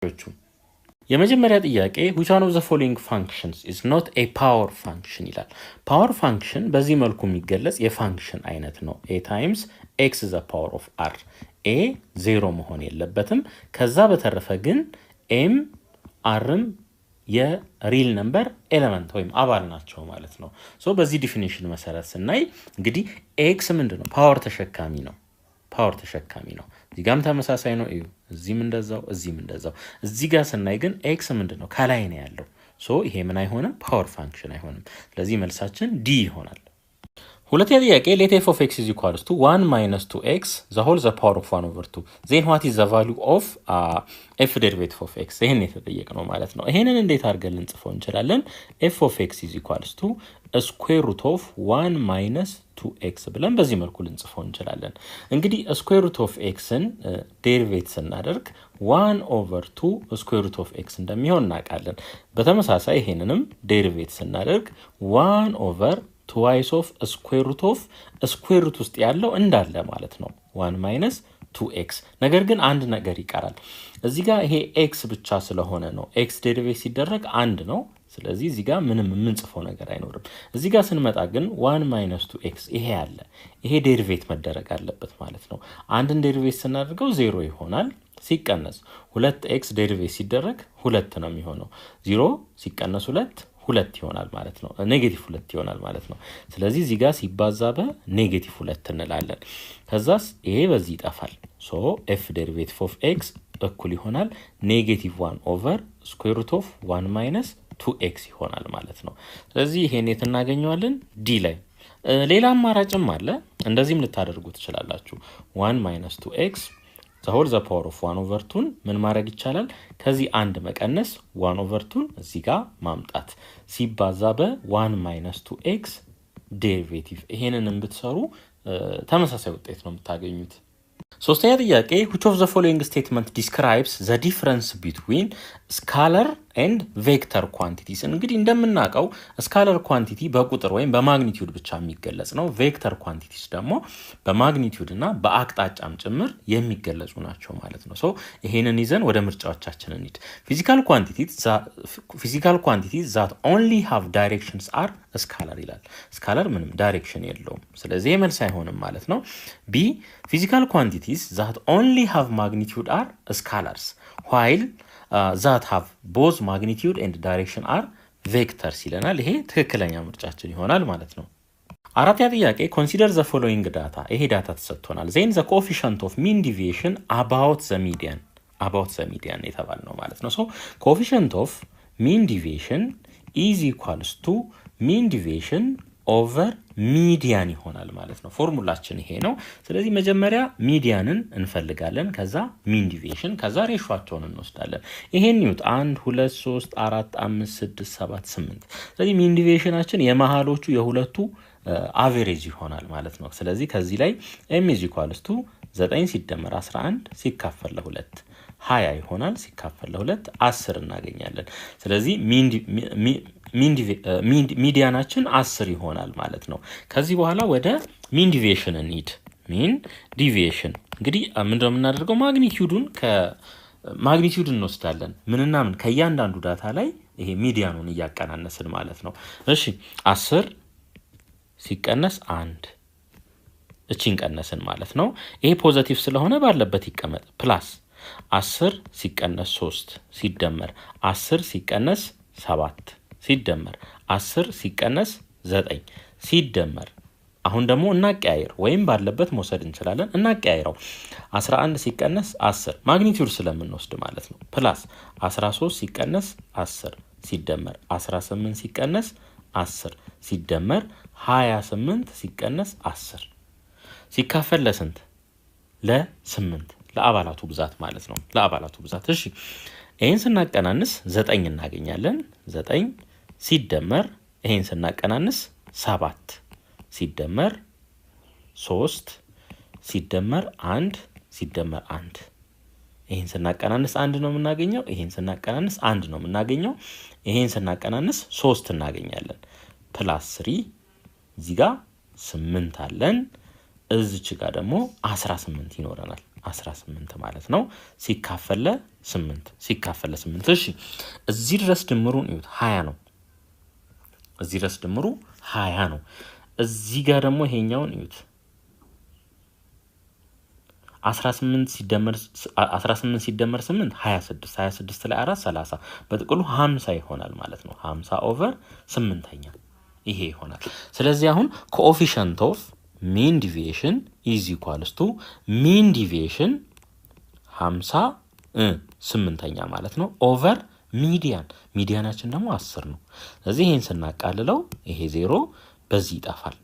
ተመልካቾቹ የመጀመሪያ ጥያቄ which one of the following functions is not a power function ይላል። power function በዚህ መልኩ የሚገለጽ የፋንክሽን አይነት ነው። a times x the power of r a 0 መሆን የለበትም። ከዛ በተረፈ ግን m rም የሪል ነምበር ኤሌመንት ወይም አባል ናቸው ማለት ነው። ሶ በዚህ ዲፊኒሽን መሰረት ስናይ እንግዲህ x ምንድነው? ፓወር ተሸካሚ ነው። ፓወር ተሸካሚ ነው። እዚህ ጋርም ተመሳሳይ ነው። እዩ እዚህም እንደዛው እዚህም እንደዛው። እዚህ ጋር ስናይ ግን x ምንድነው? ከላይ ነው ያለው። ሶ ይሄ ምን አይሆንም? ፓወር ፋንክሽን አይሆንም። ስለዚህ መልሳችን ዲ ይሆናል። ሁለተኛ ጥያቄ let f of x is equals to 1 minus 2x the whole the power of 1 over 2 then what is the value of f derivative of x ይሄን የተጠየቅነው ማለት ነው። ይሄንን እንዴት አድርገን ልንጽፈው እንችላለን? f of x is equals to square root of 1 minus 2x ብለን በዚህ መልኩ ልንጽፈው እንችላለን። እንግዲህ square root of xን ዴሪቬት ስናደርግ 1 over 2 square root of x እንደሚሆን እናውቃለን። በተመሳሳይ ይሄንንም ዴሪቬት ስናደርግ 1 over twice of square root of square root ውስጥ ያለው እንዳለ ማለት ነው 1 minus 2x ነገር ግን አንድ ነገር ይቀራል። እዚህ ጋር ይሄ x ብቻ ስለሆነ ነው x ዴሪቬት ሲደረግ አንድ ነው። ስለዚህ እዚህ ጋር ምንም የምንጽፈው ነገር አይኖርም። እዚህ ጋር ስንመጣ ግን 1 minus 2x ይሄ አለ። ይሄ ዴሪቬት መደረግ አለበት ማለት ነው። አንድን ዴሪቬት ስናደርገው 0 ይሆናል። ሲቀነስ 2x ዴሪቬት ሲደረግ 2 ነው የሚሆነው። 0 ሲቀነስ 2 ይሆናል ማለት ነው። ኔጌቲቭ 2 ይሆናል ማለት ነው። ስለዚህ እዚህ ጋር ሲባዛ በኔጌቲቭ 2 እንላለን። ከዛስ ይሄ በዚህ ይጠፋል። ሶ f derivative of x እኩል ይሆናል ኔጌቲቭ 1 ኦቨር ስኩዌር ሩት ኦፍ 1 ማይነስ 2x ይሆናል ማለት ነው። ስለዚህ ይሄን የት እናገኘዋለን? ዲ ላይ። ሌላ አማራጭም አለ። እንደዚህም ልታደርጉ ትችላላችሁ። 1 minus 2x the whole the power of 1 over 2 ምን ማድረግ ይቻላል? ከዚህ አንድ መቀነስ 1 over 2 እዚህ ጋር ማምጣት ሲባዛ በ1 minus 2x ዴሪቬቲቭ። ይሄንንም ብትሰሩ ተመሳሳይ ውጤት ነው የምታገኙት። ሶስተኛ ጥያቄ which of the following statement describes the difference between scalar and vector quantities? እንግዲህ እንደምናውቀው scalar quantity በቁጥር ወይም በማግኒቲዩድ ብቻ የሚገለጽ ነው። vector quantities ደግሞ በማግኒቲዩድ እና በአቅጣጫም ጭምር የሚገለጹ ናቸው ማለት ነው። ሶ ይሄንን ይዘን ወደ ምርጫዎቻችን እንሂድ። physical quantities that only have directions are scalar ይላል። scalar ምንም ዳይሬክሽን የለውም። ስለዚህ መልስ አይሆንም ማለት ነው። b physical quantities that only have magnitude are scalars while that have both magnitude and direction are vectors ይለናል። ይሄ ትክክለኛ ምርጫችን ይሆናል ማለት ነው። አራተኛ ጥያቄ consider the following data። ይሄ ዳታ ተሰጥቶናል። then the coefficient of mean deviation about the median የተባልነው ማለት ነው። so coefficient of mean deviation is equals to mean deviation over ሚዲያን ይሆናል ማለት ነው። ፎርሙላችን ይሄ ነው። ስለዚህ መጀመሪያ ሚዲያንን እንፈልጋለን፣ ከዛ ሚን ዲቪዬሽን፣ ከዛ ሬሾአቸውን እንወስዳለን። ይሄን ኒውት 1 2 3 4 5 6 7 8። ስለዚህ ሚን ዲቪዬሽናችን የመሃሎቹ የሁለቱ አቨሬጅ ይሆናል ማለት ነው። ስለዚህ ከዚህ ላይ m = 9 ሲደመር 11 ሲካፈል ለ2 20 ይሆናል። ሲካፈል ለ2 10 እናገኛለን። ስለዚህ ሚዲያናችን 10 ይሆናል ማለት ነው። ከዚህ በኋላ ወደ ሚን ዲቪዬሽን እንሂድ። ሚን ዲቪዬሽን እንግዲህ ምንድነው የምናደርገው? ማግኒቲዩድ እንወስዳለን። ምንና ምን ከእያንዳንዱ ዳታ ላይ ይሄ ሚዲያኑን እያቀናነስን ማለት ነው። እሺ 10 ሲቀነስ 1 እቺን ቀነስን ማለት ነው። ይሄ ፖዚቲቭ ስለሆነ ባለበት ይቀመጥ። ፕላስ 10 ሲቀነስ 3 ሲደመር 10 ሲቀነስ 7 ሲደመር 10 ሲቀነስ 9 ሲደመር አሁን ደግሞ እናቀያይር ወይም ባለበት መውሰድ እንችላለን። እናቀያይረው 11 ሲቀነስ 10 ማግኒቲዩድ ስለምንወስድ ማለት ነው። ፕላስ 13 ሲቀነስ 10 ሲደመር 18 ሲቀነስ 10 ሲደመር 28 ሲቀነስ 10 ሲካፈል ለስንት? ለ8 ለአባላቱ ብዛት ማለት ነው። ለአባላቱ ብዛት። እሺ ይሄን ስናቀናንስ 9 እናገኛለን። 9 ሲደመር ይሄን ስናቀናንስ 7 ሲደመር 3 ሲደመር 1 ሲደመር 1 ይሄን ስናቀናንስ 1 ነው የምናገኘው። ይሄን ስናቀናንስ 1 ነው የምናገኘው። ይሄን ስናቀናንስ 3 እናገኛለን። ፕላስ 3 እዚህ ጋር 8 አለን። እዚች ጋር ደግሞ 18 ይኖረናል። 18 ማለት ነው ሲካፈል ለ8 እሺ እዚህ ድረስ ድምሩን እዩት 20 ነው እዚህ ድረስ ድምሩ 20 ነው እዚህ ጋር ደግሞ ይሄኛውን እዩት 18 ሲደመር 8 26 ላይ 4 30 በጥቅሉ 50 ይሆናል ማለት ነው 50 ኦቨር 8ኛ ይሄ ይሆናል ስለዚህ አሁን ኮኤፊሺየንት ኦፍ mean deviation is equals to mean deviation 50 8ኛ ማለት ነው ኦቨር ሚዲያናችን ደግሞ 10 ነው ስለዚህ ይሄን ስናቃልለው ይሄ 0 በዚህ ይጣፋል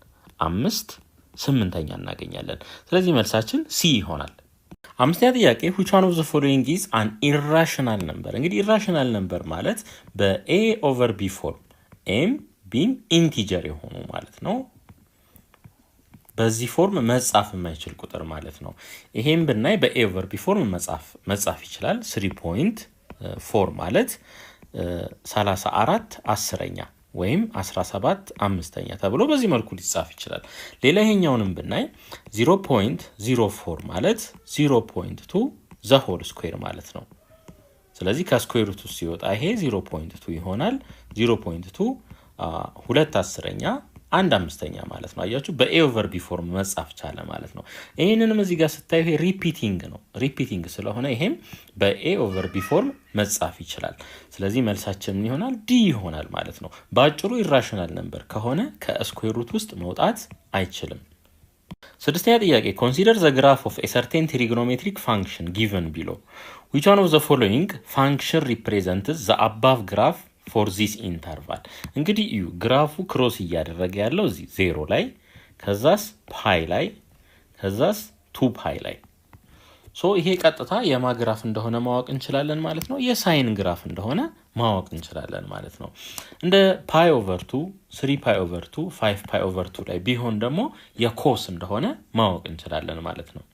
5 8ኛ እናገኛለን ስለዚህ መልሳችን ሲ ይሆናል አምስተኛ ጥያቄ which one of the following is an irrational number እንግዲህ irrational number ማለት በa over b form m b integer የሆኑ ማለት ነው በዚህ ፎርም መጻፍ የማይችል ቁጥር ማለት ነው ይሄን ብናይ በa over b ፎርም መጻፍ ይችላል 3.4 ማለት 34 10ኛ ወይም 17 5ኛ ተብሎ በዚህ መልኩ ሊጻፍ ይችላል ሌላ ይሄኛውንም ብናይ 0.04 ማለት 0.2 the whole square ማለት ነው ስለዚህ ከስኩዌር ሩት ሲወጣ ይሄ 0.2 ይሆናል 0.2 2 10ኛ 1 5ኛ ማለት ነው አያችሁ በa over b ፎርም መጻፍ ቻለ ማለት ነው ይሄንንም እዚህ ጋር ስታዩ ይሄ ሪፒቲንግ ስለሆነ ይሄም በa over b ፎርም መጻፍ ይችላል ስለዚህ መልሳችን ምን ይሆናል d ይሆናል ማለት ነው ባጭሩ ኢራሽናል ነምበር ከሆነ ከስኩዌር ሩት ውስጥ መውጣት አይችልም ስድስተኛ ጥያቄ consider the graph of a certain trigonometric function given below which one of the following function represents the above graph for this interval እንግዲህ እዩ ግራፉ ክሮስ እያደረገ ያለው እዚህ 0 ላይ ከዛስ ፓይ ላይ ከዛስ 2 ፓይ ላይ ሶ ይሄ ቀጥታ የማግራፍ እንደሆነ ማወቅ እንችላለን ማለት ነው የሳይን ግራፍ እንደሆነ ማወቅ እንችላለን ማለት ነው እንደ ፓይ ኦቨር 2 3 ፓይ ኦቨር 2 5 ፓይ ኦቨር 2 ላይ ቢሆን ደግሞ የኮስ እንደሆነ ማወቅ እንችላለን ማለት ነው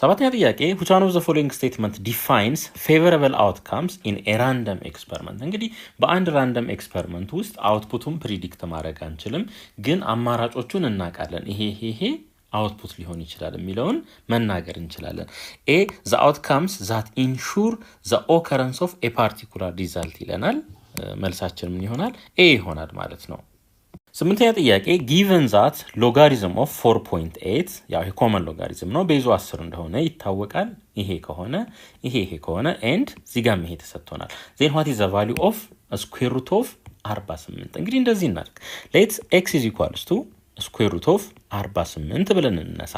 ሰባተኛ ጥያቄ which one of the following statement defines favorable outcomes in a random experiment እንግዲህ በአንድ ራንደም ኤክስፐሪመንት ውስጥ አውትፑቱን ፕሪዲክት ማድረግ አንችልም ግን አማራጮቹን እናቃለን ይሄ አውትፑት ሊሆን ይችላል የሚለውን መናገር እንችላለን a the outcomes that ensure the occurrence of a particular result ይለናል መልሳችን ምን ይሆናል a ይሆናል ማለት ነው ስምንተኛ ጥያቄ given that logarithm of 4.8 ያው ኮመን ሎጋሪዝም ነው ቤዙ 10 እንደሆነ ይታወቃል ይሄ ከሆነ and ዚጋም ይሄ ተሰጥቶናል then what is the value of square root of 48 እንግዲህ እንደዚህ እናድርግ let x is equals to square root of 48 ብለን እንነሳ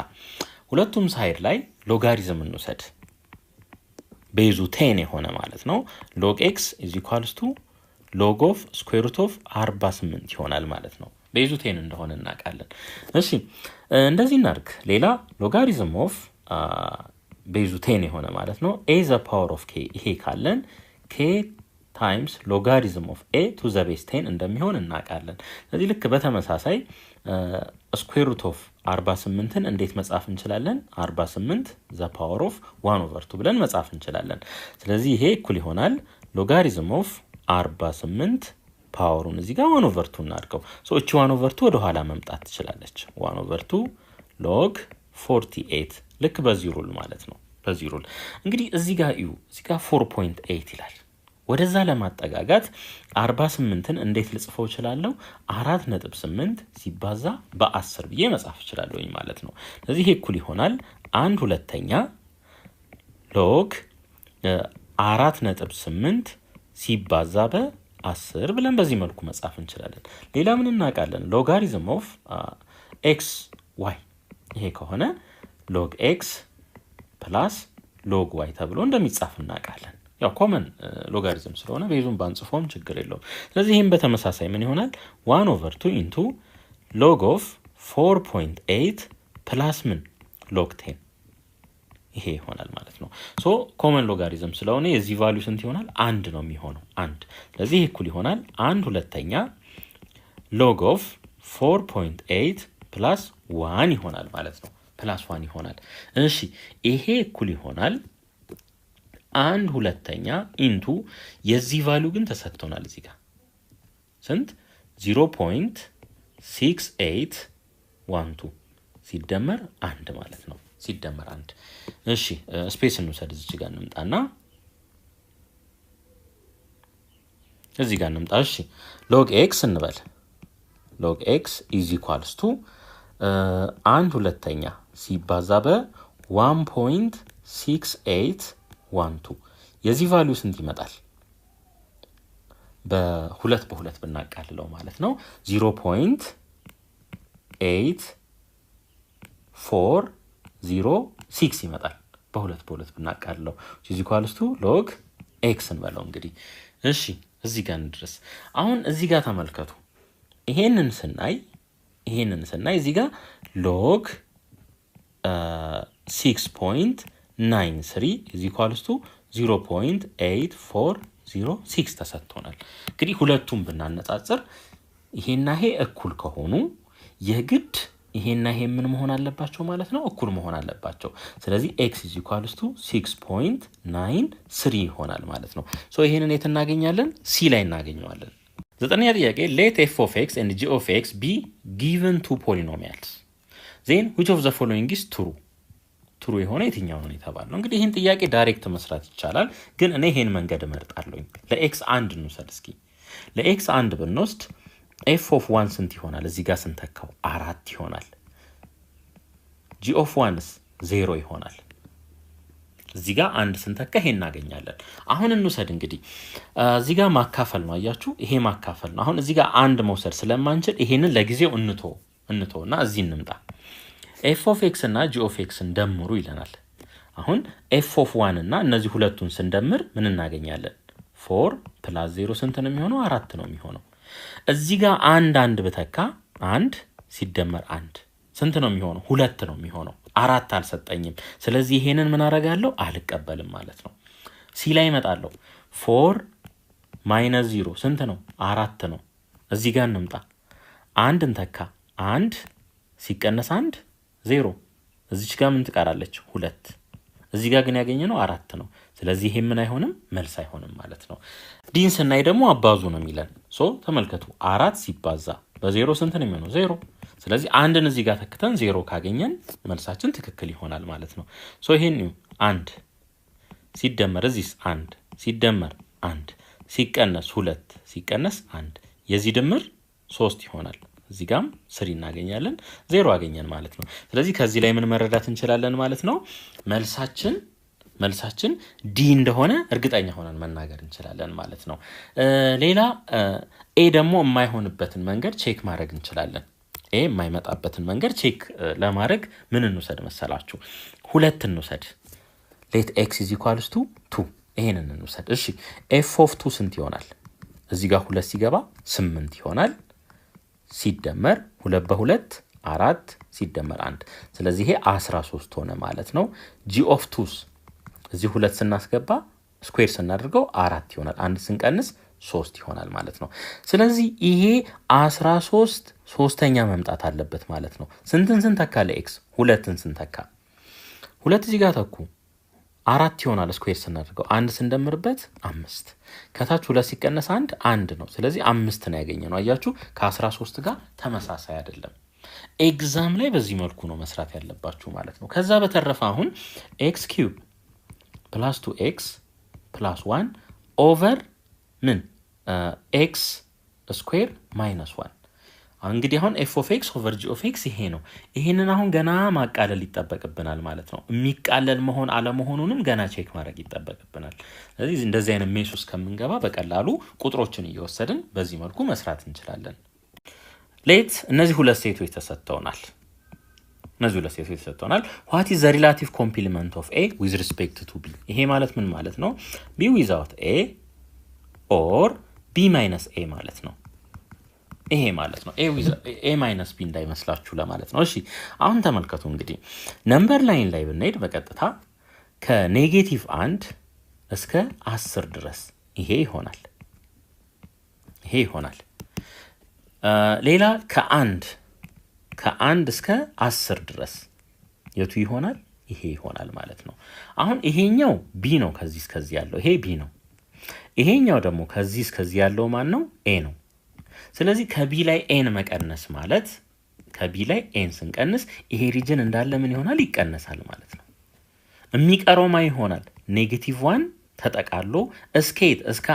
ሁለቱም ሳይድ ላይ ሎጋሪዝም እንውሰድ ቤዙ 10 የሆነ ማለት ነው log x is equals to log of square root of 48 ይሆናል ማለት ነው ቤዙ 10 እንደሆነ እናቃለን እሺ እንደዚህ እናድርግ ሌላ ሎጋሪዝም ኦፍ ቤዙ 10 የሆነ ማለት ነው a the power of k ይሄ ካለን k times logarithm of a to the base 10 እንደሚሆን እናቃለን ስለዚህ ልክ በተመሳሳይ square root of 48ን እንዴት መጻፍ እንችላለን 48 the power of 1 over 2 ብለን መጻፍ እንችላለን ስለዚህ ይሄ እኩል ይሆናል logarithm of 48 ፓወሩን እዚህ ጋር 1 over 2 እናድርገው ሶ እቺ 1 over 2 ወደ ኋላ መምጣት ትችላለች 1 over 2 log 48 ልክ በዚህ ሩል ማለት ነው በዚህ ሩል እንግዲህ እዚህ ጋር እዩ እዚህ ጋር 4.8 ይላል ወደዛ ለማጠጋጋት 48ን እንዴት ልጽፈው እችላለሁ 4.8 ሲባዛ በ10 ብዬ መጻፍ እችላለሁ ማለት ነው ስለዚህ ይሄ እኩል ይሆናል 1/2 log 4.8 ሲባዛ በ10 ብለን በዚህ መልኩ መጻፍ እንችላለን ሌላ ምን እናቃለን ሎጋሪዝም ኦፍ x y ይሄ ከሆነ log x plus log y ተብሎ እንደሚጻፍ እናቃለን ያው ኮመን ሎጋሪዝም ስለሆነ ቤዙን ባንጽፎም ችግር የለውም ስለዚህ ይሄን በተመሳሳይ ምን ይሆናል 1 over 2 into log of 4.8 plus ምን log 10 ይሄ ይሆናል ማለት ነው ሶ ኮመን ሎጋሪዝም ስለሆነ የዚህ ቫልዩ ስንት ይሆናል 1 ነው የሚሆነው 1 ስለዚህ እኩል ይሆናል 1/2 log of 4.8 plus 1 ይሆናል ማለት ነው plus 1 ይሆናል እሺ ይሄ እኩል ይሆናል 1/2 ኢንቱ የዚህ ቫልዩ ግን ተሰጥቶናል እዚህ ጋር ስንት 0.6812 ሲደመር 1 ማለት ነው ሲደመር 1 እሺ ስፔስ እንውሰድ እዚህ ጋር እንምጣና እዚህ ጋር እንምጣ እሺ log x እንበል log x = 1 ሁለተኛ ሲባዛ በ1.6812 የዚህ ቫልዩ ስንት ይመጣል በሁለት ብናቃልለው ማለት ነው 0.8406 ይመጣል በሁለት ብናቃልለው = log x እንበለው እንግዲህ እሺ እዚህ ጋር እንድረስ አሁን እዚህ ጋር ተመልከቱ ይሄንን ስናይ እዚህ ጋር log 6.93 = 0.8406 ተሰጥቶናል እንግዲህ ሁለቱም ብናነጻጽር ይሄና ይሄ እኩል ከሆኑ የግድ ይሄና ይሄ ምን መሆን አለባቸው ማለት ነው እኩል መሆን አለባቸው ስለዚህ x = 6.93 ይሆናል ማለት ነው ሶ ይሄንን የት እናገኛለን c ላይ እናገኘዋለን ዘጠነኛ ጥያቄ let f of x and g of x be given to polynomials then which of the following is true true የሆነ የትኛው ነው የተባለው እንግዲህ ይሄን ጥያቄ ዳይሬክት መስራት ይቻላል ግን እኔ ይሄን መንገድ እመርጣለሁ ለx 1 እንውሰድ እስኪ ለx 1 ብንወስድ f of 1 ስንት ይሆናል እዚህ ጋር ስንተካው 4 ይሆናል g of 1 0 ይሆናል እዚህ ጋር 1 ስንተካ ይሄን እናገኛለን አሁን እንውሰድ እንግዲህ እዚህ ጋር ማካፈል ነው አያችሁ ይሄ ማካፈል ነው አሁን እዚህ ጋር 1 መውሰድ ስለማንችል ይሄንን ለጊዜው እንተውና እዚህ እንምጣ f of x እና g of x እንደምሩ ይለናል አሁን f of 1 እና እነዚህ ሁለቱን ስንደምር ምን እናገኛለን 4 + 0 ስንት ነው የሚሆነው 4 ነው የሚሆነው እዚህ ጋር 1 በተካ 1 ሲደመር 1 ስንት ነው የሚሆነው 2 ነው የሚሆነው 4 አልሰጠኝም ስለዚህ ይሄንን ምን አረጋለሁ አልቀበልም ማለት ነው ሲ ላይ እመጣለሁ 4 - 0 ስንት ነው 4 ነው እዚህ ጋር እንምጣ 1 እንተካ 1 ሲቀነስ 1 0 እዚች ጋር ምን ትቀራለች 2 እዚህ ጋር ግን ያገኘነው 4 ነው ስለዚህ ይሄ ምን አይሆንም መልስ አይሆንም ማለት ነው ዲን ስናይ ደግሞ አባዙ ነው የሚለን ሶ ተመልከቱ 4 ሲባዛ በ0 ስንት ነው የሚሆነው 0 ስለዚህ አንድን እዚህ ጋር ተክተን 0 ካገኘን መልሳችን ትክክል ይሆናል ማለት ነው ሶ ይሄን 1 ሲደመር እዚህስ 1 ሲደመር 1 ሲቀነስ 2 ሲቀነስ 1 የዚህ ድምር 3 ይሆናል እዚህ ጋርም 3 እናገኛለን 0 አገኘን ማለት ነው ስለዚህ ከዚህ ላይ ምን መረዳት እንችላለን ማለት ነው መልሳችን ዲ እንደሆነ እርግጠኛ ሆነን መናገር እንችላለን ማለት ነው ሌላ ኤ ደግሞ የማይሆንበትን መንገድ ቼክ ማድረግ እንችላለን ኤ የማይመጣበትን መንገድ ቼክ ለማድረግ ምን እንውሰድ መሰላችሁ 2 እንውሰድ let x = 2 ይሄንን እንውሰድ እሺ f of 2 ስንት ይሆናል እዚህ ጋር 2 ሲገባ 8 ይሆናል ሲደመር 2 በ2 4 ሲደመር 1 ስለዚህ ይሄ 13 ሆነ ማለት ነው g of 2 እዚህ 2 ስናስገባ ስኩዌር ስናደርገው 4 ይሆናል 1 ስንቀንስ 3 ይሆናል ማለት ነው ስለዚህ ይሄ 13 ሶስተኛ መምጣት አለበት ማለት ነው ስንትን ስንተካ ለx 2ን ስንተካ 2 እዚህ ጋር ተኩ 4 ይሆናል ስኩዌር ስናደርገው 1 ስንደምርበት 5 ከታች 2 ሲቀነስ 1 ነው ስለዚህ 5 ነው ያገኘነው አያችሁ ከ13 ጋር ተመሳሳይ አይደለም ኤግዛም ላይ በዚህ መልኩ ነው መስራት ያለባችሁ ማለት ነው ከዛ በተረፈ አሁን x³ + 2x + 1 ኦቨር ምን x² - 1 እንግዲህ አሁን f of x over g of x ይሄ ነው ይሄንን አሁን ገና ማቃለል ይተበቀብናል ማለት ነው የሚቃለል መሆን አለመሆኑንም ገና ቼክ ማድረግ ይተበቀብናል ስለዚህ እንደዚህ አይነት ሜስ ውስጥ ከምንገባ በቀላሉ ቁጥሮችን እየወሰድን በዚህ መልኩ መስራት እንችላለን ሌት እነዚህ ሁለት ሴቶች ተሰጥተውናል what is the relative complement of a with respect to b ይሄ ማለት ምን ማለት ነው b without a or b minus a ማለት ነው ይሄ ማለት ነው a minus b እንዳይመስላችሁ ለማለት ነው እሺ አሁን ተመልከቱ እንግዲህ ነምበር ላይን ላይ ብንሄድ በቀጥታ ከኔጌቲቭ 1 እስከ 10 ድረስ ይሄ ይሆናል ሌላ ከአንድ እስከ 10 ድረስ የቱ ይሆናል ይሄ ይሆናል ማለት ነው አሁን ይሄኛው b ነው ከዚህ እስከዚህ ያለው ይሄ b ነው ይሄኛው ደግሞ ከዚህ እስከዚህ ያለው ማን ነው a ነው ስለዚህ ከb ላይ a መቀነስ ማለት ከቢ ላይ ኤን ስንቀንስ ይሄ ሪጅን እንዳለ ምን ይሆናል ይቀነሳል ማለት ነው። የሚቀረው ማ ይሆናል -1 ተጠቃሎ እስከ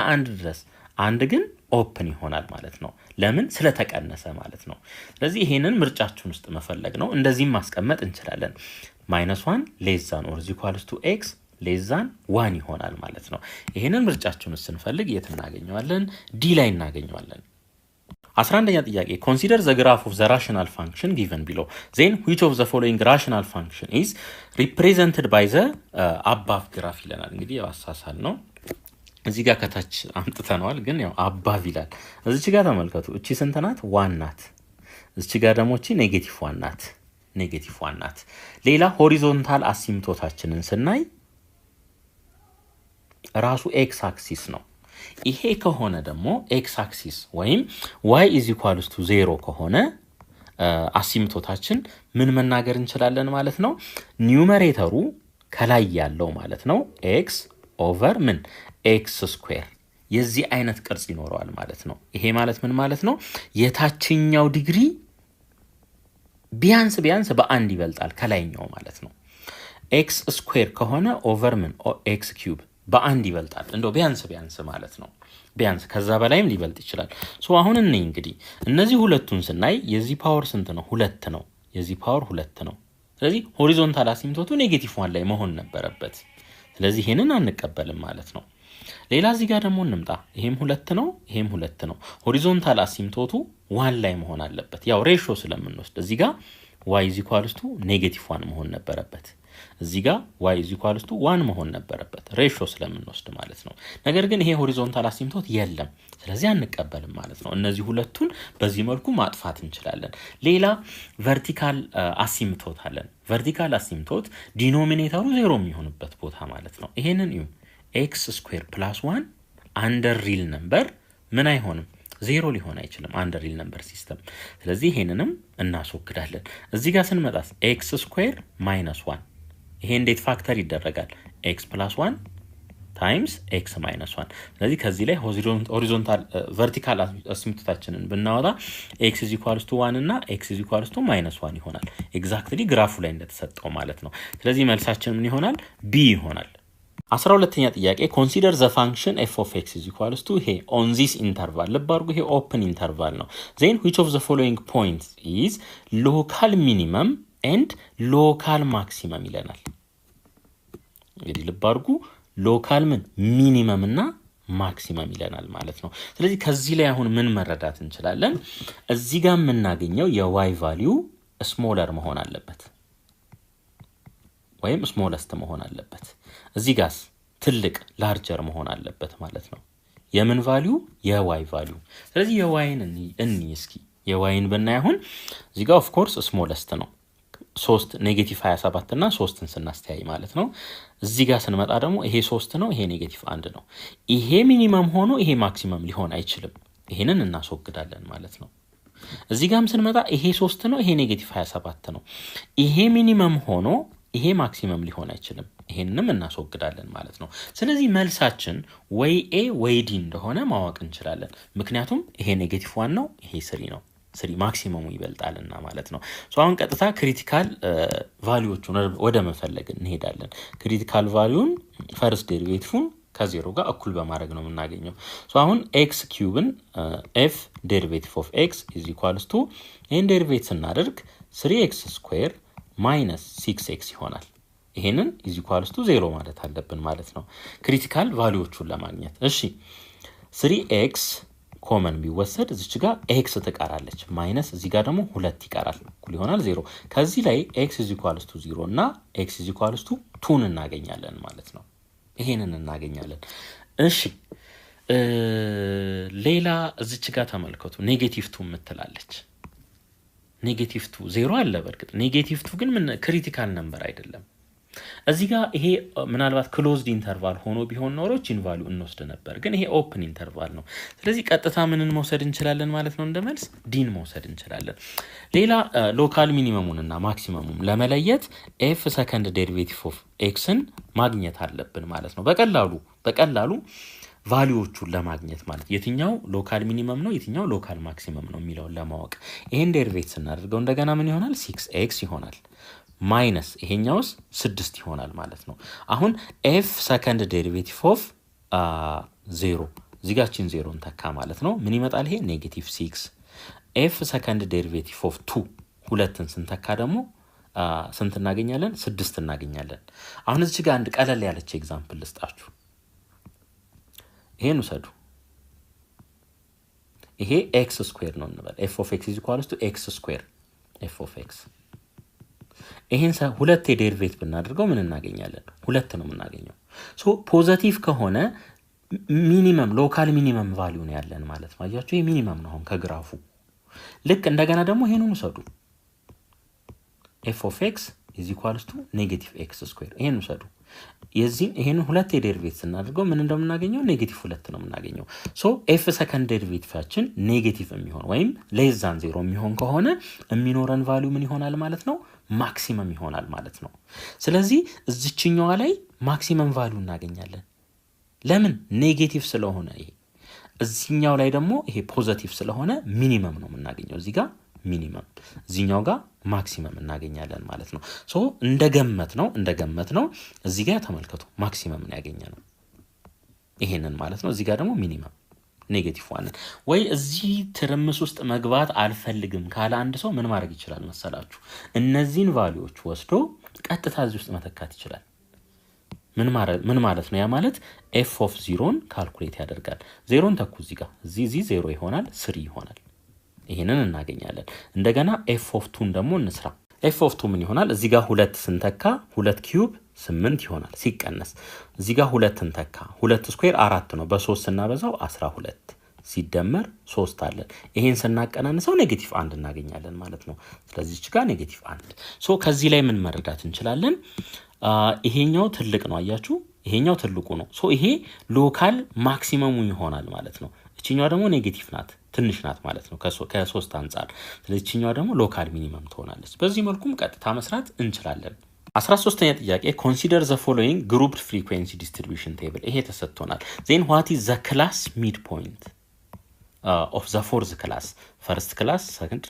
1 ድረስ አንድ ግን ኦፕን ይሆናል ማለት ነው። ለምን ስለተቀነሰ ማለት ነው። ስለዚህ ይሄንን ምርጫችን ውስጥ መፈለግ ነው። እንደዚህም ማስቀመጥ እንችላለን። -1 ሌስ ዛን ኦር ኢኳልስ ቱ ኤክስ ሌስ ዛን 1 ይሆናል ማለት ነው። ይሄንን ምርጫችን ውስጥ ስንፈልግ የት እናገኘዋለን? ዲ ላይ እናገኘዋለን። 11ኛ ጥያቄ consider the graph of the rational function given below then which of the following rational function is represented by the above graph ይለናል። እንግዲህ ያሳሳል ነው እዚህ ጋር ከታች አምጥተናል ግን ያው አባቭ ይላል። እዚህ ጋር ተመልከቱ እቺ ስንት ናት? 1 ናት። እዚህ ጋር ደግሞ እቺ -1 ናት። -1 ናት። ሌላ ሆሪዞንታል አሲምቶታችንን ስናይ ራሱ ኤክስ አክሲስ ነው። ይሄ ከሆነ ደግሞ ኤክስ አክሲስ ወይም y = 0 ከሆነ አሲምቶታችን ምን መናገር እንችላለን ማለት ነው? ኒውመሬተሩ ከላይ ያለው ማለት ነው x ኦቨር ምን x² የዚህ አይነት ቅርጽ ይኖረዋል ማለት ነው። ይሄ ማለት ምን ማለት ነው? የታችኛው ዲግሪ ቢያንስ በአንድ ይበልጣል ከላይኛው ማለት ነው። x² ከሆነ ኦቨር ምን x³ በአንድ ይበልጣል። እንደው ቢያንስ ማለት ነው። ቢያንስ ከዛ በላይም ሊበልጥ ይችላል። አሁን እንግዲህ እነዚህ ሁለቱን ስናይ የዚህ ፓወር ስንት ነው? 2 ነው። የዚህ ፓወር 2 ነው። ስለዚህ ሆሪዞንታል አሲምቶቱ -1 ላይ መሆን ነበረበት። ስለዚህ ይሄንን አንቀበልም ማለት ነው። ሌላ እዚህ ጋር ደግሞ እንምጣ። ይሄም 2 ነው፣ ይሄም 2 ነው። ሆሪዞንታል አሲምቶቱ 1 ላይ መሆን አለበት። ያው ሬሾ ስለምንወስድ እዚህ ጋር y -1 መሆን ነበረበት። እዚህ ጋር y = 1 መሆን ነበረበት ሬሾ ስለምንወስድ ማለት ነው። ነገር ግን ይሄ ሆሪዞንታል አሲምቶት የለም። ስለዚህ አንቀበልም ማለት ነው። እነዚህ ሁለቱን በዚህ መልኩ ማጥፋት እንችላለን። ሌላ ቨርቲካል አሲምቶት አለን። ቨርቲካል አሲምቶት ዲኖሚኔተሩ 0 የሚሆንበት ቦታ ማለት ነው። ይሄንን እዩ x² + 1 አንደር ሪል ነምበር ምን አይሆንም 0 ሊሆን አይችልም አንደር ሪል ነምበር ሲስተም። ስለዚህ ይሄንንም እናስወግዳለን። እዚህ ጋር ስንመጣስ x² - 1 ይሄ እንዴት ፋክተር ይደረጋል? x + 1 ታይምስ x - 1። ስለዚህ ከዚህ ላይ ሆሪዞንታል ቨርቲካል አሲምቶታችንን ብናወጣ x = 1 እና x = -1 ይሆናል። ኤግዛክትሊ ግራፉ ላይ እንደተሰጠው ማለት ነው። ስለዚህ መልሳችን ምን ይሆናል? ቢ ይሆናል። 12ኛ ጥያቄ consider the function f of x = ይሄ on this interval ልብ አድርጉ ይሄ ኦፕን ኢንተርቫል ነው። then which of the following points is local minimum and local maximum ይለናል። እንግዲህ ልብ አድርጉ ሎካል ሚኒመም እና ማክሲመም ይለናል ማለት ነው። ስለዚህ ከዚህ ላይ አሁን ምን መረዳት እንችላለን? እዚህ ጋር የምናገኘው የy ቫልዩ ስሞለር መሆን አለበት ወይም ስሞለስት መሆን አለበት። እዚህ ጋርስ ትልቅ ላርጀር መሆን አለበት ማለት ነው። የምን ቫልዩ? የy ቫልዩ። ስለዚህ የyን እስኪ የyን ብናይ አሁን እዚህ ጋር ኦፍ ኮርስ ስሞለስት ነው 3 -27 እና 3ን ስናስተያይ ማለት ነው። እዚህ ጋር ስንመጣ ደግሞ ይሄ 3 ነው፣ ይሄ -1 ነው። ይሄ ሚኒመም ሆኖ ይሄ ማክሲመም ሊሆን አይችልም። ይሄንን እናስወግዳለን ማለት ነው። እዚህ ጋርም ስንመጣ ይሄ 3 ነው፣ ይሄ -27 ነው። ይሄ ሚኒመም ሆኖ ይሄ ማክሲመም ሊሆን አይችልም። ይሄንንም እናስወግዳለን ማለት ነው። ስለዚህ መልሳችን ወይ ኤ ወይ ዲ እንደሆነ ማወቅ እንችላለን። ምክንያቱም ይሄ -1 ነው፣ ይሄ 3 ነው። 3 ማክሲመሙ ይበልጣልና ማለት ነው። አሁን ቀጥታ ክሪቲካል ቫልዩዎቹን ወደ መፈለግ እንሄዳለን። ክሪቲካል ቫልዩን ፈርስት ዴሪቬቲቭን ከ0 ጋር እኩል በማድረግ ነው የምናገኘው። አሁን x³ f ዴሪቬቲቭ ኦፍ x = ይሄን ዴሪቬቲቭ ስናደርግ 3x² - 6x ይሆናል። ይሄንን = 0 ማለት አለብን ማለት ነው ክሪቲካል ቫልዩዎቹን ለማግኘት። እሺ 3x ኮመን ቢወሰድ እዚች ጋር x ትቀራለች ማይነስ እዚህ ጋር ደግሞ 2 ይቀራል እኩል ይሆናል 0። ከዚህ ላይ x = 0 እና x = 2 እናገኛለን ማለት ነው። ይሄንን እናገኛለን። እሺ ሌላ እዚች ጋር ተመልከቱ -2 የምትላለች -2 0 አለ። በርግጥ -2 ግን ምን ክሪቲካል ነምበር አይደለም። እዚህ ጋር ይሄ ምናልባት ክሎዝድ ኢንተርቫል ሆኖ ቢሆን ኖሮ ቺን ቫልዩ እንወስድ ነበር። ግን ይሄ ኦፕን ኢንተርቫል ነው። ስለዚህ ቀጥታ ምንን መውሰድ እንችላለን ማለት ነው? እንደመልስ ዲን መውሰድ እንችላለን። ሌላ ሎካል ሚኒመሙን እና ማክሲመሙን ለመለየት ኤፍ ሰከንድ ዴሪቬቲቭ ኦፍ ኤክስን ማግኘት አለብን ማለት ነው። በቀላሉ ቫልዩዎቹን ለማግኘት ማለት የትኛው ሎካል ሚኒመም ነው የትኛው ሎካል ማክሲመም ነው የሚለውን ለማወቅ ይሄን ዴሪቬት ስናደርገው እንደገና ምን ይሆናል 6x ይሆናል ማይነስ ይሄኛውስ 6 ይሆናል ማለት ነው። አሁን f ሰከንድ ዴሪቬቲቭ ኦፍ 0 እዚጋችን 0 እንተካ ማለት ነው። ምን ይመጣል ይሄ ኔጌቲቭ 6 f ሰከንድ ዴሪቬቲቭ ኦፍ 2 ሁለትን ስንተካ ደግሞ ስንት እናገኛለን 6 እናገኛለን። አሁን እዚህ ጋር አንድ ቀለል ያለች ኤግዛምፕል ልስጣችሁ። ይሄን ውሰዱ። ይሄ x ስኩዌር ነው እንበል f of x is equals to x ስኩዌር f of x ይሄን ሁለት ዴሪቬት ብናደርገው ምን እናገኛለን ሁለት ነው የምናገኘው። ሶ ፖዚቲቭ ከሆነ ሚኒመም ሎካል ሚኒመም ቫልዩ ነው ያለን ማለት ነው። አያችሁ ይሄ ሚኒመም ነው አሁን ከግራፉ። ልክ እንደገና ደግሞ ይሄንን ውሰዱ f of x is equals to negative x ስኩዌር ይሄን ውሰዱ። ይሄን ሁለት ዴሪቬት ስናደርገው ምን እንደምናገኘው ኔጌቲቭ 2 ነው የምናገኘው። ሶ f ሰከንድ ዴሪቬቲቫችን ኔጌቲቭ የሚሆን ወይም ሌስ ዛን 0 የሚሆን ከሆነ የሚኖረን ቫልዩ ምን ይሆናል ማለት ነው ማክሲመም ይሆናል ማለት ነው። ስለዚህ እዚችኛዋ ላይ ማክሲመም ቫልዩ እናገኛለን። ለምን ኔጌቲቭ ስለሆነ ይሄ እዚህኛው ላይ ደግሞ ይሄ ፖዚቲቭ ስለሆነ ሚኒመም ነው የምናገኘው። እዚህ ጋር ሚኒመም እዚህኛው ጋር ማክሲመም እናገኛለን ማለት ነው። ሶ እንደገመት ነው እዚህ ጋር ተመልከቱ ማክሲመም ነው ያገኘነው ይሄንን ማለት ነው። እዚህ ጋር ደግሞ ሚኒመም ኔጌቲቭ 1 ወይ እዚህ ትርምስ ውስጥ መግባት አልፈልግም ካለ አንድ ሰው ምን ማድረግ ይችላል መሰላችሁ እነዚህን ቫልዩዎች ወስዶ ቀጥታ እዚህ ውስጥ መተካት ይችላል። ምን ማለት ነው ያ ማለት f of 0ን ካልኩሌት ያደርጋል። 0ን ተኩ እዚህ ጋር እዚህ 0 ይሆናል 3 ይሆናል ይሄንን እናገኛለን። እንደገና f of 2ን ደግሞ እንስራ። f of 2 ምን ይሆናል እዚህ ጋር 2 ስንተካ 2 ኪዩብ 8 ይሆናል ሲቀነስ እዚህ ጋር 2 እንተካ 2 ስኩዌር 4 ነው በ3 ስናበዛው 12 ሲደመር 3 አለን። ይሄን ስናቀናንሰው ኔጌቲቭ 1 እናገኛለን ማለት ነው። ስለዚህ እዚህ ጋር ኔጌቲቭ 1 ሶ ከዚህ ላይ ምን መረዳት እንችላለን ይሄኛው ትልቅ ነው አያችሁ ይሄኛው ትልቁ ነው። ሶ ይሄ ሎካል ማክሲመሙ ይሆናል ማለት ነው። እቺኛው ደግሞ ኔጌቲቭ ናት ትንሽ ናት ማለት ነው ከ3 አንፃር። ስለዚህ እቺኛው ደግሞ ሎካል ሚኒመም ትሆናለች። በዚህ መልኩም ቀጥታ መስራት እንችላለን። 13ኛ ጥያቄ consider the following grouped frequency distribution table ይሄ ተሰጥቶናል። then what is the class midpoint of the fourth class first class second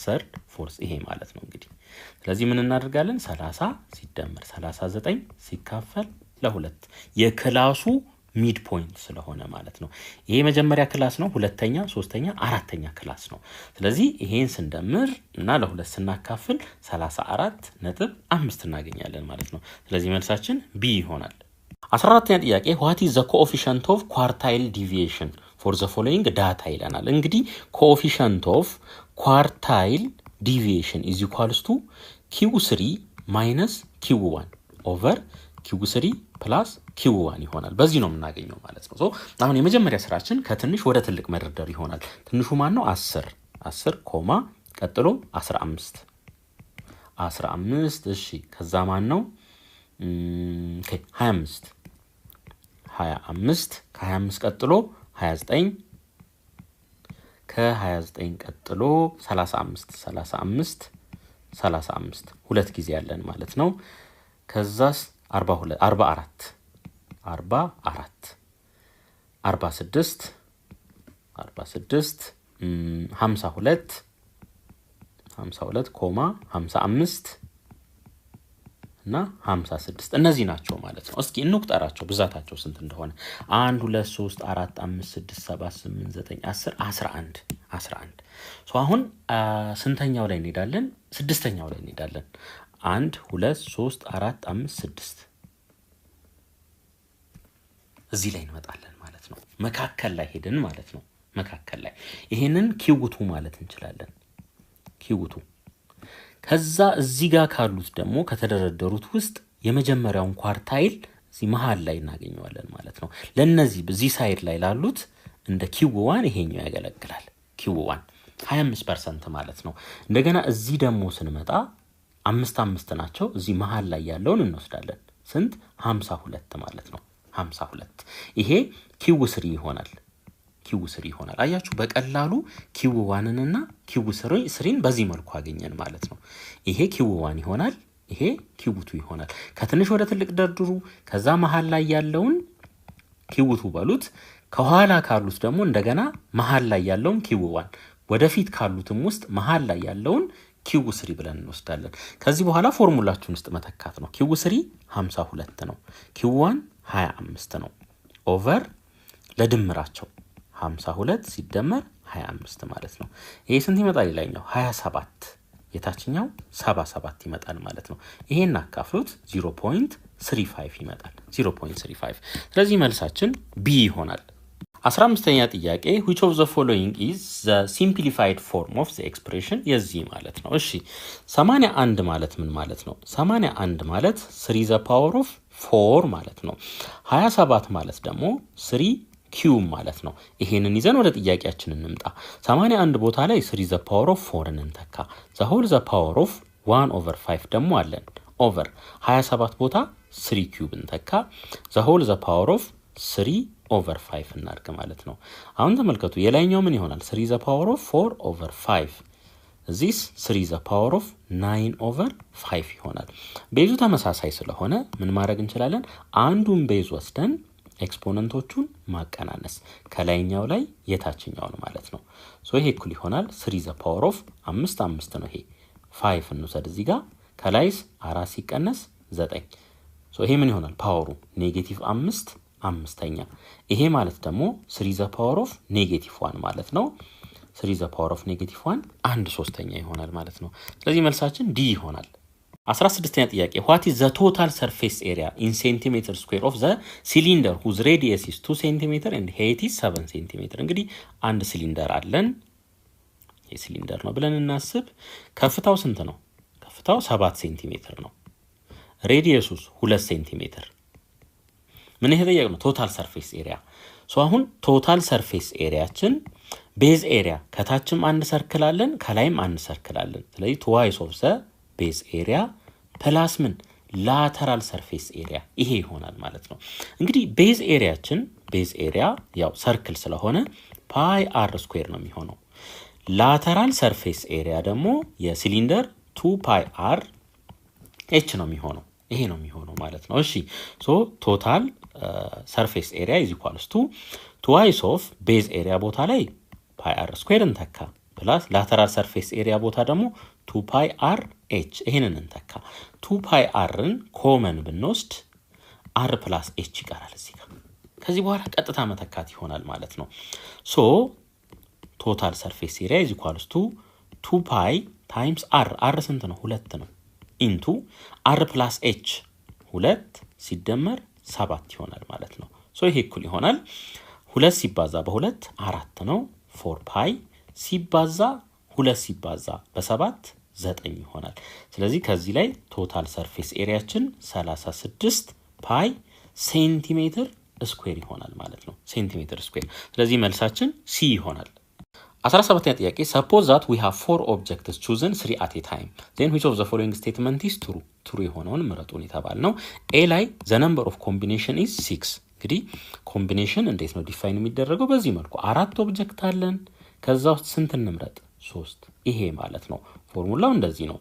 third fourth ይሄ ማለት ነው እንግዲህ። ስለዚህ ምን እናደርጋለን 30 ሲደመር 39 ሲካፈል ለ2 የክላሱ ሚድ ፖይንት ስለሆነ ማለት ነው። ይሄ መጀመሪያ ክላስ ነው ሁለተኛ ሶስተኛ አራተኛ ክላስ ነው። ስለዚህ ይሄን ስንደምር እና ለ2 ስናካፍል 34.5 እናገኛለን ማለት ነው። ስለዚህ መልሳችን ቢ ይሆናል። 14ኛ ጥያቄ what is the coefficient of quartile deviation for the following data ይለናል። እንግዲህ coefficient of quartile deviation is equals to q3 minus q1 over q3 plus q1 ይሆናል። በዚህ ነው የምናገኘው ማለት ነው። ሶ አሁን የመጀመሪያ ስራችን ከትንሽ ወደ ትልቅ መደርደር ይሆናል። ትንሹ ማን ነው 10 ኮማ ቀጥሎ 15 እሺ ከዛ ማን ነው 25 ከ25 ቀጥሎ 29 ከ29 ቀጥሎ 35 ሁለት ጊዜ ያለን ማለት ነው። ከዛስ 44 46 52 ኮማ 55 እና 56 እነዚህ ናቸው ማለት ነው። እስኪ እንቁጠራቸው ብዛታቸው ስንት እንደሆነ 1 2 3 4 5 6 7 8 9 10 11 ሶ አሁን ስንተኛው ላይ እንሄዳለን ስድስተኛው ላይ እንሄዳለን 1 2 3 4 5 6 እዚህ ላይ እንመጣለን ማለት ነው። መካከል ላይ ሄደን ማለት ነው። መካከል ላይ ይሄንን ኪውቱ ማለት እንችላለን ኪውቱ። ከዛ እዚህ ጋር ካሉት ደግሞ ከተደረደሩት ውስጥ የመጀመሪያውን ኳርታይል እዚህ መሃል ላይ እናገኘዋለን ማለት ነው። ለነዚህ በዚህ ሳይድ ላይ ላሉት እንደ ኪው1 ይሄኛው ያገለግላል። ኪው1 25% ማለት ነው። እንደገና እዚህ ደግሞ ስንመጣ 5 ናቸው። እዚህ መሃል ላይ ያለውን እንወስዳለን። ስንት 52 ማለት ነው። 52 ይሄ ኪው3 ይሆናል። አያችሁ በቀላሉ ኪው1 እና ኪው3ን በዚህ መልኩ አገኘን ማለት ነው። ይሄ ኪው1 ይሆናል፣ ይሄ ኪው2 ይሆናል። ከትንሽ ወደ ትልቅ ደርድሩ። ከዛ መሃል ላይ ያለውን ኪው2 በሉት። ከኋላ ካሉት ደግሞ እንደገና መሃል ላይ ያለውን ኪው1 ወደፊት ካሉትም ውስጥ መሃል ላይ ያለውን ኪው3 ብለን እንወስዳለን። ከዚህ በኋላ ፎርሙላችን ውስጥ መተካት ነው። ኪው3 52 ነው፣ ኪው1 25 ነው። ኦቨር ለድምራቸው 52 ሲደመር 25 ማለት ነው። ይሄ ስንት ይመጣል? ሌላኛው 27 የታችኛው 77 ይመጣል ማለት ነው። ይሄን አካፍሉት 0.35 ይመጣል 0.35። ስለዚህ መልሳችን ቢ ይሆናል። 15ኛ ጥያቄ which of the following is the simplified form of the expression የዚህ ማለት ነው። እሺ 81 ማለት ምን ማለት ነው? 81 ማለት 3 the power of 4 ማለት ነው። 27 ማለት ደግሞ 3 ኪዩብ ማለት ነው። ይሄንን ይዘን ወደ ጥያቄያችን እንምጣ። 81 ቦታ ላይ 3 the power of 4 እንተካ። the whole the power of 1/5 ደግሞ አለን። ኦቨር 27 ቦታ 3 ኪዩብ እንተካ። the whole the power of 3/5 እናድርግ ማለት ነው። አሁን ተመልከቱ የላይኛው ምን ይሆናል? 3 the power of 4/5 this 3 the power of 9/5 ይሆናል። ቤዙ ተመሳሳይ ስለሆነ ምን ማድረግ እንችላለን? አንዱን ቤዝ ወስደን ኤክስፖነንቶቹን ማቀናነስ ከላይኛው ላይ የታችኛውን ማለት ነው። ሶ ይሄ እኩል ይሆናል 3 the power of 5 ነው። ይሄ 5 እንውሰድ እዚህ ጋር ከላይስ 4 ሲቀነስ 9 ሶ ይሄ ምን ይሆናል? ፓወሩ -5 አምስተኛ። ይሄ ማለት ደግሞ 3 the power of -1 ማለት ነው። 3 the power of -1 1/3 ይሆናል ማለት ነው። ስለዚህ መልሳችን ዲ ይሆናል። 16ኛ ጥያቄ what is the total surface area in centimeter square of the cylinder whose radius is 2 cm and height is 7 cm? እንግዲህ አንድ ሲሊንደር አለን። ይሄ ሲሊንደር ነው ብለን እናስብ። ከፍታው ስንት ነው? ከፍታው 7 ሴንቲሜትር ነው። ሬዲየሱስ 2 ሴንቲሜትር። ምን ይሄ ነው? ቶታል ሰርፌስ ኤሪያ። ሶ አሁን ቶታል ሰርፌስ ኤሪያችን ቤዝ ኤሪያ ከታችም አንድ ሰርክል አለን ከላይም አንድ ሰርክል አለን። ስለዚህ twice of the ቤዝ ኤሪያ ፕላስ ምን ላተራል ሰርፌስ ኤሪያ ይሄ ይሆናል ማለት ነው። እንግዲህ ቤዝ ኤሪያችን ቤዝ ኤሪያ ያው ሰርክል ስለሆነ ፓይ አር ስኩዌር ነው የሚሆነው። ላተራል ሰርፌስ ኤሪያ ደግሞ የሲሊንደር 2 ፓይ አር ኤች ነው የሚሆነው። ይሄ ነው የሚሆነው ማለት ነው። እሺ ሶ ቶታል ሰርፌስ ኤሪያ ኢዝ ኢኳልስ ቱ ትዋይስ ኦፍ ቤዝ ኤሪያ ቦታ ላይ ፓይ አር ስኩዌር እንተካ ፕላስ ላተራል ሰርፌስ ኤሪያ ቦታ ደግሞ 2 ፓይ አር ኤች ይሄንን እንተካ። 2 ፓይ አርን ኮመን ብንወስድ አር ፕላስ ኤች ይቀራል እዚህ ጋር። ከዚህ በኋላ ቀጥታ መተካት ይሆናል ማለት ነው። ሶ ቶታል ሰርፌስ ኤሪያ ኢዝ ኢኳልስ ቱ 2 ፓይ ታይምስ አር ስንት ነው? 2 ነው። ኢንቱ አር ፕላስ ኤች 2 ሲደመር 7 ይሆናል ማለት ነው። ሶ ይሄ እኩል ይሆናል 2 ሲባዛ በ2 4 ነው። 4 ፓይ ሲባዛ 2 ሲባዛ በ7 9 ይሆናል። ስለዚህ ከዚህ ላይ ቶታል ሰርፌስ ኤሪያችን 36 ፓይ ሴንቲሜትር ስኩዌር ይሆናል ማለት ነው። ሴንቲሜትር ስኩዌር። ስለዚህ መልሳችን ሲ ይሆናል። 17ኛ ጥያቄ suppose that we have 4 objects chosen 3 at a time then which of the following statement is true? true የሆነውን ምረጡን የተባል ነው። ኤ ላይ the number of combination is 6። እንግዲህ ኮምቢኔሽን እንዴት ነው ዲፋይን የሚደረገው? በዚህ መልኩ 4 ኦብጀክት አለን ከዛ ውስጥ ስንት እንምረጥ? 3። ይሄ ማለት ነው ፎርሙላው እንደዚህ ነው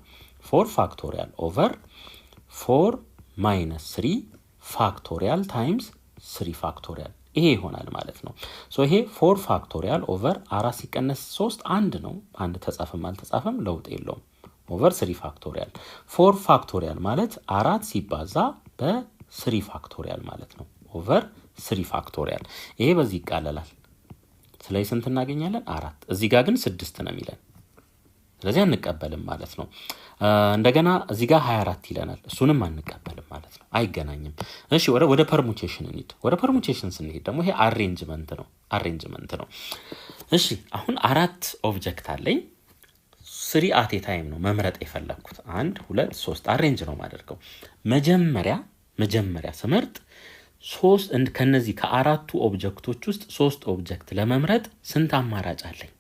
4 ፋክቶሪያል ኦቨር 4 ማይነስ 3 ፋክቶሪያል ታይምስ 3 ፋክቶሪያል ይሄ ይሆናል ማለት ነው። ሶ ይሄ 4 ፋክቶሪያል ኦቨር 4 ሲቀነስ 3 1 ነው። አንድ ተጻፈም አልተጻፈም ለውጥ የለውም። ኦቨር 3 ፋክቶሪያል 4 ፋክቶሪያል ማለት 4 ሲባዛ በ3 ፋክቶሪያል ማለት ነው። ኦቨር 3 ፋክቶሪያል ይሄ በዚህ ይቃለላል። ስለዚህ ስንት እናገኛለን? 4። እዚህ ጋር ግን 6 ነው የሚለን። ስለዚህ አንቀበልም ማለት ነው። እንደገና እዚህ ጋር 24 ይለናል። እሱንም አንቀበልም ማለት ነው። አይገናኝም። እሺ ወደ ፐርሙቴሽን እንሂድ። ወደ ፐርሙቴሽን ስንሄድ ደግሞ ይሄ አሬንጅመንት ነው። እሺ አሁን 4 ኦብጀክት አለኝ 3 አት ኤ ታይም ነው መምረጥ የፈለኩት 1 2 3 አሬንጅ ነው ማደርገው። መጀመሪያ ስመርጥ 3 ከነዚህ ከአራቱ ኦብጀክቶች ውስጥ 3 ኦብጀክት ለመምረጥ ስንት አማራጭ አለኝ?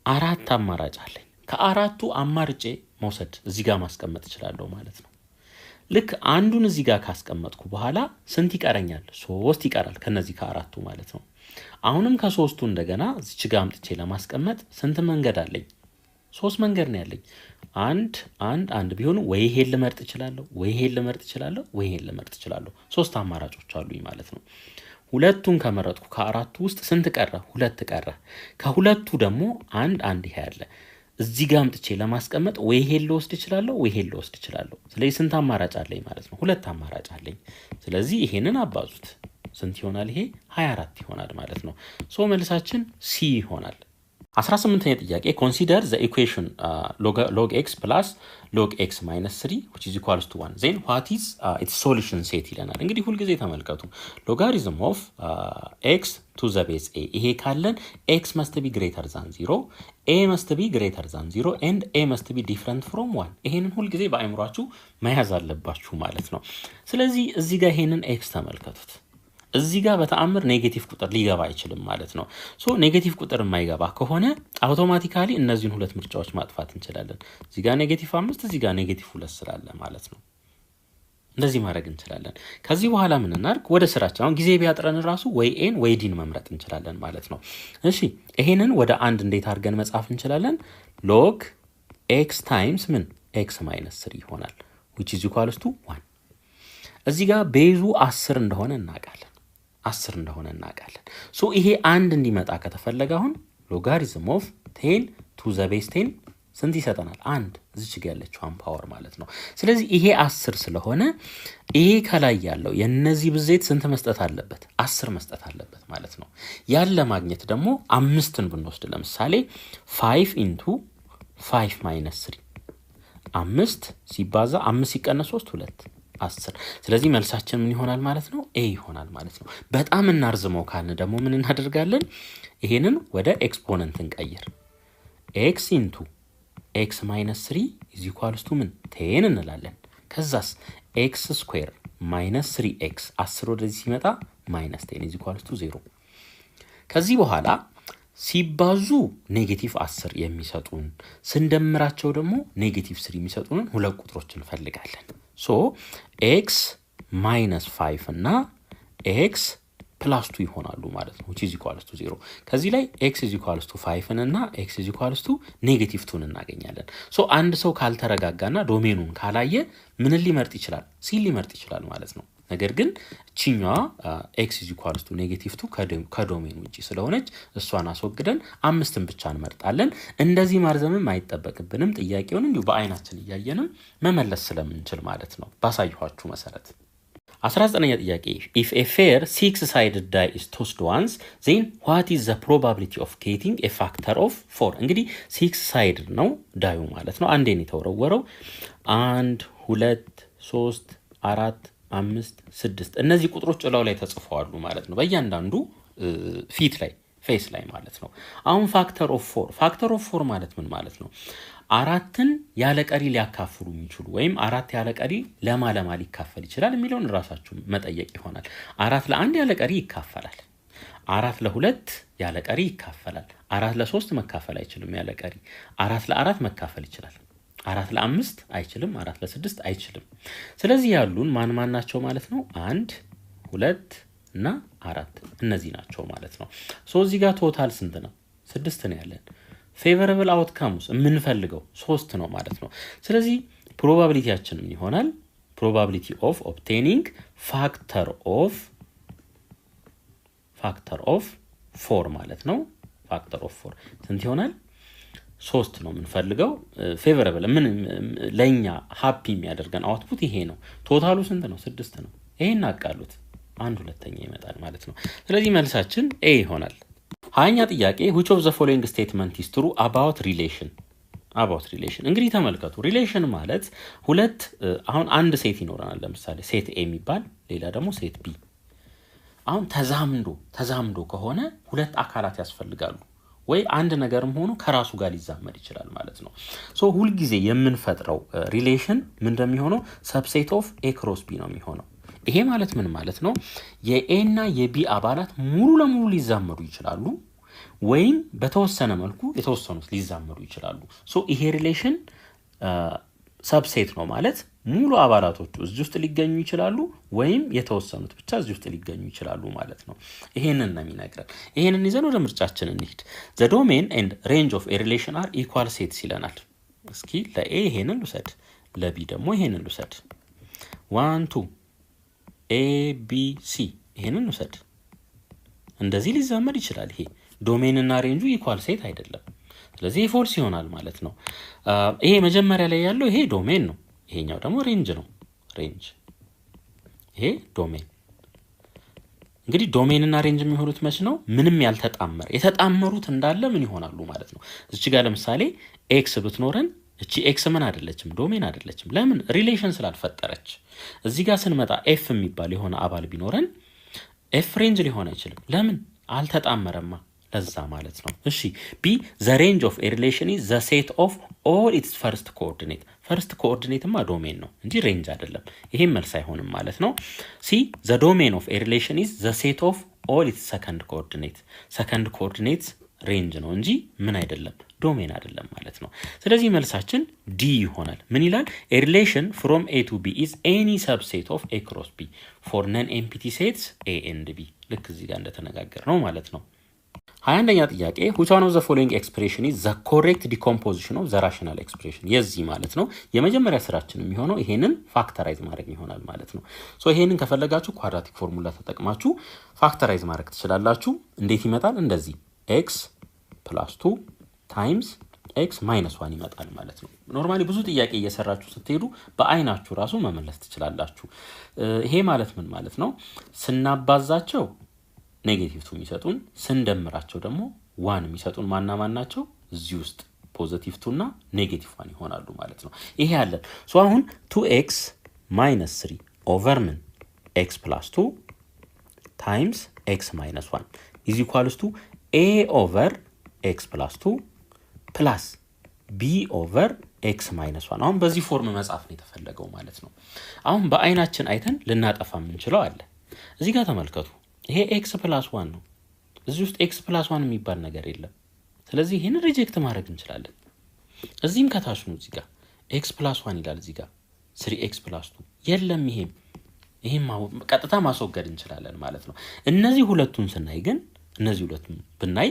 4 አማራጭ አለኝ። ከአራቱ አማርጬ መውሰድ እዚህ ጋር ማስቀመጥ እችላለሁ ማለት ነው። ልክ አንዱን እዚህ ጋር ካስቀመጥኩ በኋላ ስንት ይቀረኛል? 3 ይቀራል ከነዚህ ከአራቱ ማለት ነው። አሁንም ከ3ቱ እንደገና እዚች ጋር አምጥቼ ለማስቀመጥ ስንት መንገድ አለኝ? 3 መንገድ ነው ያለኝ። አንድ ቢሆኑ ወይ ይሄን ልመርጥ እችላለሁ፣ ወይ ይሄን ልመርጥ እችላለሁ፣ ወይ ይሄን ልመርጥ እችላለሁ። 3 አማራጮች አሉኝ ማለት ነው። ሁለቱን ከመረጥኩ ከአራቱ ውስጥ ስንት ቀረ? ሁለት ቀረ። ከሁለቱ ደግሞ አንድ ይሄ አለ። እዚህ ጋር አምጥቼ ለማስቀመጥ ወይ ይሄን ልወስድ እችላለሁ ወይ ይሄን ልወስድ እችላለሁ። ስለዚህ ስንት አማራጭ አለኝ ማለት ነው? ሁለት አማራጭ አለኝ። ስለዚህ ይሄንን አባዙት ስንት ይሆናል? ይሄ 24 ይሆናል ማለት ነው። ሶ መልሳችን ሲ ይሆናል። 18ኛ ጥያቄ consider the equation log x plus log x minus 3 which is equals to 1 then what is its solution set ይለናል። እንግዲህ ሁል ጊዜ ተመልከቱ logarithm of x to the base a ይሄ ካለን x must be greater than 0 a must be greater than 0 and a must be different from 1 ይሄንን ሁል ጊዜ በአእምሯችሁ መያዝ አለባችሁ ማለት ነው። ስለዚህ እዚህ ጋር ይሄንን x ተመልከቱት። እዚህ ጋር በተአምር ኔጌቲቭ ቁጥር ሊገባ አይችልም ማለት ነው። ሶ ኔጌቲቭ ቁጥር የማይገባ ከሆነ አውቶማቲካሊ እነዚህን ሁለት ምርጫዎች ማጥፋት እንችላለን። እዚህ ጋር ኔጌቲቭ 5 እዚህ ጋር ኔጌቲቭ 2 ስላለ ማለት ነው። እንደዚህ ማድረግ እንችላለን። ከዚህ በኋላ ምን እናድርግ? ወደ ስራችን አሁን ጊዜ ቢያጥረን ራሱ ወይ ኤን ወይ ዲን መምረጥ እንችላለን ማለት ነው። እሺ ይሄንን ወደ አንድ እንዴት አድርገን መጻፍ እንችላለን? ሎግ ኤክስ ታይምስ ምን ኤክስ ማይነስ 3 ይሆናል which is equals to 1 እዚህ ጋር ቤዙ 10 እንደሆነ እናውቃለን። 10 እንደሆነ እናውቃለን። ሶ ይሄ አንድ እንዲመጣ ከተፈለገ አሁን ሎጋሪዝም ኦፍ 10 to the base 10 ስንት ይሰጠናል? አንድ እዚች ጋር ያለችው ፓወር ማለት ነው። ስለዚህ ይሄ 10 ስለሆነ ይሄ ከላይ ያለው የነዚህ ብዜት ስንት መስጠት አለበት? 10 መስጠት አለበት ማለት ነው። ያለ ማግኘት ደግሞ 5ን ብንወስድ ለምሳሌ 5 into 5 minus 3 5 ሲባዛ 5 ሲቀነስ 3 2 10 ስለዚህ መልሳችን ምን ይሆናል ማለት ነው? ኤ ይሆናል ማለት ነው። በጣም እናርዝመው ካልን ደግሞ ምን እናደርጋለን? ይሄንን ወደ ኤክስፖነንት እንቀይር። x into x minus 3 is equals to ምን 10 እንላለን። ከዛስ x square minus 3x 10 ወደዚህ ሲመጣ minus 10 is equals to 0 ከዚህ በኋላ ሲባዙ ኔጌቲቭ 10 የሚሰጡን ስንደምራቸው ደግሞ ኔጌቲቭ 3 የሚሰጡን ሁለት ቁጥሮች እንፈልጋለን። ሶ x minus 5 እና x plus 2 ይሆናሉ ማለት ነው which is equals to 0 ከዚህ ላይ x is equals to 5 እና x is equals to negative 2 እናገኛለን። ሶ አንድ ሰው ካልተረጋጋና ዶሜኑን ካላየ ምን ሊመርጥ ይችላል? ሲ ሊመርጥ ይችላል ማለት ነው። ነገር ግን እቺኛዋ x is equals to negative 2 ከዶሜኑ ውጪ ስለሆነች እሷን አስወግደን 5ን ብቻ እንመርጣለን። እንደዚህ ማርዘምም አይጠበቅብንም። ጥያቄውን እንዲሁ በአይናችን እያየንም መመለስ ስለምንችል ማለት ነው ባሳየኋችሁ መሰረት። 19ኛ ጥያቄ if a fair six-sided die is tossed once then what is the probability of getting a factor of 4 እንግዲህ six-sided ነው ዳዩ ማለት ነው። አንዴ ነው የተወረወረው 1 2 3 4 5 6 እነዚህ ቁጥሮች እላው ላይ ተጽፈዋሉ ማለት ነው በእያንዳንዱ ፊት ላይ ፌስ ላይ ማለት ነው። አሁን ፋክተር ኦፍ 4 ማለት ምን ማለት ነው? አራትን ያለ ቀሪ ሊያካፍሉ የሚችሉ ወይም አራት ያለ ቀሪ ለማ ሊካፈል ይችላል የሚለውን ራሳችሁ መጠየቅ ይሆናል። 4 ለ1 ያለ ቀሪ ይካፈላል። 4 ለ2 ያለ ቀሪ ይካፈላል። 4 ለ3 መካፈል አይችልም ያለ ቀሪ። 4 ለ4 መካፈል ይችላል። 4 ለ5 አይችልም። 4 ለ6 አይችልም። ስለዚህ ያሉን ማን ናቸው ማለት ነው? 1 2 እና 4 እነዚህ ናቸው ማለት ነው። ሶ እዚህ ጋር ቶታል ስንት ነው? 6 ነው ያለን። ፌቨረብል አውትካምስ የምንፈልገው 3 ነው ማለት ነው። ስለዚህ ፕሮባቢሊቲያችን ምን ይሆናል? ፕሮባቢሊቲ ኦፍ ኦብቴኒንግ ፋክተር ኦፍ 4 ማለት ነው። ፋክተር ኦፍ 4 ስንት ይሆናል? 3 ነው የምንፈልገው። ፌቨረብል ምን ለኛ ሃፒ የሚያደርገን አውትፑት ይሄ ነው። ቶታሉ ስንት ነው? 6 ነው። ይሄን አቃሉት 1/2 ይመጣል ማለት ነው። ስለዚህ መልሳችን ኤ ይሆናል። 20ኛ ጥያቄ which of the following statement is true about relation እንግዲህ ተመልከቱ። ሪሌሽን ማለት ሁለት አሁን አንድ ሴት ይኖረናል። ለምሳሌ ሴት ኤ የሚባል ሌላ ደግሞ ሴት ቢ። አሁን ተዛምዶ ከሆነ ሁለት አካላት ያስፈልጋሉ። ወይ አንድ ነገርም ሆኖ ከራሱ ጋር ሊዛመድ ይችላል ማለት ነው። ሶ ሁሉ ጊዜ የምንፈጥረው ሪሌሽን ምን እንደሚሆነው ሰብሴት ኦፍ ኤ ክሮስ ቢ ነው የሚሆነው። ይሄ ማለት ምን ማለት ነው? የኤ እና የቢ አባላት ሙሉ ለሙሉ ሊዛመዱ ይችላሉ ወይም በተወሰነ መልኩ የተወሰኑት ሊዛመዱ ይችላሉ። ሶ ይሄ ሪሌሽን ሰብሴት ነው ማለት ሙሉ አባላቶቹ እዚህ ውስጥ ሊገኙ ይችላሉ ወይም የተወሰኑት ብቻ እዚህ ውስጥ ሊገኙ ይችላሉ ማለት ነው። ይሄንን ነው የሚነግረን። ይሄንን ይዘን ወደ ምርጫችን እንሂድ። the domain and range of a relation are equal sets ይለናል። እስኪ ለኤ ይሄንን ልውሰድ፣ ለቢ ደግሞ ይሄንን ልውሰድ። 1 2 A B C ይሄንን ልውሰድ። እንደዚህ ሊዛመድ ይችላል። ይሄ ዶሜን እና ሬንጁ ኢኳል ሴት አይደለም። ስለዚህ ፎልስ ይሆናል ማለት ነው። ይሄ መጀመሪያ ላይ ያለው ይሄ ዶሜን ነው፣ ይሄኛው ደግሞ ሬንጅ ነው። ሬንጅ ይሄ ዶሜን። እንግዲህ ዶሜን እና ሬንጅ የሚሆኑት መች ነው? ምንም ያልተጣመረ። የተጣመሩት እንዳለ ምን ይሆናሉ ማለት ነው። እዚህ ጋር ለምሳሌ ኤክስ ብትኖረን እቺ ኤክስ ምን አይደለችም? ዶሜን አይደለችም። ለምን? ሪሌሽን ስላልፈጠረች። እዚህ ጋር ስንመጣ ኤፍ የሚባል የሆነ አባል ቢኖረን ኤፍ ሬንጅ ሊሆን አይችልም። ለምን? አልተጣመረማ። ለዛ ማለት ነው። እሺ ቢ ዘ ሬንጅ ኦፍ ኤ ሪሌሽን ኢዝ ዘ ሴት ኦፍ ኦል ኢትስ ፈርስት ኮኦርዲኔት። ፈርስት ኮኦርዲኔትማ ዶሜን ነው እንጂ ሬንጅ አይደለም። ይሄም መልስ አይሆንም ማለት ነው። ሲ ዘ ዶሜን ኦፍ ኤ ሪሌሽን ኢዝ ዘ ሴት ኦፍ ኦል ኢትስ ሰከንድ ኮኦርዲኔት። ሰከንድ ኮኦርዲኔት ሬንጅ ነው እንጂ ምን አይደለም? ዶሜን አይደለም ማለት ነው። ስለዚህ መልሳችን ዲ ይሆናል። ምን ይላል? ኤ ሪሌሽን ፍሮም ኤ ቱ ቢ ኢዝ ኤኒ ሰብሴት ኦፍ ኤ ክሮስ ቢ ፎር ነን ኤምፒቲ ሴትስ ኤ ኤንድ ቢ። ልክ እዚህ ጋር እንደተነጋገር ነው ማለት ነው። 21ኛ ጥያቄ which one of the following expression is the correct decomposition of the rational expression? የዚህ ማለት ነው የመጀመሪያ ስራችን የሚሆነው ይሄንን ፋክተራይዝ ማድረግ ይሆናል ማለት ነው። ሶ ይሄንን ከፈለጋችሁ ኳድራቲክ ፎርሙላ ተጠቅማችሁ ፋክተራይዝ ማድረግ ትችላላችሁ። እንዴት ይመጣል? እንደዚህ x + 2 ታይምስ x - 1 ይመጣል ማለት ነው። ኖርማሊ ብዙ ጥያቄ እየሰራችሁ ስትሄዱ በአይናችሁ ራሱ መመለስ ትችላላችሁ። ይሄ ማለት ምን ማለት ነው? ስናባዛቸው ኔጌቲቭ 2 የሚሰጡን፣ ስንደምራቸው ደግሞ 1 የሚሰጡን ማና ማን ናቸው? እዚህ ውስጥ ፖዚቲቭ 2 እና ኔጌቲቭ 1 ይሆናሉ ማለት ነው። ይሄ ያለን ሶ አሁን 2x - 3 ኦቨር ምን x + 2 ታይምስ x - 1 ኢዝ ኢኳልስ ቱ a ኦቨር x + 2 ፕላስ b ኦቨር x - 1። አሁን በዚህ ፎርም መጻፍ ነው የተፈለገው ማለት ነው። አሁን በአይናችን አይተን ልናጠፋ የምንችለው አለ። እዚህ ጋር ተመልከቱ። ይሄ x + 1 ነው። እዚህ ውስጥ x + 1 የሚባል ነገር የለም። ስለዚህ ይሄን ሪጀክት ማድረግ እንችላለን። እዚህም ከታች ነው። እዚህ ጋር x + 1 ይላል። እዚህ ጋር 3x + 2 የለም። ይሄም ቀጥታ ማስወገድ እንችላለን ማለት ነው። እነዚህ ሁለቱን ስናይ ግን እነዚህ ሁለቱን ብናይ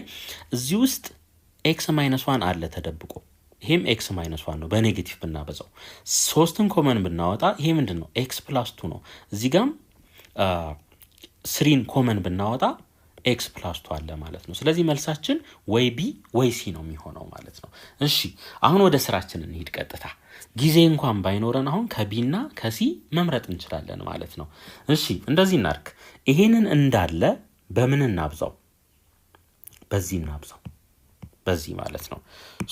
እዚህ ውስጥ x - 1 አለ ተደብቆ። ይሄም x - 1 ነው በኔጌቲቭ ብናበዛው። ሶስትን ኮመን ብናወጣ ይሄ ምንድነው? x + 2 ነው። እዚህ ጋርም 3ን ኮመን ብናወጣ x + 2 አለ ማለት ነው። ስለዚህ መልሳችን ወይ ቢ ወይ ሲ ነው የሚሆነው ማለት ነው። እሺ አሁን ወደ ስራችን እንሂድ ቀጥታ። ጊዜ እንኳን ባይኖረን አሁን ከቢ እና ከሲ መምረጥ እንችላለን ማለት ነው። እሺ እንደዚህ እናርክ። ይሄንን እንዳለ በምን እናብዛው? በዚህ እናብዛው። በዚህ ማለት ነው።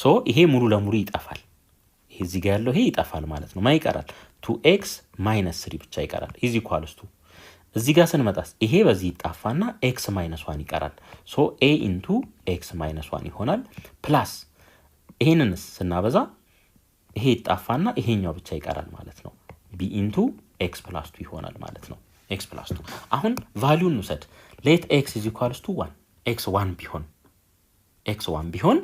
ሶ ይሄ ሙሉ ለሙሉ ይጠፋል። ይሄ እዚህ ጋር ያለው ይሄ ይጠፋል ማለት ነው። ማን ይቀራል? 2x - 3 ብቻ ይቀራል ኢዝ ኢኳልስ ቱ እዚህ ጋር ስንመጣስ ይሄ በዚህ ይጣፋና x - 1 ይቀራል። ሶ a * x - 1 ይሆናል ፕላስ ይሄንንስ ስናበዛ ይሄ ይጣፋና ይሄኛው ብቻ ይቀራል ማለት ነው። b * x + 2 ይሆናል ማለት ነው። x + 2 አሁን ቫልዩን እንውሰድ። let x = 1 x 1 ቢሆን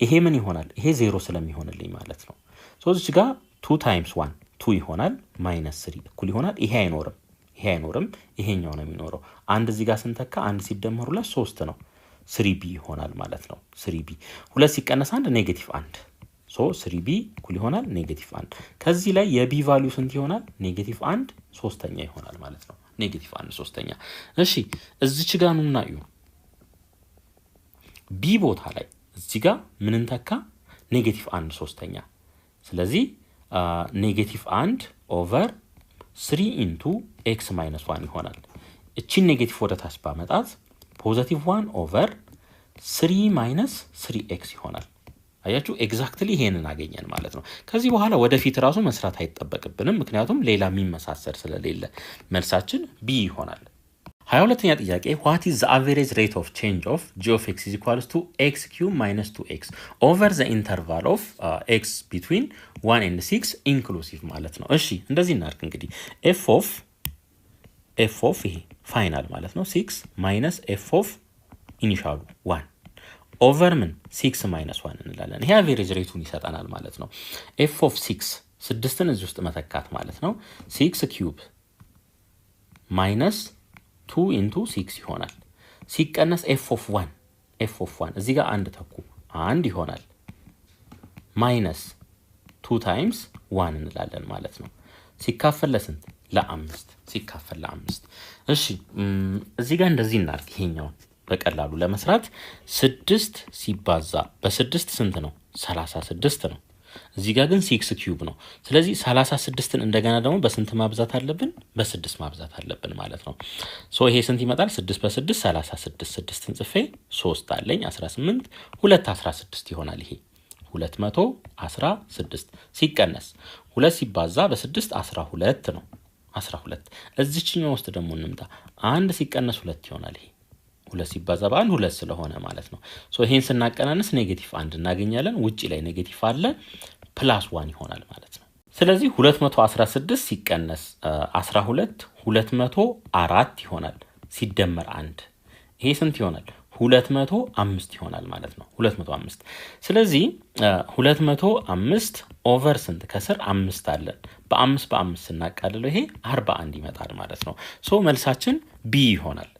ይሄ ምን ይሆናል? ይሄ 0 ስለሚሆንልኝ ማለት ነው። ሶ እዚህ ጋር 2 ታይምስ 1 2 ይሆናል -3 እኩል ይሆናል። ይሄ አይኖርም ይሄኛው ነው የሚኖረው። አንድ እዚህ ጋር ስንተካ 1 ሲደመር 2 3 ነው። 3b ይሆናል ማለት ነው። 3b 2 ሲቀነስ 1 -1 ሶ 3b እኩል ይሆናል -1። ከዚህ ላይ የb ቫልዩ ስንት ይሆናል? -1 ሶስተኛ ይሆናል ማለት ነው። -1 ሶስተኛ። እሺ እዚች ጋር ነው እናዩ። b ቦታ ላይ እዚህ ጋር ምን እንተካ? -1 ሶስተኛ። ስለዚህ -1 ኦቨር 3 into x - 1 ይሆናል። እቺን ኔጌቲቭ ወደ ታች ባመጣት +1 ኦቨር 3 - 3x ይሆናል። አያችሁ ኤግዛክትሊ ይሄንን አገኘን ማለት ነው። ከዚህ በኋላ ወደፊት ራሱ መስራት አይጠበቅብንም ምክንያቱም ሌላ የሚመሳሰል ስለሌለ መልሳችን b ይሆናል። 22ኛ ጥያቄ what is the average rate of change of g of x is equals to x³ - 2x over the interval of x between 1 and 6 inclusive ማለት ነው። እሺ እንደዚህ እናርክ እንግዲህ f of ይሄ ፋይናል ማለት ነው 6 minus f of ኢኒሻሉ 1 over ምን 6 - 1 እንላለን። ይሄ average ሬቱን ይሰጠናል ማለት ነው። f of 6ን እዚህ ውስጥ መተካት ማለት ነው 6³ minus 2 into 6 ይሆናል። ሲቀነስ f of 1 እዚህ ጋር አንድ ተኩ 1 ይሆናል minus 2 times 1 እንላለን ማለት ነው። ሲካፈል ለስንት? ለ5 ሲካፈል ለ5። እሺ እዚህ ጋር እንደዚህ እናርግ። ይሄኛው በቀላሉ ለመስራት 6 ሲባዛ በ6 ስንት ነው? 36 ነው። እዚህ ጋር ግን 6 ኪዩብ ነው። ስለዚህ 36ን እንደገና ደግሞ በስንት ማብዛት አለብን? በ6 ማብዛት አለብን ማለት ነው። ሶ ይሄ ስንት ይመጣል? 6 በ6 36 6ን ጽፌ 3 አለኝ 18 2 16 ይሆናል። ይሄ 216 ሲቀነስ 2 ሲባዛ በ6 12 ነው። 12 እዚህኛው ውስጥ ደግሞ እንምጣ። 1 ሲቀነስ 2 ይሆናል። ይሄ 2 ሲባዛ በ1 2 ስለሆነ ማለት ነው። ሶ ይሄን ስናቀናንስ ኔጌቲቭ 1 እናገኛለን። ውጪ ላይ ኔጌቲቭ አለ ፕላስ 1 ይሆናል ማለት ነው። ስለዚህ 216 ሲቀነስ 12 204 ይሆናል ሲደመር 1 ይሄ ስንት ይሆናል? 205 ይሆናል ማለት ነው። 205 ስለዚህ 205 ኦቨር ስንት ከስር 5 አለን። በ5 ስናቃልለው ይሄ 41 ይመጣል ማለት ነው። ሶ መልሳችን ቢ ይሆናል።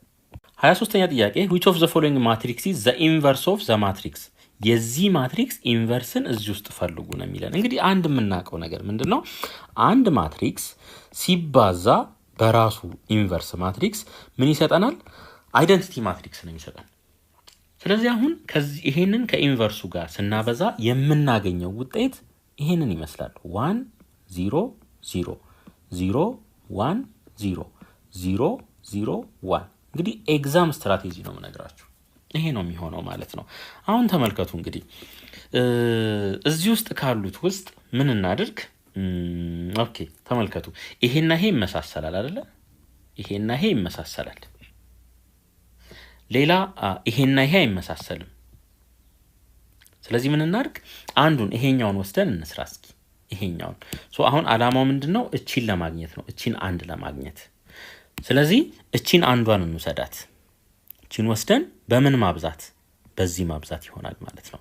23ኛ ጥያቄ which of the following matrix is the inverse of the matrix? የዚህ ማትሪክስ ኢንቨርስን እዚህ ውስጥ ፈልጉ ነው የሚለን። እንግዲህ አንድ የምናውቀው ነገር ምንድነው? አንድ ማትሪክስ ሲባዛ በራሱ ኢንቨርስ ማትሪክስ ምን ይሰጠናል? አይደንቲቲ ማትሪክስ ነው የሚሰጠን። ስለዚህ አሁን ይሄንን ከኢንቨርሱ ጋር ስናበዛ የምናገኘው ውጤት ይሄንን ይመስላል። 1 0 0 0 1 0 0 0 1 እንግዲህ ኤግዛም ስትራቴጂ ነው የምነግራችሁ። ይሄ ነው የሚሆነው ማለት ነው። አሁን ተመልከቱ እንግዲህ እዚህ ውስጥ ካሉት ውስጥ ምን እናድርግ? ኦኬ ተመልከቱ። ይሄና ይሄ ይመሳሰላል አይደለ? ይሄና ይሄ ይመሳሰላል። ሌላ ይሄና ይሄ አይመሳሰልም። ስለዚህ ምን እናድርግ? አንዱን ይሄኛውን ወስደን እንስራ እስኪ። ይሄኛውን አሁን አላማው ምንድነው? እቺን ለማግኘት ነው። እቺን አንድ ለማግኘት። ስለዚህ እቺን አንዷን እንውሰዳት። እቺን ወስደን በምን ማብዛት? በዚህ ማብዛት ይሆናል ማለት ነው።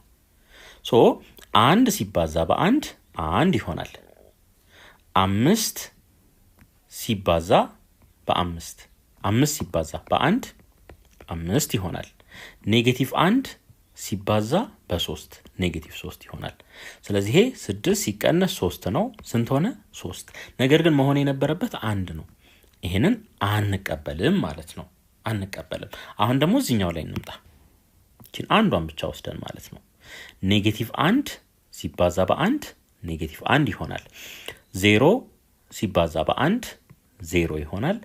አንድ ሲባዛ በአንድ አንድ ይሆናል። 5 ሲባዛ በ5 5 ሲባዛ በአንድ 5 ይሆናል። ኔጌቲቭ 1 ሲባዛ በ3 ኔጌቲቭ 3 ይሆናል። ስለዚህ ይሄ 6 ሲቀነስ 3 ነው። ስንት ሆነ? 3። ነገር ግን መሆን የነበረበት 1 ነው። ይሄንን አንቀበልም ማለት ነው። አንቀበልም። አሁን ደግሞ እዚህኛው ላይ እንምጣ። እቺን አንዷን ብቻ ወስደን ማለት ነው። ኔጌቲቭ 1 ሲባዛ በ1 ኔጌቲቭ 1 ይሆናል። 0 ሲባዛ በ1 0 ይሆናል።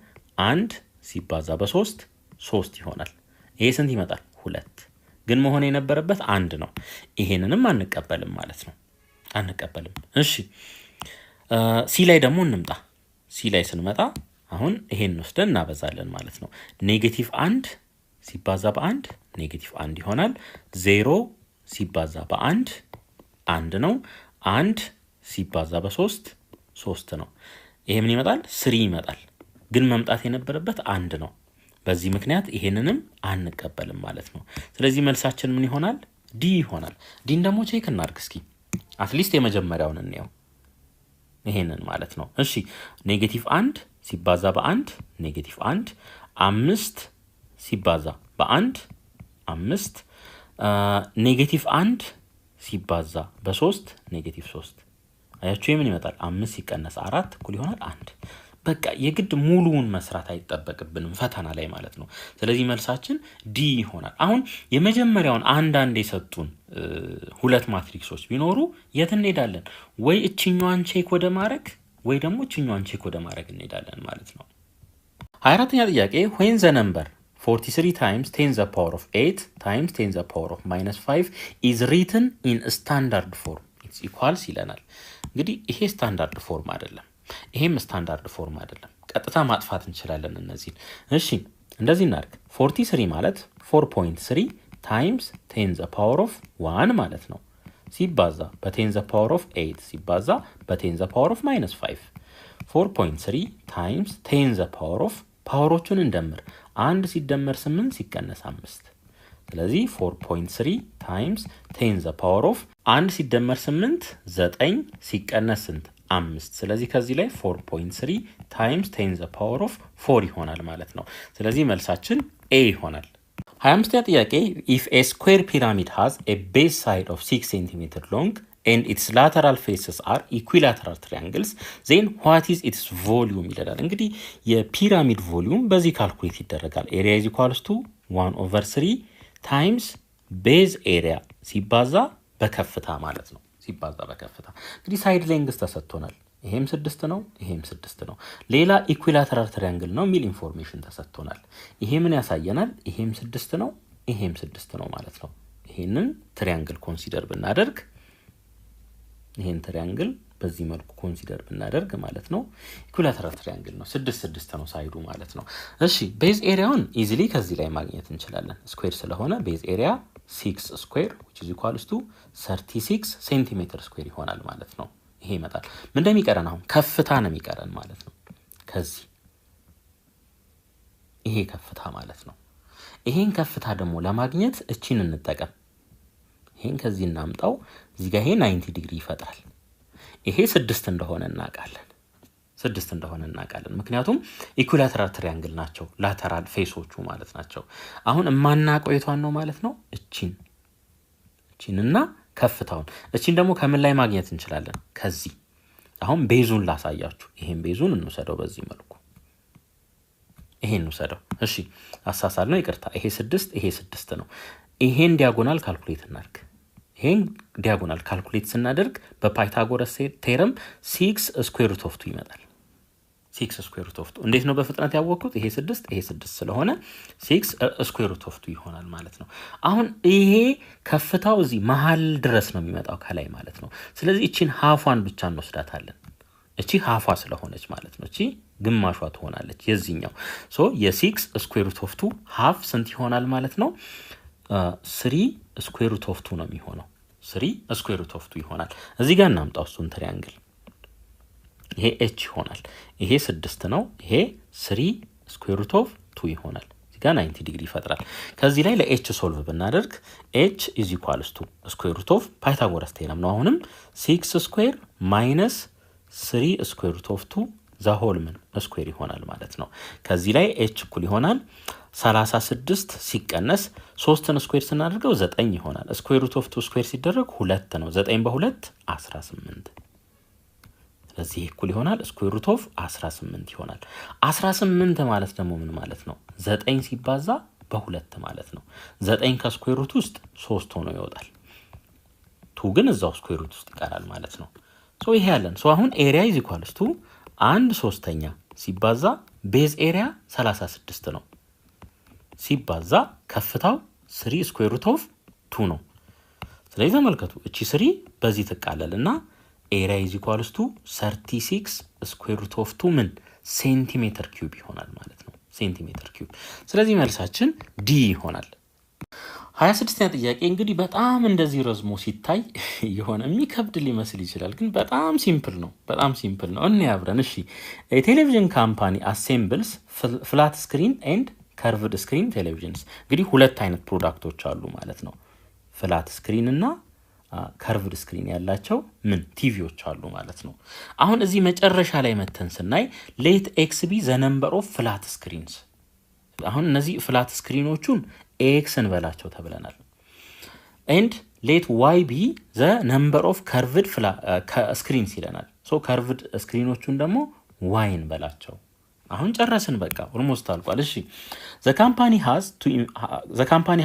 1 ሲባዛ በ3 3 ይሆናል። ይሄ ስንት ይመጣል? 2። ግን መሆን የነበረበት 1 ነው። ይሄንንም አንቀበልም ማለት ነው። አንቀበልም። እሺ ሲ ላይ ደግሞ እንምጣ። ሲ ላይ ስንመጣ አሁን ይሄን ወስደን እናበዛለን ማለት ነው። ኔጌቲቭ 1 ሲባዛ በ1 ኔጌቲቭ 1 ይሆናል። 0 ሲባዛ በ1 1 ነው። 1 ሲባዛ በ3 3 ነው። ይሄ ምን ይመጣል? 3 ይመጣል። ግን መምጣት የነበረበት 1 ነው። በዚህ ምክንያት ይሄንንም አንቀበልም ማለት ነው። ስለዚህ መልሳችን ምን ይሆናል? ዲ ይሆናል። ዲን ደግሞ ቼክ እናድርግ እስኪ። አትሊስት የመጀመሪያውን እንየው። ይሄንን ማለት ነው። እሺ ኔጌቲቭ 1 ሲባዛ በ1 ኔጌቲቭ 1 5 ሲባዛ በ1 5 ኔጌቲቭ 1 ሲባዛ በ3 ኔጌቲቭ 3 አያችሁ ምን ይመጣል? 5 ሲቀነስ 4 እኩል ይሆናል 1። በቃ የግድ ሙሉውን መስራት አይጠበቅብንም ፈተና ላይ ማለት ነው። ስለዚህ መልሳችን ዲ ይሆናል። አሁን የመጀመሪያውን አንድ የሰጡን ሁለት ማትሪክሶች ቢኖሩ የት እንሄዳለን? ወይ እቺኛዋን ቼክ ወደ ማድረግ ወይ ደግሞ እቺኛዋን ቼክ ወደ ማድረግ እንሄዳለን ማለት ነው። 24ኛ ጥያቄ when the number 43 times 10 the power of 8 times 10 the power of -5 is written in standard form it's equals ይለናል። እንግዲህ ይሄ ስታንዳርድ ፎርም አይደለም፣ ይሄም ስታንዳርድ ፎርም አይደለም። ቀጥታ ማጥፋት እንችላለን እነዚህን። እሺ እንደዚህ እናድርግ። 43 ማለት 4.3 times 10 the power of 1 ማለት ነው ሲባዛ በ10 the power of 8 ሲባዛ በ10 the power of -5 4.3 times 10 the power of ፓወሮቹን እንደምር 1 ሲደመር 8 ሲቀነስ 5 ስለዚህ 4.3 times 10 the power of 1 ሲደመር 8 9 ሲቀነስ 5 ስለዚህ ከዚህ ላይ 4.3 times 10 the power of 4 ይሆናል ማለት ነው። ስለዚህ መልሳችን A ይሆናል። 25ኛ ጥያቄ if a square pyramid has a base side of 6 cm long and its lateral faces are equilateral triangles, then what is its volume ይላል። እንግዲህ የፒራሚድ ቮሊዩም በዚህ ካልኩሌት ይደረጋል። area is equals to 1/3 times base area ሲባዛ በከፍታ ማለት ነው። ሲባዛ በከፍታ እንግዲህ ሳይድ ሌንግዝ ተሰጥቶናል። ይሄም 6 ነው፣ ይሄም 6 ነው። ሌላ ኢኩዊላተራል ትራያንግል ነው ሚል ኢንፎርሜሽን ተሰጥቶናል። ይሄ ምን ያሳየናል? ይሄም 6 ነው፣ ይሄም 6 ነው ማለት ነው። ይሄንን ትራያንግል ኮንሲደር ብናደርግ ይሄን ትራያንግል በዚህ መልኩ ኮንሲደር ብናደርግ ማለት ነው ኢኩዊላተራል ትራያንግል ነው። 6 6 ነው ሳይዱ ማለት ነው። እሺ ቤዝ ኤሪያውን ኢዚሊ ከዚህ ላይ ማግኘት እንችላለን። ስኩዌር ስለሆነ ቤዝ ኤሪያ 6 ስኩዌር which is equals to 36 ሴንቲሜትር ስኩዌር ይሆናል ማለት ነው። ይሄ ይመጣል። ምን እንደሚቀረን አሁን ከፍታ ነው የሚቀረን ማለት ነው። ከዚህ ይሄ ከፍታ ማለት ነው። ይሄን ከፍታ ደግሞ ለማግኘት እቺን እንጠቀም። ይሄን ከዚህ እናምጣው። እዚህ ጋር ይሄ 90 ዲግሪ ይፈጥራል። ይሄ 6 እንደሆነ እናውቃለን። 6 እንደሆነ እናውቃለን። ምክንያቱም ኢኩዊላተራል ትራያንግል ናቸው ላተራል ፌሶቹ ማለት ናቸው። አሁን የማናውቀው የቷን ነው ማለት ነው? እቺንና ከፍታውን። እቺን ደግሞ ከምን ላይ ማግኘት እንችላለን? ከዚህ። አሁን ቤዙን ላሳያችሁ። ይሄን ቤዙን እንውሰደው በዚህ መልኩ። ይሄን እንውሰደው። እሺ አሳሳል ነው ይቅርታ። ይሄ 6 ይሄ 6 ነው። ይሄን ዲያጎናል ካልኩሌት እናድርግ። ይሄን ዲያጎናል ካልኩሌት ስናደርግ በፓይታጎረስ ቴረም 6 ስኩዌር ሩት ኦፍ 2 ይመጣል። 6 ስኩዌር ሩት ኦፍ 2 እንዴት ነው በፍጥነት ያወቅኩት? ይሄ 6 ይሄ 6 ስለሆነ 6 ስኩዌር ሩት ኦፍ 2 ይሆናል ማለት ነው። አሁን ይሄ ከፍታው እዚህ መሃል ድረስ ነው የሚመጣው ከላይ ማለት ነው። ስለዚህ እቺን ሃፏን ብቻ እንወስዳታለን። እቺ ሃፏ ስለሆነች ማለት ነው። እቺ ግማሿ ትሆናለች የዚህኛው። ሶ የ6 ስኩዌር ሩት ኦፍ 2 ሃፍ ስንት ይሆናል ማለት ነው? 3 ስኩዌር ሩት ኦፍ 2 ነው የሚሆነው። 3 ስኩዌር ሩት ኦፍ 2 ይሆናል። እዚህ ጋር እናምጣው እሱን ትሪያንግል። ይሄ ኤች ይሆናል። ይሄ 6 ነው። ይሄ 3 ስኩዌር ሩት ኦፍ 2 ይሆናል። እዚህ ጋር 90 ዲግሪ ይፈጥራል። ከዚህ ላይ ለኤች ሶልቭ ብናደርግ ኤች ኢዝ ኢኳልስ ቱ ስኩዌር ሩት ኦፍ ፓይታጎረስ ቴረም ነው። አሁንም 6 ስኩዌር ማይነስ 3 ስኩዌር ሩት ኦፍ 2 ዘሆል ምን ስኩዌር ይሆናል ማለት ነው። ከዚህ ላይ ኤች እኩል ይሆናል 36 ሲቀነስ 3ን ስኩዌር ስናደርገው 9 ይሆናል። ስኩዌር ሩት ኦፍ 2 ስኩዌር ሲደረግ 2 ነው። 9 በ2 18። ስለዚህ እኩል ይሆናል ስኩዌር ሩት ኦፍ 18 ይሆናል። 18 ማለት ደግሞ ምን ማለት ነው? 9 ሲባዛ በ2 ማለት ነው። 9 ከስኩዌር ሩት ውስጥ 3 ሆኖ ይወጣል። 2 ግን እዛው ስኩዌር ሩት ውስጥ ይቀራል ማለት ነው። ሶ ይሄ ያለን ሶ አሁን ኤሪያ ኢዝ ኢኳልስ ቱ 1/3 ሲባዛ ቤዝ ኤሪያ 36 ነው ሲባዛ ከፍታው 3 ስኩዌር ሩት ኦፍ 2 ነው። ስለዚህ ተመልከቱ እቺ 3 በዚህ ትቃለልና ኤሪያ ኢዝ ኢኳልስ ቱ 36 ስኩዌር ሩት ኦፍ 2 ምን ሴንቲሜትር ኪዩብ ይሆናል ማለት ነው። ሴንቲሜትር ኪዩብ። ስለዚህ መልሳችን ዲ ይሆናል። 26ኛ ጥያቄ እንግዲህ በጣም እንደዚህ ረዝሞ ሲታይ የሆነ የሚከብድ ሊመስል ይችላል፣ ግን በጣም ሲምፕል ነው። በጣም ሲምፕል ነው። እንያብረን። እሺ የቴሌቪዥን ካምፓኒ አሴምብልስ ፍላት ስክሪን ኤንድ ከርቭድ ስክሪን ቴሌቪዥንስ። እንግዲህ ሁለት አይነት ፕሮዳክቶች አሉ ማለት ነው። ፍላት ስክሪን እና ከርቭድ ስክሪን ያላቸው ምን ቲቪዎች አሉ ማለት ነው። አሁን እዚህ መጨረሻ ላይ መተን ስናይ ሌት ኤክስ ቢ ዘ ነምበር ኦፍ ፍላት ስክሪንስ። አሁን እነዚህ ፍላት ስክሪኖቹን ኤክስ እንበላቸው ተብለናል። ኤንድ ሌት ዋይ ቢ ዘ ነምበር ኦፍ ከርቭድ ስክሪንስ ይለናል። ሶ ከርቭድ ስክሪኖቹን ደግሞ ዋይ እንበላቸው። አሁን ጨረስን በቃ ኦልሞስት አልቋል። እሺ the company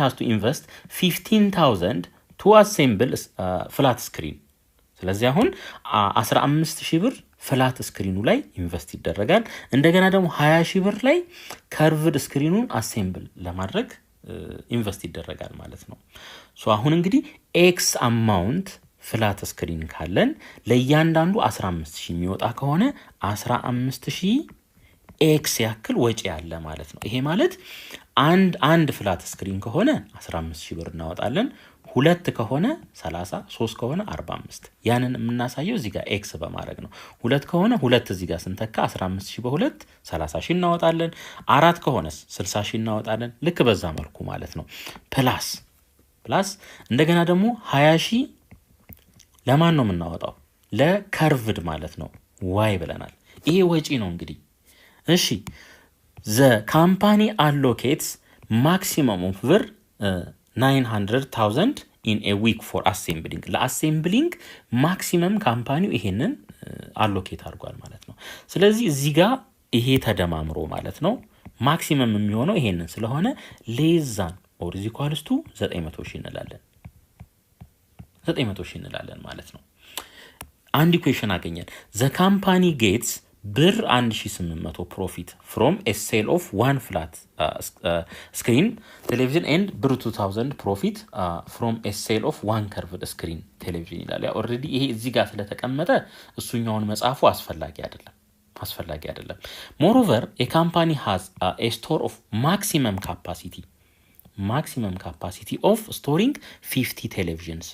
has to invest 15,000 to assemble flat screen። ስለዚህ አሁን 15,000 ብር ፍላት ስክሪኑ ላይ ኢንቨስት ይደረጋል። እንደገና ደግሞ 20,000 ብር ላይ ከርቭድ ስክሪኑን አሴምብል ለማድረግ ኢንቨስት ይደረጋል ማለት ነው። ሶ አሁን እንግዲህ ኤክስ አማውንት ፍላት ስክሪን ካለን ለእያንዳንዱ 15,000 የሚወጣ ከሆነ 15,000 ኤክስ ያክል ወጪ ያለ ማለት ነው። ይሄ ማለት አንድ ፍላት ስክሪን ከሆነ 15,000 ብር እናወጣለን። 2 ከሆነ 30፣ 3 ከሆነ 45። ያንን የምናሳየው እዚህ ጋር ኤክስ በማድረግ ነው። 2 ከሆነ 2 እዚህ ጋር ስንተካ 15,000 በ2 30,000 እናወጣለን። 4 ከሆነ 60,000 እናወጣለን። ልክ በዛ መልኩ ማለት ነው። ፕላስ እንደገና ደግሞ 20,000 ለማን ነው የምናወጣው? ለከርቭድ ማለት ነው። ዋይ ብለናል። ይሄ ወጪ ነው እንግዲህ። እሺ the company allocates maximum of ብር 900,000 in a week for assembling ለአሴምብሊንግ ማክሲመም ካምፓኒው ይሄንን አሎኬት አድርጓል ማለት ነው። ስለዚህ እዚህ ጋር ይሄ ተደማምሮ ማለት ነው ማክሲመም የሚሆነው ይሄንን ስለሆነ ሌዛን ኦር ኢዝ ኢኳልስ ቱ 900 ሺህ እንላለን 900 ሺህ እንላለን ማለት ነው። አንድ ኢኩዌሽን አገኘን። the company gets ብር 1800 ፕሮፊት from a sale of one flat screen television and ብር 2000 ፕሮፊት from a sale of one curved screen television ይላል። ያ ኦሬዲ ይሄ እዚህ ጋር ስለተቀመጠ እሱኛውን መጻፉ አስፈላጊ አይደለም። moreover a company has a store of maximum capacity of storing 50 televisions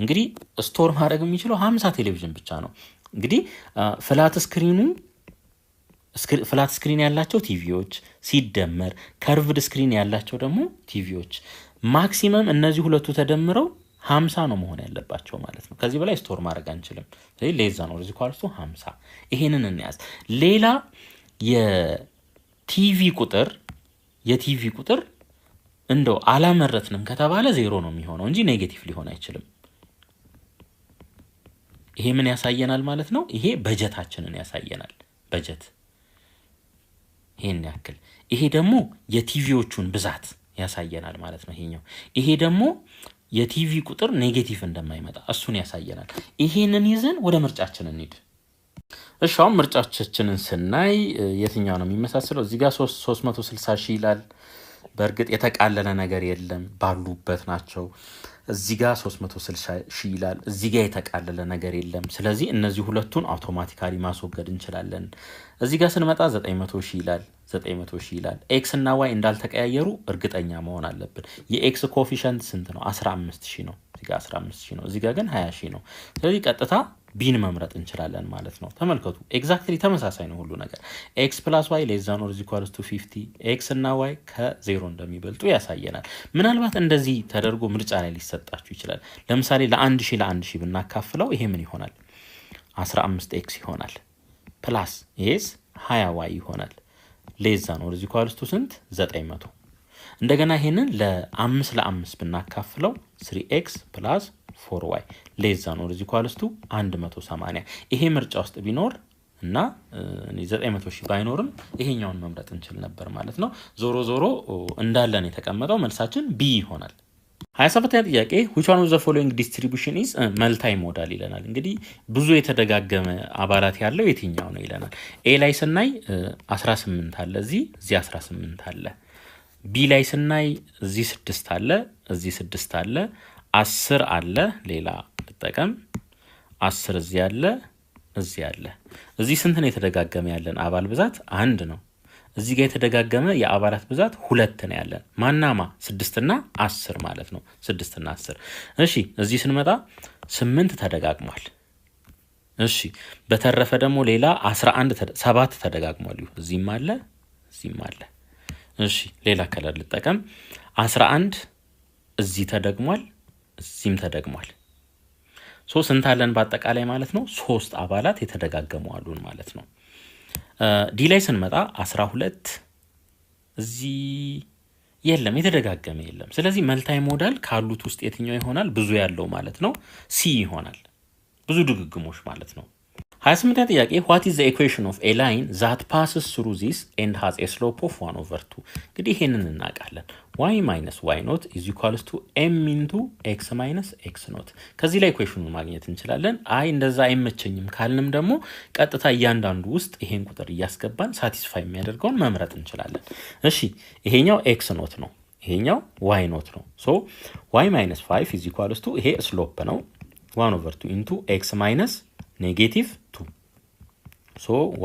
እንግዲህ ስቶር ማድረግ የሚችለው 50 ቴሌቪዥን ብቻ ነው። እንግዲህ ፍላት ስክሪን ያላቸው ቲቪዎች ሲደመር ከርቭድ ስክሪን ያላቸው ደግሞ ቲቪዎች ማክሲመም እነዚህ ሁለቱ ተደምረው 50 ነው መሆን ያለባቸው ማለት ነው። ከዚህ በላይ ስቶር ማድረግ አንችልም። ስለዚህ ሌዛ ነው እዚህ ኳልቱ 50 ይሄንን እንያዝ። ሌላ የቲቪ ቁጥር እንደው አላመረትንም ከተባለ 0 ነው የሚሆነው እንጂ ኔጌቲቭ ሊሆን አይችልም። ይሄ ምን ያሳየናል ማለት ነው? ይሄ በጀታችንን ያሳየናል። በጀት ይሄን ያክል። ይሄ ደግሞ የቲቪዎቹን ብዛት ያሳየናል ማለት ነው። ይሄ ደግሞ የቲቪ ቁጥር ኔጌቲቭ እንደማይመጣ እሱን ያሳየናል። ይሄንን ይዘን ወደ ምርጫችን እንሂድ። እሺ አሁን ምርጫችንን ስናይ የትኛው ነው የሚመሳሰለው? እዚህ ጋር 360 ሺህ ይላል። በእርግጥ የተቃለለ ነገር የለም ባሉበት ናቸው። እዚህ ጋር 360 ሺህ ይላል። እዚህ ጋር የተቃለለ ነገር የለም። ስለዚህ እነዚህ ሁለቱን አውቶማቲካሊ ማስወገድ እንችላለን። እዚህ ጋር ስንመጣ 900 ሺህ ይላል። ኤክስ እና ዋይ እንዳልተቀያየሩ እርግጠኛ መሆን አለብን። የኤክስ ኮኤፊሺየንት ስንት ነው? 15 ሺህ ነው። እዚህ ጋር 15 ሺህ ነው። እዚህ ጋር ግን 20 ሺህ ነው። ስለዚህ ቀጥታ ቢን መምረጥ እንችላለን ማለት ነው። ተመልከቱ ኤግዛክትሊ ተመሳሳይ ነው ሁሉ ነገር። x + y > 50 x እና y ከ0 እንደሚበልጡ ያሳየናል። ምናልባት እንደዚህ ተደርጎ ምርጫ ላይ ሊሰጣችሁ ይችላል። ለምሳሌ ለ1000 ብናካፍለው ይሄ ምን ይሆናል? 15x ይሆናል ፕላስ ይሄስ 20y ይሆናል። > ስንት? 900። እንደገና ይሄንን ለ5 ብናካፍለው 3x + 4y > 180። ይሄ ምርጫ ውስጥ ቢኖር እና 900 ሺህ ባይኖርም ይሄኛውን መምረጥ እንችል ነበር ማለት ነው። ዞሮ እንዳለን የተቀመጠው መልሳችን ቢ ይሆናል። 27ኛ ጥያቄ which one of the following distribution is multimodal ይለናል። እንግዲህ ብዙ የተደጋገመ አባላት ያለው የትኛው ነው ይለናል። ኤ ላይ ስናይ 18 አለ፣ እዚህ 18 አለ። ቢ ላይ ስናይ እዚህ 6 አለ፣ እዚህ 6 አለ። 10 አለ፣ ሌላ ተጠቀም 10 እዚህ አለ፣ እዚህ አለ። እዚህ ስንት ነው የተደጋገመ ያለን አባል ብዛት? 1 ነው። እዚህ ጋር የተደጋገመ የአባላት ብዛት 2 ነው ያለን። ማናማ 6 እና 10 ማለት ነው። 6 እና 10። እሺ እዚህ ስንመጣ 8 ተደጋግሟል። እሺ በተረፈ ደግሞ ሌላ 7 ተደጋግሟል። እዚህም አለ፣ እዚህም አለ። እሺ ሌላ ከለር ልጠቀም። 11 እዚህ ተደግሟል፣ እዚህም ተደግሟል። ስንት አለን በአጠቃላይ ማለት ነው? 3 አባላት የተደጋገሙ አሉን ማለት ነው። ዲ ላይ ስንመጣ 12 እዚህ የለም፣ የተደጋገመ የለም። ስለዚህ መልታይ ሞዳል ካሉት ውስጥ የትኛው ይሆናል? ብዙ ያለው ማለት ነው። ሲ ይሆናል፣ ብዙ ድግግሞች ማለት ነው። 28ኛ ጥያቄ what is the equation of a line that passes through this and has a slope of 1/2? እንግዲህ ይሄንን እናውቃለን። y - y naught = m * x - x naught። ከዚህ ላይ ኢኩዌሽኑን ማግኘት እንችላለን። አይ እንደዛ አይመቸኝም ካልንም ደግሞ ቀጥታ እያንዳንዱ ውስጥ ይሄን ቁጥር እያስገባን ሳቲስፋይ የሚያደርገውን መምረጥ እንችላለን። እሺ ይሄኛው x naught ነው፣ ይሄኛው y naught ነው። y - 5 = ይሄ ስሎፕ ነው 1/2 x -2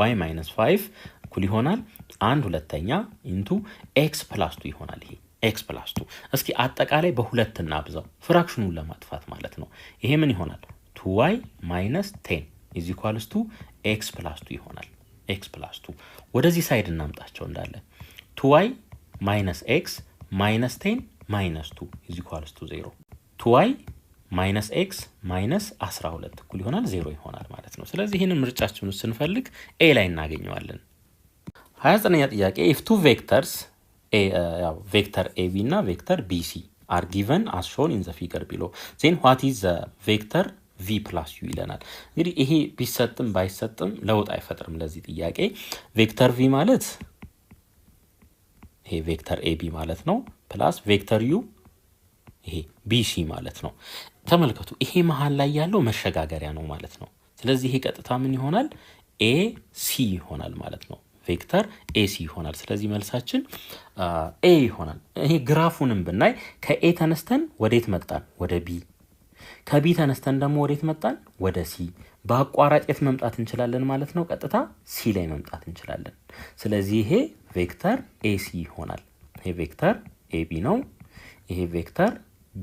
y - 5 እኩል ይሆናል 1/2 x + 2 ይሆናል። ይሄ x + 2 እስኪ አጠቃላይ በሁለት እናብዛው ፍራክሽኑን ለማጥፋት ማለት ነው። ይሄ ምን ይሆናል? 2y - 10 = x + 2 ይሆናል። x + 2 ወደዚህ ሳይድ እናምጣቸው እንዳለ 2y - x - 10 - 2 = 0 2y -x - 12 እኩል ይሆናል 0 ይሆናል ማለት ነው። ስለዚህ ይሄንን ምርጫችንን ስንፈልግ ኤ ላይ እናገኘዋለን። 29ኛ ጥያቄ if two vectors ቬክተር AB እና ቬክተር BC are given as shown in the figure below. Then what is the vector v plus u ይለናል። እንግዲህ ይሄ ቢሰጥም ባይሰጥም ለውጥ አይፈጥርም ለዚህ ጥያቄ። ቬክተር v ማለት ይሄ ቬክተር ab ማለት ነው ፕላስ ቬክተር u ይሄ bc ማለት ነው። ተመልከቱ ይሄ መሃል ላይ ያለው መሸጋገሪያ ነው ማለት ነው። ስለዚህ ይሄ ቀጥታ ምን ይሆናል? ac ይሆናል ማለት ነው። ቬክተር ac ይሆናል። ስለዚህ መልሳችን a ይሆናል። ይሄ ግራፉንም ብናይ ከa ተነስተን ወዴት መጣን? ወደ b። ከb ተነስተን ደግሞ ወዴት መጣን? ወደ c። በአቋራጭ የት መምጣት እንችላለን ማለት ነው? ቀጥታ c ላይ መምጣት እንችላለን። ስለዚህ ይሄ ቬክተር ac ይሆናል። ይሄ ቬክተር ab ነው። ይሄ ቬክተር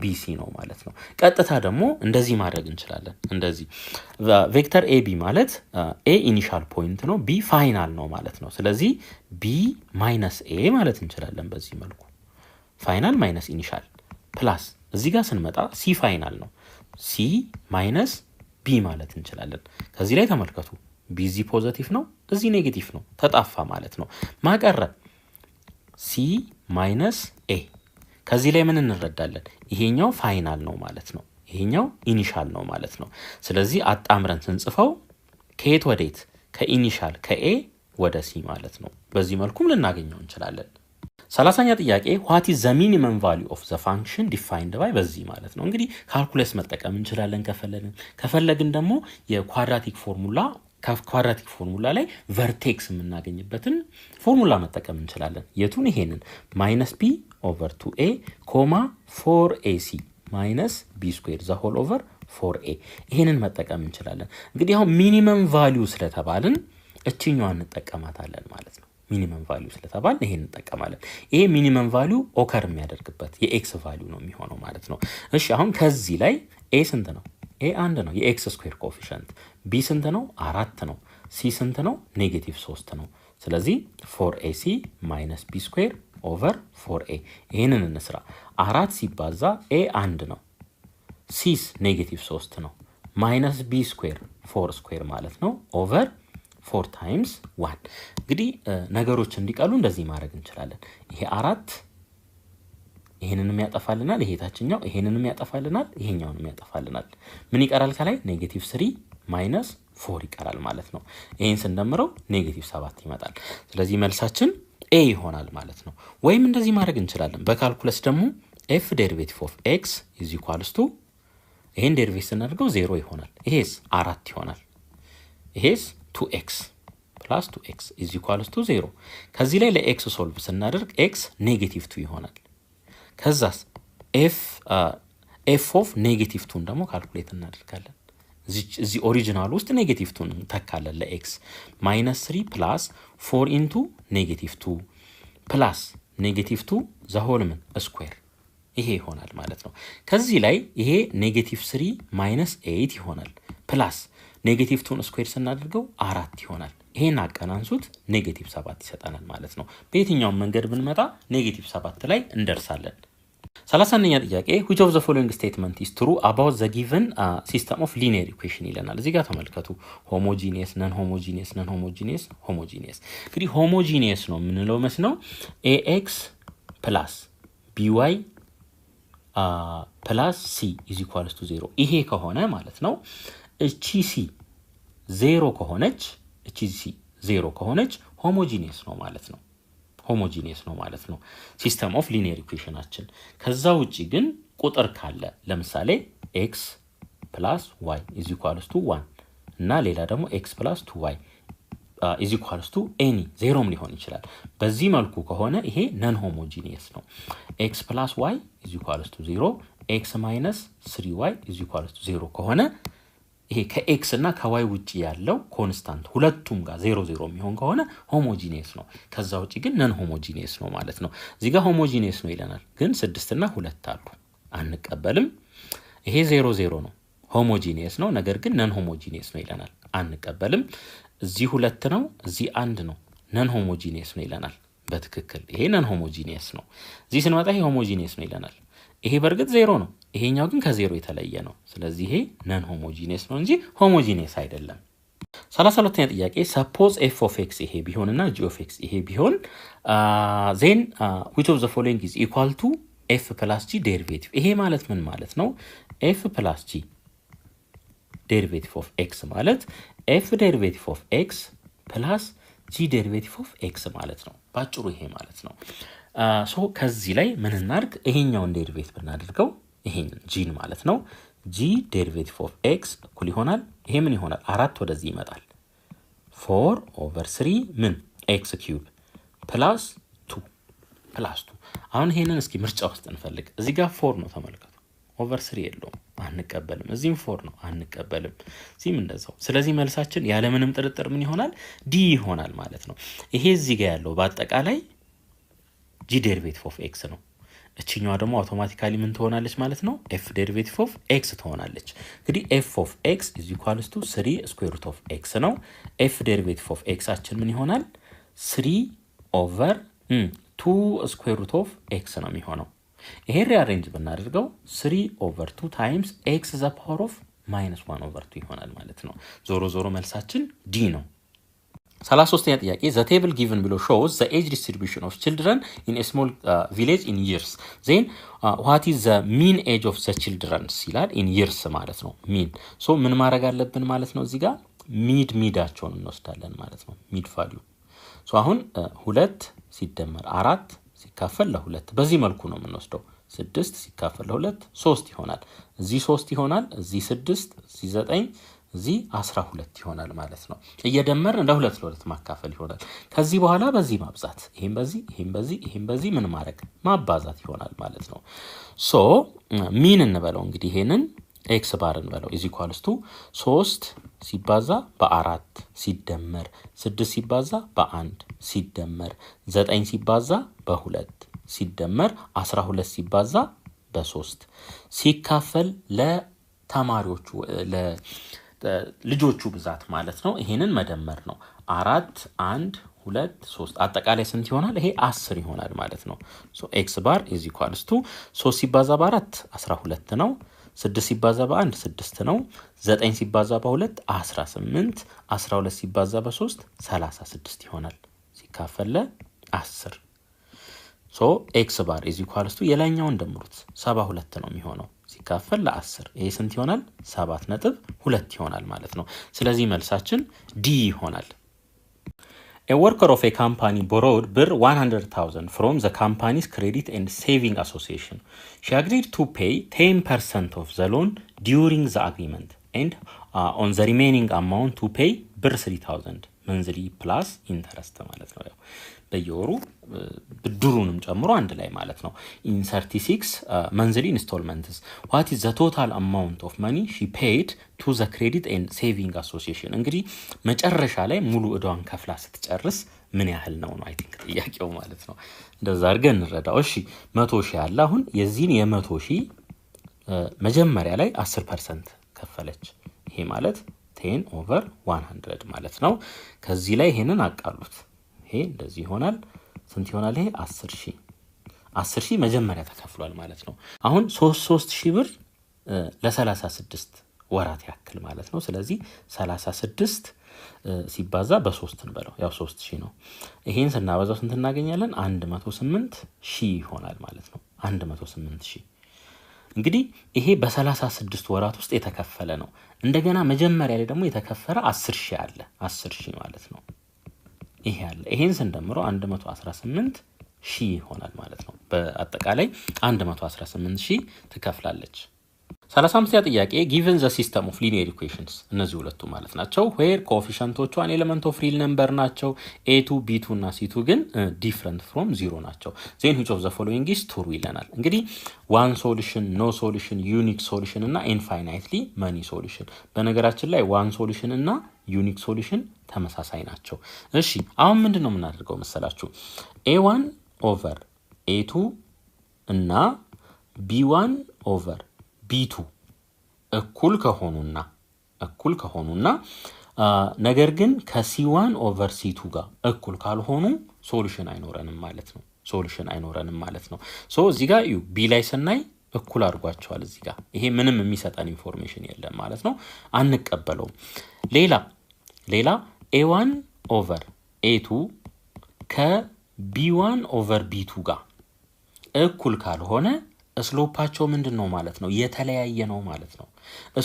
bc ነው ማለት ነው። ቀጥታ ደግሞ እንደዚህ ማድረግ እንችላለን። እንደዚህ ቬክተር ab ማለት a ኢኒሻል ፖይንት ነው፣ b ፋይናል ነው ማለት ነው። ስለዚህ b ማይነስ a ማለት እንችላለን በዚህ መልኩ። ፋይናል ማይነስ ኢኒሻል ፕላስ እዚህ ጋር ስንመጣ c ፋይናል ነው፣ c ማይነስ b ማለት እንችላለን። ከዚህ ላይ ተመልከቱ b እዚህ ፖዚቲቭ ነው፣ እዚህ ኔጌቲቭ ነው፣ ተጣፋ ማለት ነው። ማቀረ c ማይነስ a። ከዚህ ላይ ምን እንረዳለን? ይሄኛው ፋይናል ነው ማለት ነው፣ ይሄኛው ኢኒሻል ነው ማለት ነው። ስለዚህ አጣምረን ስንጽፈው ከየት ወዴት? ከኢኒሻል ከa ወደ c ማለት ነው። በዚህ መልኩም ልናገኘው እንችላለን። 30ኛ ጥያቄ what is the minimum value of the function defined by በዚህ ማለት ነው። እንግዲህ ካልኩለስ መጠቀም እንችላለን ከፈለግን ደግሞ የኳድራቲክ ፎርሙላ ከኳድራቲክ ፎርሙላ ላይ ቨርቴክስ የምናገኝበትን ፎርሙላ መጠቀም እንችላለን። የቱን? ይሄንን -b over 2a, 4ac minus b square the whole over 4a ይሄንን መጠቀም እንችላለን። እንግዲህ አሁን ሚኒመም ቫልዩ ስለተባልን እቺኛዋን እንጠቀማታለን ማለት ነው። ሚኒመም ቫልዩ ስለተባልን ይሄን እንጠቀማለን። ይሄ ሚኒመም ቫልዩ ኦከር የሚያደርግበት የኤክስ ቫልዩ ነው የሚሆነው ማለት ነው። እሺ አሁን ከዚህ ላይ a ስንት ነው? a 1 ነው የኤክስ ስኩዌር ኮኤፊሺየንት። b ስንት ነው? 4 ነው። c ስንት ነው? -3 ነው። ስለዚህ 4ac - b ስኩዌር ኦቨር 4a ይሄንን እንስራ። 4 ሲባዛ a 1 ነው፣ c -3 ነው፣ -b ስኩዌር 4 ስኩዌር ማለት ነው ኦቨር 4 ታይምስ 1። እንግዲህ ነገሮች እንዲቀሉ እንደዚህ ማድረግ እንችላለን። ይሄ 4 ይሄንንም ያጠፋልናል፣ ይሄ ታችኛው ይሄንንም ያጠፋልናል፣ ይሄኛውንም ያጠፋልናል። ምን ይቀራል ከላይ? -3 -4 ይቀራል ማለት ነው። ይሄን ስንደምረው -7 ይመጣል። ስለዚህ መልሳችን a ይሆናል ማለት ነው። ወይም እንደዚህ ማድረግ እንችላለን በካልኩለስ ደግሞ f derivative of x is equals to ይሄን ዴሪቬቲቭ ስናደርገው 0 ይሆናል። ይሄስ 4 ይሆናል። ይሄስ 2x plus 2x is equals to 0። ከዚህ ላይ ለx ሶልቭ ስናደርግ x -2 ይሆናል። ከዛስ f of -2 ደግሞ ካልኩሌት እናደርጋለን። እዚህ ኦሪጂናል ውስጥ -2 ተካለን ለx -3 plus 4 into -2 plus -2 the whole ስኩዌር ይሄ ይሆናል ማለት ነው። ከዚህ ላይ ይሄ -3 -8 ይሆናል ፕላስ -2 ስኩዌር ስናደርገው 4 ይሆናል። ይሄን አቀናንሱት -7 ይሰጣናል ማለት ነው። በየትኛውም መንገድ ብንመጣ -7 ላይ እንደርሳለን። 30ኛ ጥያቄ which of the following statement is true about the given system of linear equation ይለናል። እዚህ ጋር ተመልከቱ homogeneous non homogeneous non homogeneous homogeneous። እንግዲህ homogeneous ነው የምንለው መስለው ax plus by plus c is equals to 0 ይሄ ከሆነ ማለት ነው። እቺ c 0 ከሆነች እቺ c 0 ከሆነች homogeneous ነው ማለት ነው። homogeneous ነው ማለት ነው ሲስተም ኦፍ ሊኒየር ኢኩዌሽናችን። ከዛ ውጪ ግን ቁጥር ካለ ለምሳሌ x plus y is equals to 1 እና ሌላ ደግሞ x plus 2y is equals to any ዜሮም ሊሆን ይችላል። በዚህ መልኩ ከሆነ ይሄ ነን ሆሞጂኒየስ ነው። x plus y is equals to 0 x minus 3y is equals to 0 ከሆነ ይሄ ከx እና ከy ውጪ ያለው ኮንስታንት ሁለቱም ጋር 0 የሚሆን ከሆነ ሆሞጂኒየስ ነው። ከዛ ውጪ ግን ነን ሆሞጂኒየስ ነው ማለት ነው። እዚህ ጋር ሆሞጂኒየስ ነው ይለናል፣ ግን 6 እና 2 አሉ አንቀበልም። ይሄ 0 ነው ሆሞጂኒየስ ነው፣ ነገር ግን ነን ሆሞጂኒየስ ነው ይለናል፣ አንቀበልም። እዚህ 2 ነው፣ እዚህ 1 ነው፣ ነን ሆሞጂኒየስ ነው ይለናል። በትክክል ይሄ ነን ሆሞጂኒየስ ነው። እዚህ ስንመጣ ይሄ ሆሞጂኒየስ ነው ይለናል። ይሄ በርግጥ 0 ነው፣ ይሄኛው ግን ከ0 የተለየ ነው። ስለዚህ ይሄ ነን ሆሞጂኒየስ ነው እንጂ ሆሞጂኒየስ አይደለም። 32ኛ ጥያቄ suppose f of x ይሄ ቢሆንና g of x ይሄ ቢሆን then which of the following is equal to ኤፍ ፕላስ ጂ ዴሪቬቲቭ። ይሄ ማለት ምን ማለት ነው? ኤፍ ፕላስ ጂ ዴሪቬቲቭ ኦፍ ኤክስ ማለት ኤፍ ዴሪቬቲቭ ኦፍ ኤክስ ፕላስ ጂ ዴሪቬቲቭ ኦፍ ኤክስ ማለት ነው። ባጭሩ ይሄ ማለት ነው። ሶ ከዚህ ላይ ምን እናድርግ? ይሄኛውን ዴሪቬቲቭ ብናደርገው ይሄን ጂን ማለት ነው ጂ ዴሪቬቲቭ ኦፍ ኤክስ እኩል ይሆናል ይሄ ምን ይሆናል? 4 ወደዚህ ይመጣል 4/3 ምን ኤክስ ኪዩብ ፕላስ 2 አሁን ይሄንን እስኪ ምርጫ ውስጥ እንፈልግ። እዚህ ጋር 4 ነው ተመልከቱ። ኦቨር 3 የለውም አንቀበልም። እዚህም 4 ነው አንቀበልም። እዚህም እንደዛው። ስለዚህ መልሳችን ያለ ምንም ጥርጥር ምን ይሆናል? ዲ ይሆናል ማለት ነው። ይሄ እዚህ ጋር ያለው በአጠቃላይ ጂ ዴሪቬቲቭ ኦፍ ኤክስ ነው። እቺኛዋ ደግሞ አውቶማቲካሊ ምን ትሆናለች ማለት ነው? ኤፍ ዴሪቬቲቭ ኦፍ ኤክስ ትሆናለች። እንግዲህ ኤፍ ኦፍ ኤክስ ኢዝ ኢኳልስ ቱ 3 ስኩዌር ሩት ኦፍ ኤክስ ነው። ኤፍ ዴሪቬቲቭ ኦፍ ኤክሳችን ምን ይሆናል? 3/2 ስኩዌር ሩት ኦፍ ኤክስ ነው የሚሆነው። ይሄ ሪአሬንጅ ብናደርገው 3/2 ታይምስ ኤክስ ዘ ፓወር ኦፍ -1/2 ይሆናል ማለት ነው። ዞሮ ዞሮ መልሳችን ዲ ነው። 33ኛ ጥያቄ the table given below shows the age distribution of children in a small village in years. then what is the mean age of the children ይላል in years ማለት ነው mean. so ምን ማድረግ አለብን ማለት ነው? እዚህ ጋር ሚዳቸውን እንወስዳለን ማለት ነው ሚድ ቫልዩ። so አሁን 2 ሲደመር 4 ሲካፈል ለ2 በዚህ መልኩ ነው የምንወስደው። 6 ሲካፈል ለ2 3 ይሆናል። እዚህ 3 ይሆናል። እዚህ 6 እዚህ 9 እዚህ 12 ይሆናል ማለት ነው። እየደመርን ለ2 ለ2 ማካፈል ይሆናል። ከዚህ በኋላ በዚህ ማብዛት ይሄን በዚህ ይሄን በዚህ ይሄን በዚህ ምን ማድረግ ማባዛት ይሆናል ማለት ነው። ሶ ሚን እንበለው እንግዲህ ይሄንን ኤክስ ባር እንበለው ኢዝ ኢኳልስ ቱ 3 ሲባዛ በ4 ሲደመር 6 ሲባዛ በ1 ሲደመር 9 ሲባዛ በ2 ሲደመር 12 ሲባዛ በ3 ሲካፈል ለተማሪዎቹ ልጆቹ ብዛት ማለት ነው። ይሄንን መደመር ነው 4 1 2 3 አጠቃላይ ስንት ይሆናል? ይሄ 10 ይሆናል ማለት ነው። ሶ ኤክስ ባር ኢዝ ኢኳልስ ቱ 3 ሲባዛ በ4 12 ነው። 6 ሲባዛ በ1 6 ነው። 9 ሲባዛ በ2 18 12 ሲባዛ በ3 36 ይሆናል ሲካፈል ለ10። ሶ ኤክስ ባር ኢዝ ኢኳልስ ቱ የላይኛውን ደምሩት 72 ነው የሚሆነው ሲካፈል ለ10 ይሄ ስንት ይሆናል? 7.2 ይሆናል ማለት ነው። ስለዚህ መልሳችን ዲ ይሆናል። A worker of a company borrowed ብር 100,000 from the company's credit and saving association. She agreed to pay 10% of the loan during the agreement and on the remaining amount to pay ብር 3,000 monthly plus interest ማለት ነው። ያው በየወሩ ብድሩንም ጨምሮ አንድ ላይ ማለት ነው። in 36 monthly installments what is the total amount of money she paid to the credit and saving association? እንግዲህ መጨረሻ ላይ ሙሉ እዳዋን ከፍላ ስትጨርስ ምን ያህል ነው አይ ቲንክ ጥያቄው ማለት ነው። እንደዛ አድርገን እንረዳው። እሺ 100,000 ያለ አሁን የዚህን የ100,000 መጀመሪያ ላይ 10% ከፈለች። ይሄ ማለት 10/100 ማለት ነው። ከዚህ ላይ ይሄንን አቃሉት። ይሄ እንደዚህ ይሆናል። ስንት ይሆናል? ይሄ 10,000 መጀመሪያ ተከፍሏል ማለት ነው። አሁን 3,000 ብር ለ36 ወራት ያክል ማለት ነው። ስለዚህ 36 ሲባዛ በ3 እንበለው ያው 3,000 ነው። ይሄን ስናበዛው ስንት እናገኛለን? 108,000 ይሆናል ማለት ነው። 108,000 እንግዲህ ይሄ በ36 ወራት ውስጥ የተከፈለ ነው። እንደገና መጀመሪያ ላይ ደግሞ የተከፈለ 10,000 አለ 10,000 ማለት ነው። ይሄ አለ። ይሄን ስንደምረው 118,000 ይሆናል ማለት ነው። በአጠቃላይ 118,000 ትከፍላለች። 35ኛ ጥያቄ given the system of linear equations እነዚህ ሁለቱ ማለት ናቸው where coefficientዎቹ an element of real number ናቸው a2 b2 እና c2 ግን different from 0 ናቸው then which of the following is true ይለናል። እንግዲህ one solution no solution unique solution እና infinitely many solution በነገራችን ላይ one solution እና unique solution ተመሳሳይ ናቸው። እሺ አሁን ምንድነው የምናደርገው መሰላችሁ? a1 over a2 እና b1 over b2 እኩል ከሆኑና ነገር ግን ከc1 over c2 ጋር እኩል ካልሆኑ ሶሉሽን አይኖረንም ማለት ነው። ሶ እዚህ ጋር ቢ ላይ ስናይ እኩል አድርጓቸዋል እዚህ ጋር። ይሄ ምንም የሚሰጠን ኢንፎርሜሽን የለም ማለት ነው። አንቀበለውም። ሌላ a1 over a2 ከb1 over b2 ጋር እኩል ካልሆነ ስሎፓቸው ምንድነው ማለት ነው? የተለያየ ነው ማለት ነው።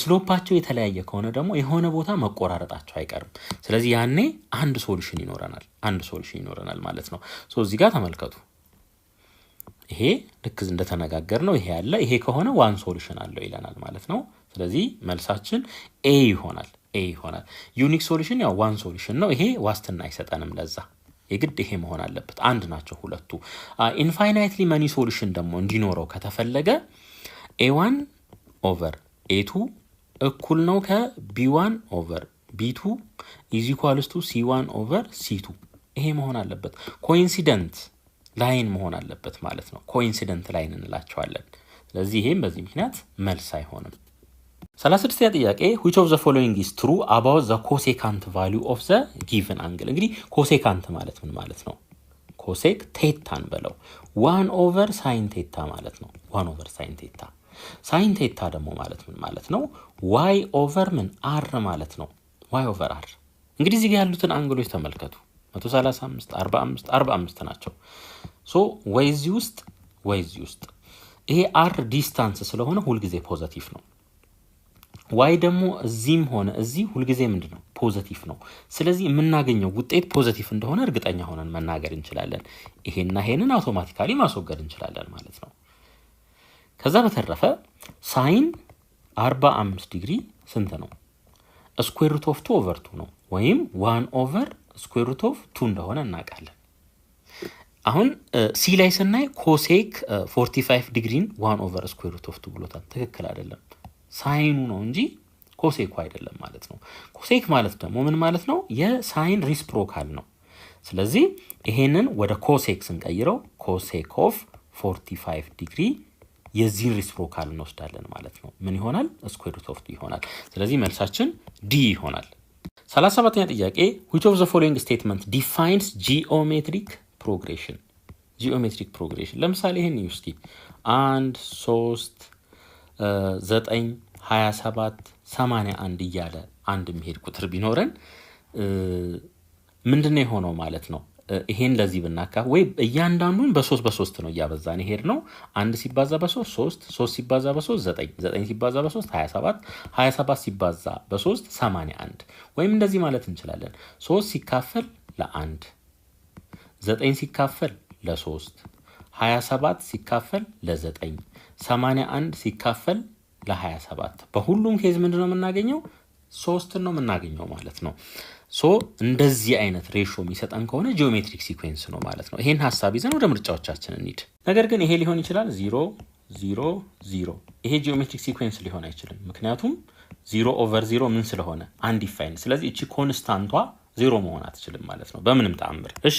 ስሎፓቸው የተለያየ ከሆነ ደግሞ የሆነ ቦታ መቆራረጣቸው አይቀርም። ስለዚህ ያኔ አንድ ሶሉሽን ይኖረናል ማለት ነው። እዚህ ጋር ተመልከቱ። ይሄ ልክ እንደተነጋገር ነው። ይሄ ያለ ይሄ ከሆነ ዋን ሶሉሽን አለው ይለናል ማለት ነው። ስለዚህ መልሳችን ኤ ይሆናል። ዩኒክ ሶሉሽን ያው ዋን ሶሉሽን ነው። ይሄ ዋስትና አይሰጠንም። ለዛ የግድ ይሄ መሆን አለበት። አንድ ናቸው ሁለቱ። ኢንፋይናይትሊ መኒ ሶሉሽን ደግሞ እንዲኖረው ከተፈለገ a1 ኦቨር a2 እኩል ነው ከb1 ኦቨር b2 is equals to c1 ኦቨር c2። ይሄ መሆን አለበት። ኮኢንሲደንት ላይን መሆን አለበት ማለት ነው። ኮኢንሲደንት ላይን እንላቸዋለን። ስለዚህ ይሄም በዚህ ምክንያት መልስ አይሆንም። 36ኛ ጥያቄ which of the following is true about the cosecant value of the given angle? እንግዲህ ኮሴካንት ማለት ምን ማለት ነው? ኮሴክ ቴታን በለው 1 ኦቨር ሳይን ቴታ ማለት ነው። 1 ኦቨር ሳይን ቴታ። ሳይን ቴታ ደግሞ ማለት ምን ማለት ነው? y ኦቨር ምን r ማለት ነው። y ኦቨር r። እንግዲህ እዚህ ጋር ያሉትን አንግሎች ተመልከቱ። 135 45 45 ናቸው። ወይ እዚህ ውስጥ ይሄ r ዲስታንስ ስለሆነ ሁሉ ጊዜ ፖዚቲቭ ነው። y ደግሞ እዚህም ሆነ እዚህ ሁሉ ጊዜ ምንድነው? ፖዚቲቭ ነው። ስለዚህ የምናገኘው ውጤት ፖዚቲቭ እንደሆነ እርግጠኛ ሆነን መናገር እንችላለን። ይሄንን አውቶማቲካሊ ማስወገድ እንችላለን ማለት ነው። ከዛ በተረፈ ሳይን 45 ዲግሪ ስንት ነው? ስኩዌር ሩት ኦፍ 2 ኦቨር 2 ነው፣ ወይም 1 ኦቨር ስኩዌር ሩት ኦፍ 2 እንደሆነ እናውቃለን። አሁን ሲ ላይ ስናይ ኮሴክ 45 ዲግሪን 1 ኦቨር ስኩዌር ሩት ኦፍ 2 ብሎታል። ትክክል አይደለም። ሳይኑ ነው እንጂ ኮሴኩ አይደለም ማለት ነው። ኮሴክ ማለት ደግሞ ምን ማለት ነው? የሳይን ሪስፕሮካል ነው። ስለዚህ ይሄንን ወደ ኮሴክ ስንቀይረው ኮሴክ ኦፍ 45 ዲግሪ የዚህን ሪስፕሮካል እንወስዳለን ማለት ነው። ምን ይሆናል? ስኩዌር ሩት ኦፍ 2 ይሆናል። ስለዚህ መልሳችን ዲ ይሆናል። 37ኛ ጥያቄ which of the following statement defines geometric progression? ጂኦሜትሪክ ፕሮግሬሽን ለምሳሌ ይሄን እስኪ 1 3 9 27 81 እያለ አንድ መሄድ ቁጥር ቢኖረን ምንድነው የሆነው ማለት ነው? ይሄን ለዚህ ብናካ ወይ እያንዳንዱን በ3 ነው እያበዛን ይሄድ ነው። 1 ሲባዛ በ3 3 3 ሲባዛ በ3 9 9 ሲባዛ በ3 27 27 ሲባዛ በ3 81 ወይም እንደዚህ ማለት እንችላለን። 3 ሲካፈል ለ1 9 ሲካፈል ለ3 27 ሲካፈል ለ9 81 ሲካፈል ለ27 በሁሉም ኬዝ ምንድነው የምናገኘው? 3 ነው የምናገኘው ማለት ነው። እንደዚህ አይነት ሬሾ የሚሰጠን ከሆነ ጂኦሜትሪክ ሲኩዌንስ ነው ማለት ነው። ይሄን ሐሳብ ይዘን ወደ ምርጫዎቻችን እንሂድ። ነገር ግን ይሄ ሊሆን ይችላል 0 0 0። ይሄ ጂኦሜትሪክ ሲኩዌንስ ሊሆን አይችልም። ምክንያቱም 0 ኦቨር 0 ምን ስለሆነ አንዲፋይን። ስለዚህ እቺ ኮንስታንቷ 0 መሆን አትችልም ማለት ነው በምንም ተአምር። እሺ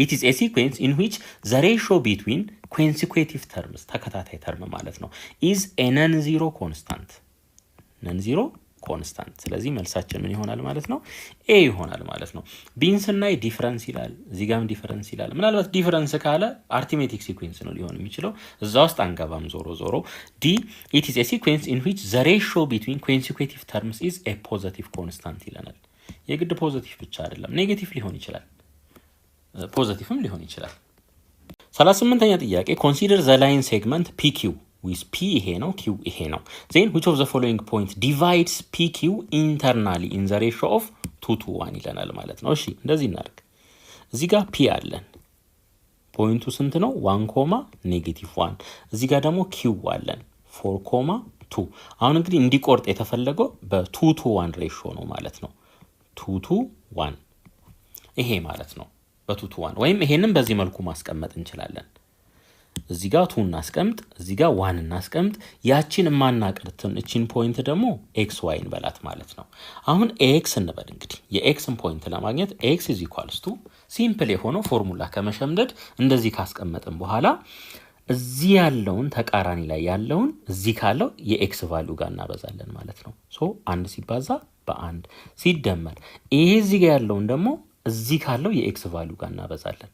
it is a sequence in which the ratio between consecutive terms ተከታታይ ተርም ማለት ነው is a non-zero constant ስለዚህ መልሳችን ምን ይሆናል ማለት ነው? ኤ ይሆናል ማለት ነው። ቢን ስናይ ዲፈረንስ ይላል፣ እዚህ ጋርም ዲፈረንስ ይላል። ምናልባት ዲፈረንስ ካለ አርቲሜቲክ ሲኩዌንስ ነው ሊሆን የሚችለው፣ እዛ ውስጥ አንገባም። ዞሮ ዲ it is a sequence in which the ratio between consecutive terms is a positive constant ይለናል። የግድ ፖዚቲቭ ብቻ አይደለም፣ ኔጌቲቭ ሊሆን ይችላል፣ ፖዚቲቭም ሊሆን ይችላል። 38ኛ ጥያቄ consider the line segment PQ with P ይሄ ነው Q ይሄ ነው then which of the following point divides PQ internally in the ratio of 2 to 1 ይለናል ማለት ነው። እሺ እንደዚህ እናድርግ። እዚህ ጋር P አለን፣ ፖይንቱ ስንት ነው? 1, -1። እዚህ ጋር ደግሞ Q አለን 4, 2። አሁን እንግዲህ እንዲቆርጥ የተፈለገው በ2 to 1 ሬሾ ነው ማለት ነው። 2 to 1 ይሄ ማለት ነው በ2 to 1። ወይም ይሄንን በዚህ መልኩ ማስቀመጥ እንችላለን። እዚህ ጋር 2 እናስቀምጥ፣ እዚህ ጋር 1 እናስቀምጥ። ያቺን ማናቀርትን እቺን ፖይንት ደግሞ xy እንበላት ማለት ነው። አሁን x እንበል እንግዲህ የxን ፖይንት ለማግኘት x = ሲምፕል የሆነው ፎርሙላ ከመሸምደድ እንደዚህ ካስቀመጥን በኋላ እዚህ ያለውን ተቃራኒ ላይ ያለውን እዚህ ካለው የx ቫልዩ ጋር እናበዛለን ማለት ነው። 1 ሲባዛ በ1 ሲደመር ይሄ እዚህ ጋር ያለውን ደግሞ እዚህ ካለው የx ቫልዩ ጋር እናበዛለን።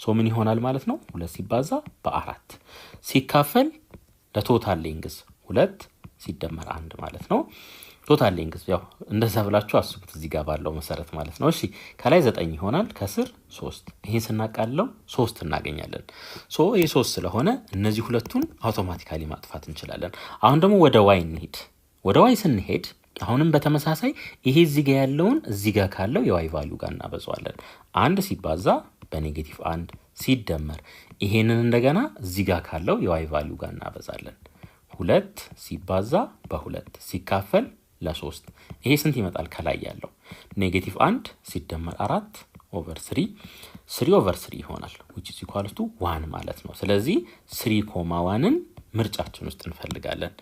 ምን ይሆናል ማለት ነው? 2 ሲባዛ በ4 ሲካፈል ለቶታል ሌንግዝ 2 ሲደመር 1 ማለት ነው። ቶታል ሌንግዝ ያው እንደዛ ብላችሁ አስቡት እዚህ ጋር ባለው መሰረት ማለት ነው። እሺ ከላይ 9 ይሆናል ከስር 3 ይሄን ስናቃለው 3 እናገኛለን። ሶ ይሄ 3 ስለሆነ እነዚህ ሁለቱን አውቶማቲካሊ ማጥፋት እንችላለን። አሁን ደግሞ ወደ ዋይ እንሂድ። ወደ ዋይ ስንሄድ አሁንም በተመሳሳይ ይሄ እዚህ ጋር ያለውን እዚህ ጋር ካለው የዋይ ቫልዩ ጋር እናበዛዋለን። 1 ሲባዛ በኔጌቲቭ 1 ሲደመር ይሄንን እንደገና እዚህ ጋር ካለው የዋይ ቫልዩ ጋር እናበዛለን። 2 ሲባዛ በ2 ሲካፈል ለ3 ይሄ ስንት ይመጣል? ከላይ ያለው ኔጌቲቭ 1 ሲደመር 4 ኦቨር 3 ኦቨር 3 ይሆናል which is equal to 1 ማለት ነው። ስለዚህ 3,1ን ምርጫችን ውስጥ እንፈልጋለን።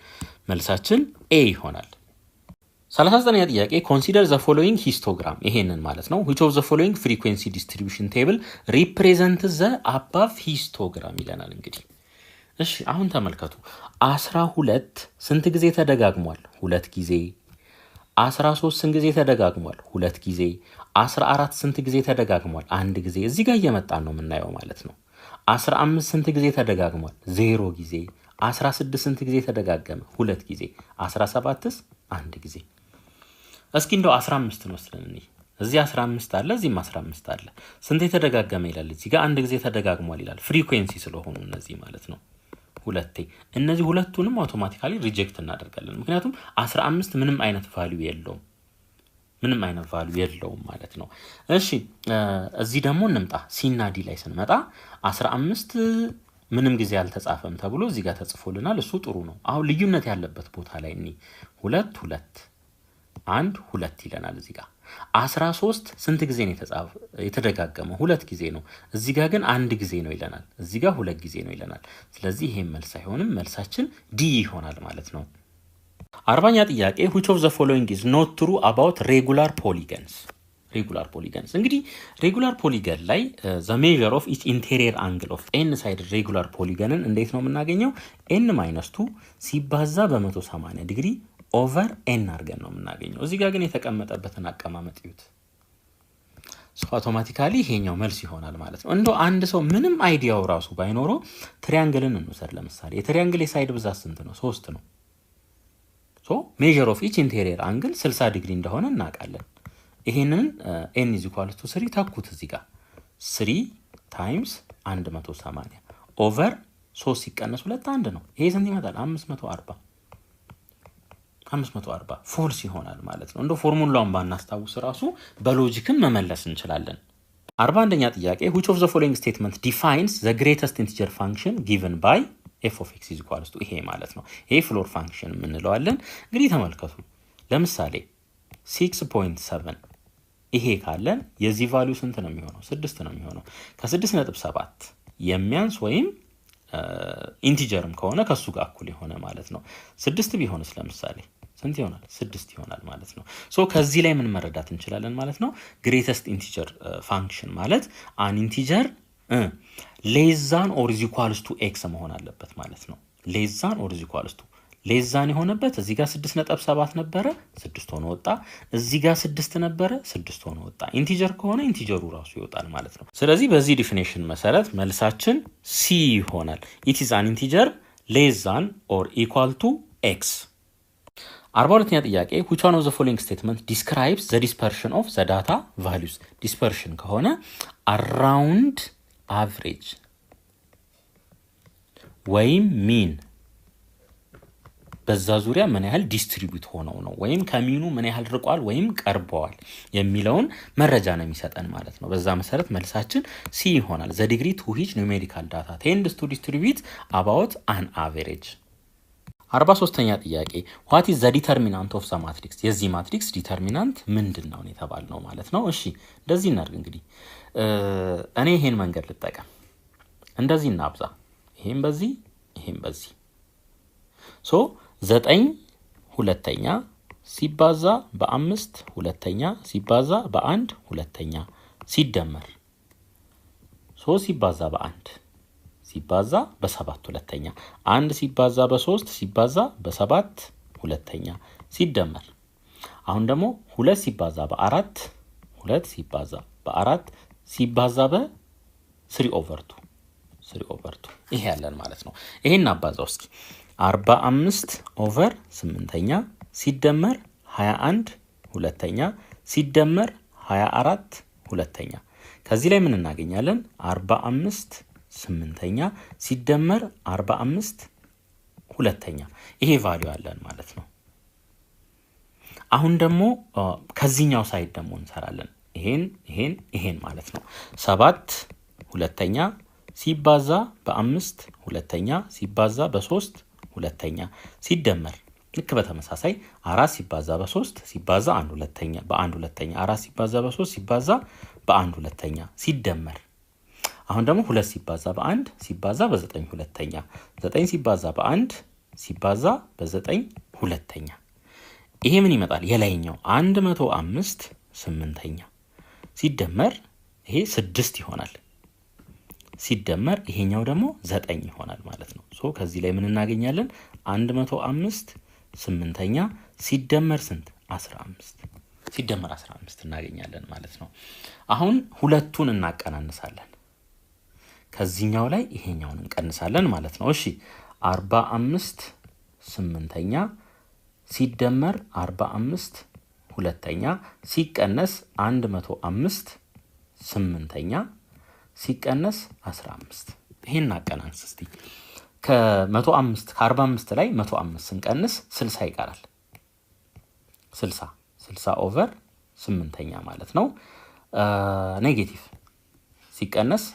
መልሳችን ኤ ይሆናል። 39ኛ ጥያቄ consider the following histogram ይሄንን ማለት ነው which of the following frequency distribution table represent the above histogram ይለናል። እንግዲህ እሺ አሁን ተመልከቱ 12 ስንት ጊዜ ተደጋግሟል? 2 ጊዜ። 13 ስንት ጊዜ ተደጋግሟል? 2 ጊዜ። 14 ስንት ጊዜ ተደጋግሟል? 1 ጊዜ። እዚህ ጋር እየመጣን ነው የምናየው ማለት ነው። 15 ስንት ጊዜ ተደጋግሟል? 0 ጊዜ። 16 ስንት ጊዜ ተደጋገመ? 2 ጊዜ። 17ስ 1 ጊዜ። እስኪ እንደው 15 ነው ወስደን እዚህ 15 አለ እዚህም 15 አለ። ስንት ተደጋገመ ይላል? እዚህ ጋር 1 ጊዜ ተደጋግሟል ይላል። ፍሪኩዌንሲ ስለሆኑ እነዚህ ማለት ነው ሁለቴ። እነዚህ ሁለቱንም አውቶማቲካሊ ሪጀክት እናደርጋለን። ምክንያቱም 15 ምንም አይነት ቫልዩ የለውም ማለት ነው። እሺ እዚህ ደግሞ እንምጣ። ሲና ዲ ላይ ስንመጣ 15 ምንም ጊዜ አልተጻፈም ተብሎ እዚህ ጋር ተጽፎልናል። እሱ ጥሩ ነው። አሁን ልዩነት ያለበት ቦታ ላይ 2 2 1 2 ይለናል እዚህ ጋር። 13 ስንት ጊዜ ነው የተደጋገመው? 2 ጊዜ ነው። እዚህ ጋር ግን 1 ጊዜ ነው ይለናል። እዚህ ጋር 2 ጊዜ ነው ይለናል። ስለዚህ ይሄ መልስ አይሆንም። መልሳችን ዲ ይሆናል ማለት ነው። 40ኛ ጥያቄ which of the following is not true about regular polygons እንግዲህ ሬጉላር ፖሊገን ላይ the measure of each interior angle of n side regular polygonን እንዴት ነው የምናገኘው? n-2 ሲባዛ በ180 ዲግሪ ኦቨር n አድርገን ነው የምናገኘው። እዚህ ጋር ግን የተቀመጠበትን አቀማመጥ ይዩት። አውቶማቲካሊ ይሄኛው መልስ ይሆናል ማለት ነው። እንደው አንድ ሰው ምንም አይዲያው ራሱ ባይኖረው ትሪያንግልን እንውሰድ። ለምሳሌ የትሪያንግል የሳይድ ብዛት ስንት ነው? 3 ነው። ሜዥር ኦፍ ኢች ኢንቴሪየር አንግል 60 ዲግሪ እንደሆነ እናውቃለን። ይሄንን n is equal to 3 ተኩት እዚህ ጋር 3 ታይምስ 180 ኦቨር 3 ሲቀነስ 2 1 ነው። ይሄ ስንት ይመጣል? 540 ፎልስ ይሆናል ማለት ነው። እንደው ፎርሙላውን ባናስታውስ ራሱ በሎጂክም መመለስ እንችላለን። 41ኛ ጥያቄ which of the following statement defines the greatest integer function given by f of x is equal to ይሄ ማለት ነው። ይሄ ፍሎር ፋንክሽን የምንለዋለን። እንግዲህ ተመልከቱ ለምሳሌ 6.7 ይሄ ካለን የዚህ ቫልዩ ስንት ነው የሚሆነው? 6 ነው የሚሆነው። ከ6.7 የሚያንስ ወይም ኢንቲጀርም ከሆነ ከሱ ጋር እኩል የሆነ ማለት ነው። 6 ቢሆንስ ለምሳሌ ስንት ይሆናል? 6 ይሆናል ማለት ነው። ከዚህ ላይ ምን መረዳት እንችላለን ማለት ነው? ግሬተስት ኢንቲጀር ፋንክሽን ማለት አን ኢንቲጀር ሌስ ዛን ኦር ኢዝ ኢኳልስ ቱ ኤክስ መሆን አለበት ማለት ነው። ሌስ ዛን ኦር ኢዝ ኢኳልስ ቱ ሌስ ዛን የሆነበት እዚህ ጋር 6.7 ነበረ 6 ሆኖ ወጣ። እዚህ ጋር 6 ነበረ 6 ሆኖ ወጣ። ኢንቲጀር ከሆነ ኢንቲጀሩ ራሱ ይወጣል ማለት ነው። ስለዚህ በዚህ ዲፊኒሽን መሰረት መልሳችን ሲ ይሆናል። ኢት ኢዝ አን ኢንቲጀር ሌስ ዛን ኦር ኢኳል ቱ ኤክስ። 42ኛ ጥያቄ which one of the following statement describes the dispersion of the data values? dispersion ከሆነ around average ወይም mean በዛ ዙሪያ ምን ያህል ዲስትሪቢዩት ሆነው ነው ወይም ከሚኑ ምን ያህል ርቋል ወይም ቀርበዋል የሚለውን መረጃ ነው የሚሰጠን ማለት ነው። በዛ መሰረት መልሳችን ሲ ይሆናል። the degree to which numerical data tends to distribute about an average። 43ኛ ጥያቄ what is the determinant of the matrix? የዚህ ማትሪክስ ዲተርሚናንት ምንድነው የተባልነው ማለት ነው። እሺ እንደዚህ እናድርግ እንግዲህ እኔ ይሄን መንገድ ልጠቀም። እንደዚህ እናብዛ። ይሄን በዚህ 9 ሁለተኛ ሲባዛ በ5 ሁለተኛ ሲባዛ በ1 ሁለተኛ ሲደመር 3 ሲባዛ በ1 ሲባዛ በ7 ሁለተኛ 1 ሲባዛ በ3 ሲባዛ በ7 ሁለተኛ ሲደመር አሁን ደግሞ 2 ሲባዛ በ4 2 ሲባዛ በ4 ሲባዛ በ3 ኦቨር 2 ይሄ ያለን ማለት ነው። ይሄን አባዛው እስኪ 45 ኦቨር 8ኛ ሲደመር 21 ሁለተኛ ሲደመር 24 ሁለተኛ ከዚህ ላይ ምን እናገኛለን 45 8ኛ ሲደመር 45 ሁለተኛ ይሄ ቫልዩ አለን ማለት ነው አሁን ደግሞ ከዚህኛው ሳይድ ደግሞ እንሰራለን ይሄን ማለት ነው 7 ሁለተኛ ሲባዛ በ5 ሁለተኛ ሲባዛ በ3 ሁለተኛ ሲደመር ልክ በተመሳሳይ 4 ሲባዛ በ3 ሲባዛ 1 ሁለተኛ በ1 ሁለተኛ 4 ሲባዛ በ3 ሲባዛ በ1 ሁለተኛ ሲደመር አሁን ደግሞ 2 ሲባዛ በ1 ሲባዛ በ9 ሁለተኛ 9 ሲባዛ በ1 ሲባዛ በ9 ሁለተኛ ይሄ ምን ይመጣል የላይኛው 105 8ኛ ሲደመር ይሄ 6 ይሆናል ሲደመር ይሄኛው ደግሞ 9 ይሆናል ማለት ነው ሶ ከዚህ ላይ ምን እናገኛለን 105 8ኛ ሲደመር ስንት 15 ሲደመር 15 እናገኛለን ማለት ነው አሁን ሁለቱን እናቀናንሳለን ከዚህኛው ላይ ይሄኛውን እንቀንሳለን ማለት ነው እሺ 45 8ኛ ሲደመር 45 ሁለተኛ ሲቀነስ 105 8ኛ ሲቀነስ 15 ይሄን እናቀናንስ እስቲ ከ105 ከ45 ላይ 105 ስንቀንስ 60 ይቀራል 60 ኦቨር 8ኛ ማለት ነው ኔጌቲቭ ሲቀነስ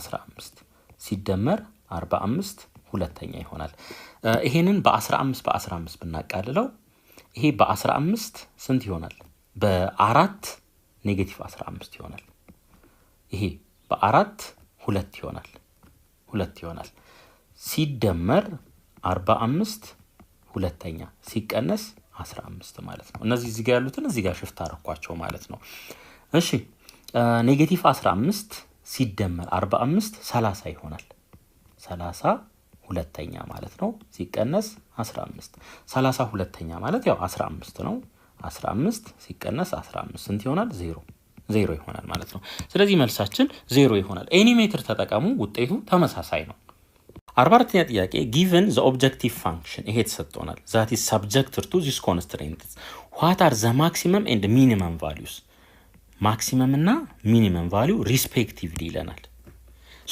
15 ሲደመር 45 ሁለተኛ ይሆናል ይሄንን በ15 ብናቃልለው ይሄ በ15 ስንት ይሆናል በ4 ኔጌቲቭ 15 ይሆናል ይሄ በ4 2 ይሆናል ሲደመር 45 ሁለተኛ ሲቀነስ 15 ማለት ነው እነዚህ እዚህ ጋር ያሉትን እዚህ ጋር ሽፍት አረኳቸው ማለት ነው እሺ ኔጌቲቭ 15 ሲደመር 45 30 ይሆናል 30 ሁለተኛ ማለት ነው ሲቀነስ 15 30 ሁለተኛ ማለት ያው 15 ነው 15 ሲቀነስ 15 ስንት ይሆናል 0 ይሆናል ማለት ነው ስለዚህ መልሳችን 0 ይሆናል ኤኒ ሜትር ተጠቀሙ ውጤቱ ተመሳሳይ ነው 44ኛ ጥያቄ given the objective function ይሄ ተሰጥቶናል that is subjected to this constraint what are the maximum and minimum values maximum እና minimum value respectively ይለናል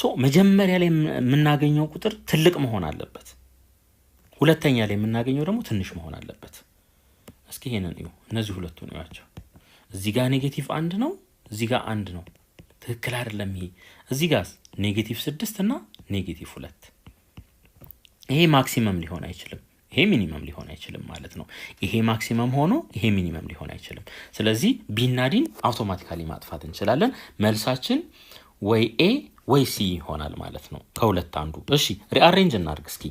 ሶ መጀመሪያ ላይ የምናገኘው ቁጥር ትልቅ መሆን አለበት ሁለተኛ ላይ የምናገኘው ደግሞ ትንሽ መሆን አለበት እስኪ ይሄንን እዩ እነዚህ ሁለቱ ነው ያቸው እዚህ ጋር ኔጌቲቭ 1 ነው እዚህ ጋር 1 ነው ትክክል አይደለም ይሄ እዚህ ጋር ኔጌቲቭ 6 እና ኔጌቲቭ 2 ይሄ ማክሲመም ሊሆን አይችልም ይሄ ሚኒመም ሊሆን አይችልም ማለት ነው ይሄ ማክሲመም ሆኖ ይሄ ሚኒመም ሊሆን አይችልም ስለዚህ ቢ እና ዲን አውቶማቲካሊ ማጥፋት እንችላለን መልሳችን ወይ ኤ ወይ ሲ ይሆናል ማለት ነው ከሁለት አንዱ እሺ ሪአሬንጅ እናድርግ እስኪ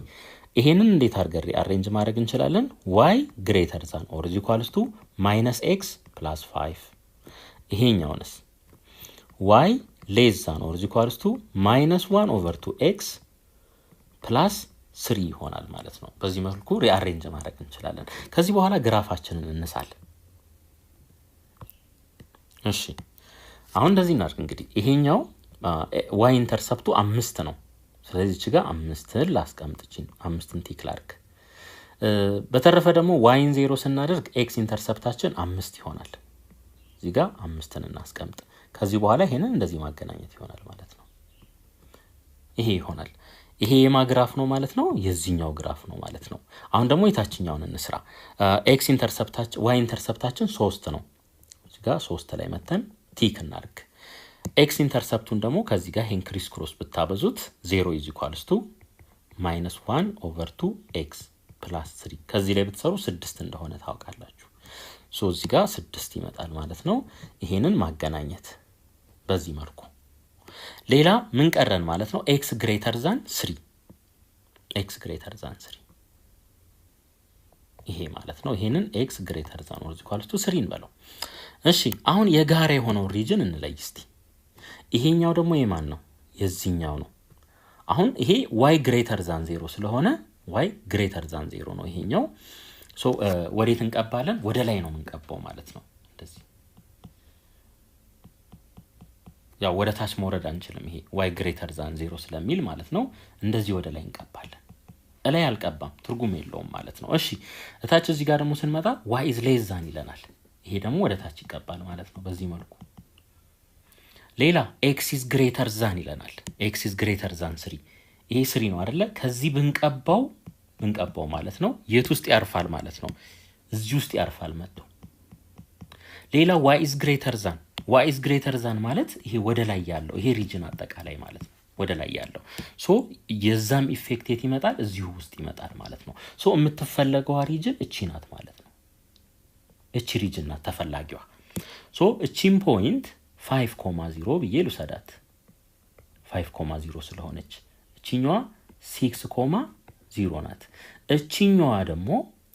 ይሄንን እንዴት አድርገን ሪአሬንጅ ማድረግ እንችላለን y greater than or is equals to -x plus 5 ይሄኛውንስ y less than or is equals to -1 over 2x plus 3 ይሆናል ማለት ነው በዚህ መልኩ ሪአሬንጅ ማድረግ እንችላለን ከዚህ በኋላ ግራፋችንን እንሳል እሺ አሁን እንደዚህ እናድርግ እንግዲህ ይሄኛው y ኢንተርሰፕቱ 5 ነው ስለዚህ እዚህ ጋር 5 ላስቀምጥችን 5ን ቲክ ላድርግ በተረፈ ደግሞ y 0 ስናደርግ x ኢንተርሰፕታችን 5 ይሆናል እዚህ ጋር 5ን እናስቀምጥ ከዚህ በኋላ ይሄንን እንደዚህ ማገናኘት ይሆናል ማለት ነው ይሄ ይሆናል ይሄ የማግራፍ ነው ማለት ነው የዚህኛው ግራፍ ነው ማለት ነው አሁን ደግሞ የታችኛውን እንስራ x ኢንተርሰፕታችን y ኢንተርሰፕታችን 3 ነው እዚህ ጋር 3 ላይ መተን ቲክ እናድርግ x ኢንተርሰፕቱን ደግሞ ከዚህ ጋር ይሄን ክሪስ ክሮስ ብታበዙት 0 is equals to -1 over 2x plus 3 ከዚህ ላይ ብትሰሩ 6 እንደሆነ ታውቃላችሁ ሶ እዚህ ጋር 6 ይመጣል ማለት ነው ይሄንን ማገናኘት በዚህ መልኩ ሌላ ምን ቀረን ማለት ነው x greater than 3 ይሄ ማለት ነው ይሄንን x greater than or equals to 3 እንበለው እሺ አሁን የጋራ የሆነው ሪጅን እንለይ እስቲ ይሄኛው ደግሞ የማን ነው የዚህኛው ነው አሁን ይሄ y greater than 0 ስለሆነ y greater than 0 ነው ይሄኛው ሶ ወዴት እንቀባለን ወደ ላይ ነው የምንቀባው ማለት ነው እንደዚህ ያው ወደ ታች መውረድ አንችልም ይሄ y greater than 0 ስለሚል ማለት ነው እንደዚህ ወደ ላይ እንቀባለን እላይ አልቀባም ትርጉም የለውም ማለት ነው እሺ እታች እዚህ ጋር ደግሞ ስንመጣ y is less than ይለናል ይሄ ደግሞ ወደ ታች ይቀባል ማለት ነው በዚህ መልኩ ሌላ x is greater than ይለናል x is greater than 3 ይሄ 3 ነው አይደለ ከዚህ ብንቀባው ማለት ነው የት ውስጥ ያርፋል ማለት ነው እዚህ ውስጥ ያርፋል መጥቶ ሌላ y is greater than ማለት ይሄ ወደ ላይ ያለው ይሄ ሪጅን አጠቃላይ ማለት ነው ወደ ላይ ያለው ሶ የዛም ኢፌክት የት ይመጣል እዚሁ ውስጥ ይመጣል ማለት ነው ሶ የምትፈለገው ሪጅን እቺ ናት ማለት ነው እቺ ሪጅን ናት ተፈላጊዋ ሶ እቺም ፖይንት 5.0 ብዬ ልውሰዳት 5.0 ስለሆነች እቺኛዋ 6.0 ናት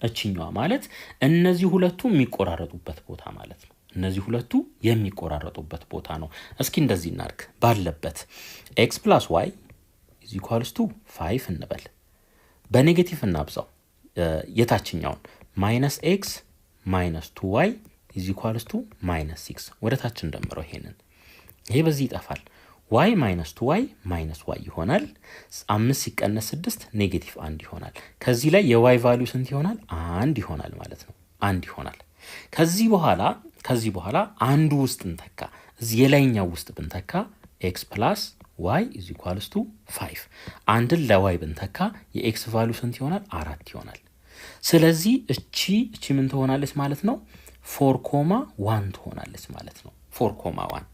እቺኛዋ ማለት እነዚህ ሁለቱ የሚቆራረጡበት ቦታ ማለት ነው እነዚህ ሁለቱ የሚቆራረጡበት ቦታ ነው እስኪ እንደዚህ እናርክ ባለበት x + y = 5 እንበል በኔጌቲቭ እናብዛው የታችኛውን -x - 2y = -6 ወደ ታች እንደምረው ይሄ በዚህ ይጠፋል y - 2y - y ይሆናል 5 ሲቀነስ 6 -1 ይሆናል ከዚህ ላይ የy ቫልዩ ስንት ይሆናል 1 ይሆናል ማለት ነው 1 ይሆናል ከዚህ በኋላ አንዱ ውስጥ እንተካ እዚህ የላይኛው ውስጥ ብንተካ x + y = 5 አንድን ለy ብንተካ የx ቫልዩ ስንት ይሆናል 4 ይሆናል ስለዚህ እቺ ምን ትሆናለች ማለት ነው 4.1 ትሆናለች ማለት ነው 4.1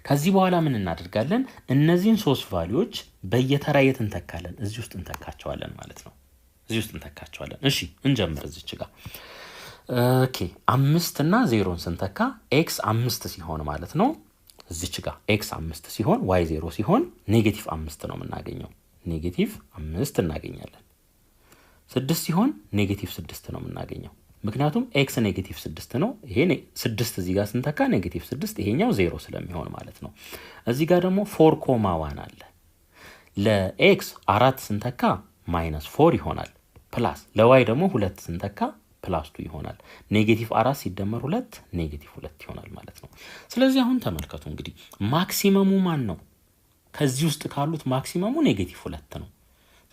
ከዚህ በኋላ ምን እናደርጋለን እነዚህን ሶስት ቫልዩዎች በየተራ እንተካለን እዚህ ውስጥ እንተካቸዋለን ማለት ነው እሺ እንጀምር እዚች ጋር ኦኬ 5 እና 0ን ስንተካ x 5 ሲሆን ማለት ነው እዚች ጋር x 5 ሲሆን y 0 ሲሆን -5 ነው የምናገኘው -5 እናገኛለን 6 ሲሆን -6 ነው የምናገኘው ምክንያቱም x -6 ነው ይሄ 6 እዚህ ጋር ስንተካ -6 ይሄኛው 0 ስለሚሆን ማለት ነው እዚህ ጋር ደግሞ 4.1 አለ ለx 4 ስንተካ -4 ይሆናል ፕላስ ለy ደግሞ 2 ስንተካ +2 ይሆናል -4 ሲደመር 2 -2 ይሆናል ማለት ነው ስለዚህ አሁን ተመልከቱ እንግዲህ ማክሲመሙ ማን ነው ከዚህ ውስጥ ካሉት ማክሲመሙ -2 ነው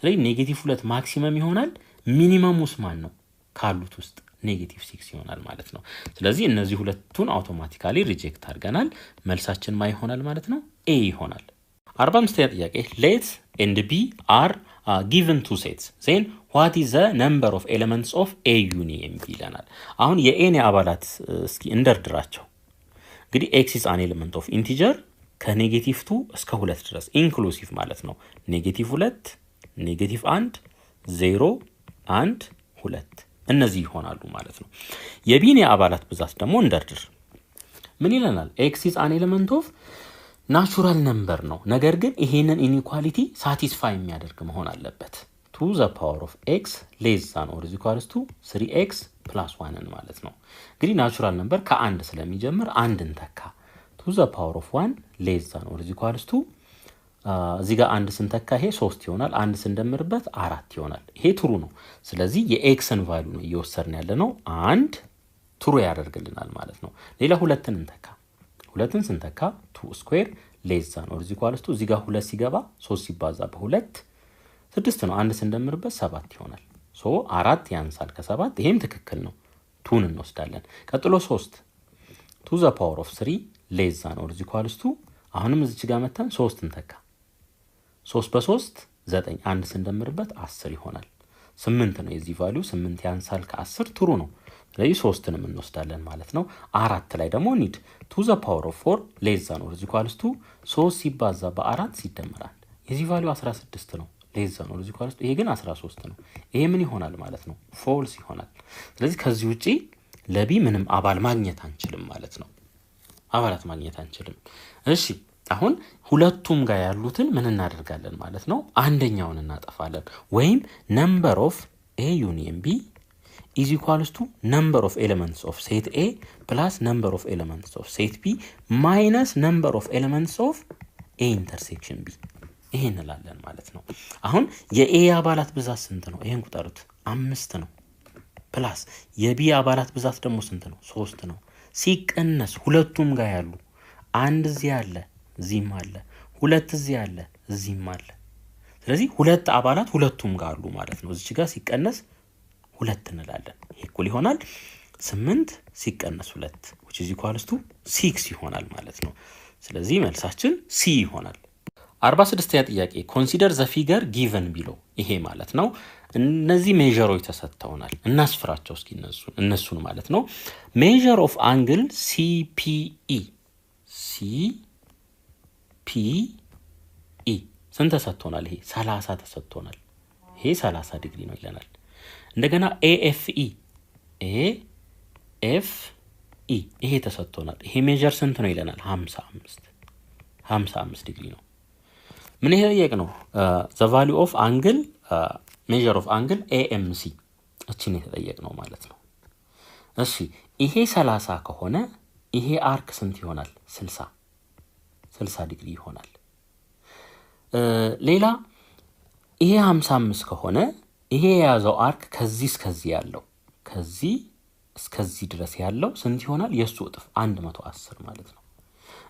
ስለዚህ -2 ማክሲመም ይሆናል ሚኒመሙስ ማን ነው ካሉት ውስጥ -6 ይሆናል ማለት ነው ስለዚህ እነዚህ ሁለቱን አውቶማቲካሊ ሪጀክት አድርገናል መልሳችን ማን ይሆናል ማለት ነው a ይሆናል 45ኛ ጥያቄ let and b are given two sets then what is the number of elements of a union b ይለናል አሁን የa አባላት እስኪ እንደርድራቸው እንግዲህ x is an element of integer ከ-2 እስከ 2 ድረስ ኢንክሉሲቭ ማለት ነው -2 -1 0 1 2 እነዚህ ይሆናሉ ማለት ነው የቢኔ አባላት ብዛት ደግሞ እንደርድር ምን ይለናል x is an element of ናቹራል ነምበር ነው ነገር ግን ይሄንን ኢኒኳሊቲ ሳቲስፋይ የሚያደርግ መሆን አለበት to the power of x less than or equals to 3x + 1 ማለት ነው እንግዲህ ናቹራል ነምበር ከ1 ስለሚጀምር 1 እንተካ to the power of 1 less than or equals to እዚህ ጋር 1 ስንተካ ይሄ 3 ይሆናል 1 ስንደምርበት 4 ይሆናል ይሄ ትሩ ነው ስለዚህ የኤክስን ቫልዩ ነው እየወሰድን ያለነው 1 ትሩ ያደርግልናል ማለት ነው ሌላ 2ን እንተካ 2ን ስንተካ 2 ስኩዌር less than or equals to እዚህ ጋር 2 ሲገባ 3 ሲባዛ በ2 6 ነው 1 ስንደምርበት 7 ይሆናል ሶ 4 ያንሳል ከ7 ይሄም ትክክል ነው 2ን እንወስዳለን ቀጥሎ 3 to the power of 3 less than or equals to አሁንም እዚህ ጋር መተን 3 እንተካ 3 በ3 9 1 ስንደምርበት 10 ይሆናል 8 ነው የዚህ ቫልዩ 8 ያንሳል ከ10 ትሩ ነው ስለዚህ 3ንም እንወስዳለን ማለት ነው 4 ላይ ደግሞ ኒድ to the power of 4 less than or equals to 3 ሲባዛ በ4 ሲደመር 1 የዚህ ቫልዩ 16 ነው less than or equals to ይሄ ግን 13 ነው ይሄ ምን ይሆናል ማለት ነው ፎልስ ይሆናል ስለዚህ ከዚህ ውጪ ለቢ ምንም አባል ማግኘት አንችልም ማለት ነው አባላት ማግኘት አንችልም እሺ አሁን ሁለቱም ጋር ያሉትን ምን እናደርጋለን ማለት ነው አንደኛውን እናጠፋለን ወይም number of a union b is equals to number of elements of set a plus number of elements of set b minus number of elements of a intersection b ይሄን እንላለን ማለት ነው አሁን የa አባላት ብዛት ስንት ነው ይሄን ቁጠሩት 5 ነው ፕላስ የb አባላት ብዛት ደግሞ ስንት ነው 3 ነው ሲቀነስ ሁለቱም ጋር ያሉ አንድ እዚህ አለ እዚህም አለ ሁለት እዚህ አለ እዚህም አለ ስለዚህ ሁለት አባላት ሁለቱም ጋር አሉ ማለት ነው። እዚህ ጋር ሲቀነስ 2 እንላለን። ይሄ እኩል ይሆናል 8 ሲቀነስ 2 which is equals to 6 ይሆናል ማለት ነው። ስለዚህ መልሳችን ሲ ይሆናል። 46ኛ ጥያቄ consider the figure given below ይሄ ማለት ነው እነዚህ ሜዠሮች ተሰጥተውናል እናስፍራቸው እስኪ እነሱን ማለት ነው። measure of angle CPE ስንት ተሰጥቶናል? ይሄ 30 ተሰጥቶናል። ይሄ 30 ዲግሪ ነው ይለናል። እንደገና AFE ይሄ ተሰጥቶናል። ይሄ ሜዠር ስንት ነው ይለናል? 55 ዲግሪ ነው። ምን ይሄ ነው? the value of angle measure of angle AMC እቺን የተጠየቅነው ማለት ነው። እሺ ይሄ 30 ከሆነ ይሄ አርክ ስንት ይሆናል? 60 ዲግሪ ይሆናል። ሌላ ይሄ 55 ከሆነ ይሄ የያዘው አርክ ከዚህ እስከዚህ ያለው ከዚህ እስከዚህ ድረስ ያለው ስንት ይሆናል? የሱ እጥፍ 110 ማለት ነው።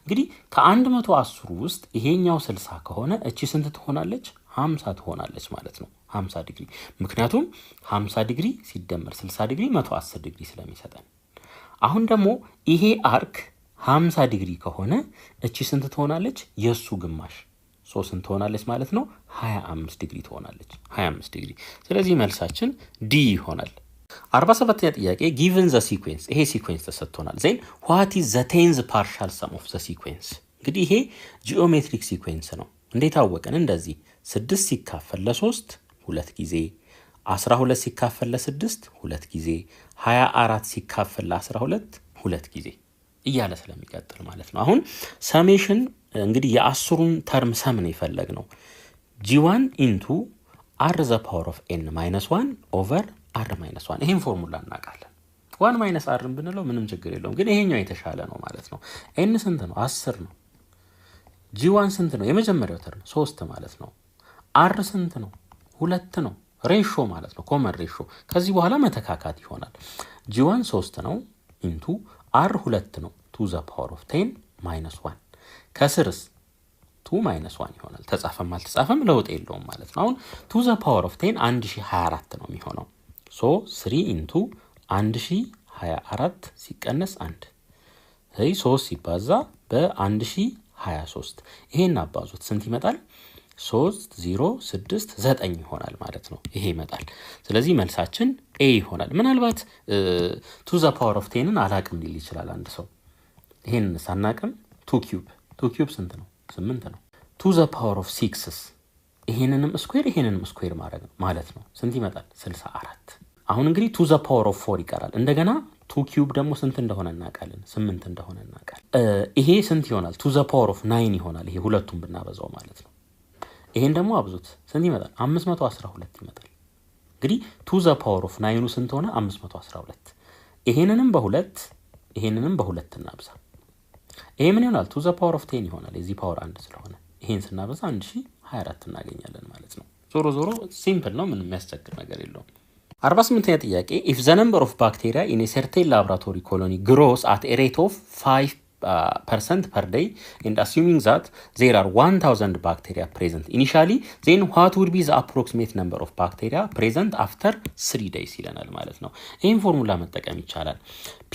እንግዲህ ከ110 ውስጥ ይሄኛው 60 ከሆነ እቺ ስንት ትሆናለች? 50 ትሆናለች ማለት ነው። 50 ዲግሪ ምክንያቱም 50 ዲግሪ ሲደመር 60 ዲግሪ 110 ዲግሪ ስለሚሰጠን። አሁን ደግሞ ይሄ አርክ 50 ዲግሪ ከሆነ እቺ ስንት ትሆናለች? የሱ ግማሽ ስንት ትሆናለች ማለት ነው? 25 ዲግሪ ትሆናለች። 25 ዲግሪ። ስለዚህ መልሳችን ዲ ይሆናል። 47ኛ ጥያቄ given the sequence ይሄ ሲኩዌንስ ተሰጥቶናል። then what is the tens partial sum of the sequence? እንግዲህ ይሄ ጂኦሜትሪክ ሲኩዌንስ ነው። እንዴት አወቀን? እንደዚህ 6 ሲካፈል ለ3 2 ጊዜ 12 ሲካፈል ለ6 2 ጊዜ 24 ሲካፈል ለ12 2 ጊዜ እያለ ስለሚቀጥል ማለት ነው። አሁን ሰሜሽን እንግዲህ የአስሩን ተርም ሰም ነው የፈለግነው። g1 into r the power of n minus 1 over r minus 1 ይሄን ፎርሙላ እናውቃለን። 1 minus r ብንለው ምንም ችግር የለውም፣ ግን ይሄኛው የተሻለ ነው ማለት ነው። n ስንት ነው? 10 ነው። g1 ስንት ነው? የመጀመሪያው ተርም 3 ማለት ነው። r ስንት ነው? 2 ነው። ሬሾ ማለት ነው፣ ኮመን ሬሾ። ከዚህ በኋላ መተካካት ይሆናል። g1 3 ነው into r 2 ነው to the power of 10 minus 1 ከስርስ 2 minus 1 ይሆናል። ተጻፈም አልተጻፈም ለውጥ የለውም ማለት ነው። አሁን to the power of 10 1024 ነው የሚሆነው። so 3 into 1024 ሲቀነስ 1 ስለዚህ 3 ሲባዛ በ1023 ይሄን አባዙት ስንት ይመጣል? 3 0 6 9 ይሆናል ማለት ነው። ይሄ ይመጣል። ስለዚህ መልሳችን ኤ ይሆናል። ምናልባት to the power of 10ን አላቅም ሊል ይችላል አንድ ሰው። ይሄን ሳናቅም 2 ኪዩብ ስንት ነው? 8 ነው። to the power of 6ስ ይሄንንም ስኩዌር ማድረግ ነው ማለት ነው። ስንት ይመጣል? 64። አሁን እንግዲህ to the power of 4 ይቀራል። እንደገና 2 ኪዩብ ደግሞ ስንት እንደሆነ እናውቃለን? 8 እንደሆነ እናውቃለን። ይሄ ስንት ይሆናል? to the power of 9 ይሆናል። ይሄ ሁለቱም ብናበዛው ማለት ነው። ይሄን ደግሞ አብዙት ስንት ይመጣል? 512 ይመጣል። እንግዲህ to the power of 9 ስንት ሆነ? 512። ይሄንንም በሁለት እናብዛ። ይሄ ምን ይሆናል? to the power of 10 ይሆናል። የዚህ ፓወር 1 ስለሆነ ይሄን ስናበዛ 1024 እናገኛለን ማለት ነው። ዞሮ ሲምፕል ነው፣ ምንም የሚያስቸግር ነገር የለውም። 48ኛ ጥያቄ if the number of bacteria in a certain laboratory colony grows at a rate of 5% per day and assuming that there are 1000 bacteria present initially, then what would be the approximate number of bacteria present after 3 days ይለናል ማለት ነው። ይሄን ፎርሙላ መጠቀም ይቻላል። p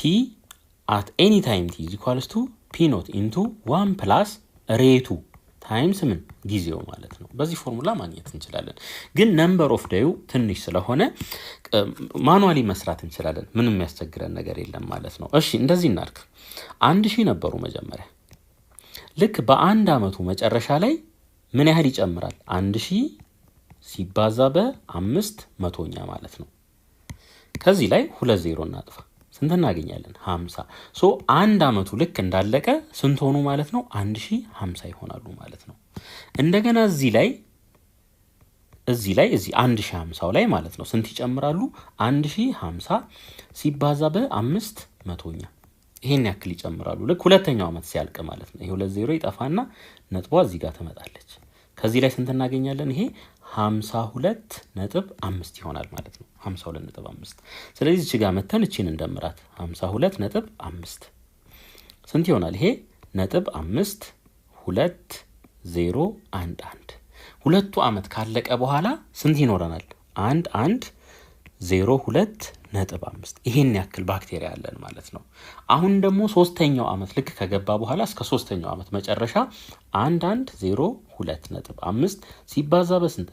at any time t is equals to p not into 1 plus rate ታይምስ ምን ጊዜው ማለት ነው። በዚህ ፎርሙላ ማግኘት እንችላለን። ግን ነምበር ኦፍ ዴዩ ትንሽ ስለሆነ ማኑዋሊ መስራት እንችላለን። ምንም የሚያስቸግረን ነገር የለም ማለት ነው። እሺ እንደዚህ እናድርግ። 1000 ነበሩ መጀመሪያ። ልክ በአንድ አመቱ መጨረሻ ላይ ምን ያህል ይጨምራል? 1000 ሲባዛ በ5 መቶኛ ማለት ነው። ከዚህ ላይ 2 ዜሮ እናጥፋ። ስንት እናገኛለን? 50። ሶ አንድ አመቱ ልክ እንዳለቀ ስንት ሆኑ ማለት ነው? 1050 ይሆናሉ ማለት ነው። እንደገና እዚህ 1050 ላይ ማለት ነው ስንት ይጨምራሉ? 1050 ሲባዛ በ5 መቶኛ ይሄን ያክል ይጨምራሉ። ልክ ሁለተኛው አመት ሲያልቅ ማለት ነው። ይሄ 2 ዜሮ ይጠፋና ነጥቧ እዚህ ጋር ትመጣለች። ከዚህ ላይ ስንት እናገኛለን? ይሄ 52.5 ይሆናል ማለት ነው። 52.5 ስለዚህ እዚህ ጋር መተን እቺን እንደምራት 52.5 ስንት ይሆናል? ይሄ ነጥብ 5 2 0 1 1 ሁለቱ ዓመት ካለቀ በኋላ ስንት ይኖረናል? 1,1,0,2.5 ይሄን ያክል ባክቴሪያ አለን ማለት ነው። አሁን ደግሞ ሶስተኛው ዓመት ልክ ከገባ በኋላ እስከ ሶስተኛው ዓመት መጨረሻ 1,1,0,2.5 ሲባዛ በስንት?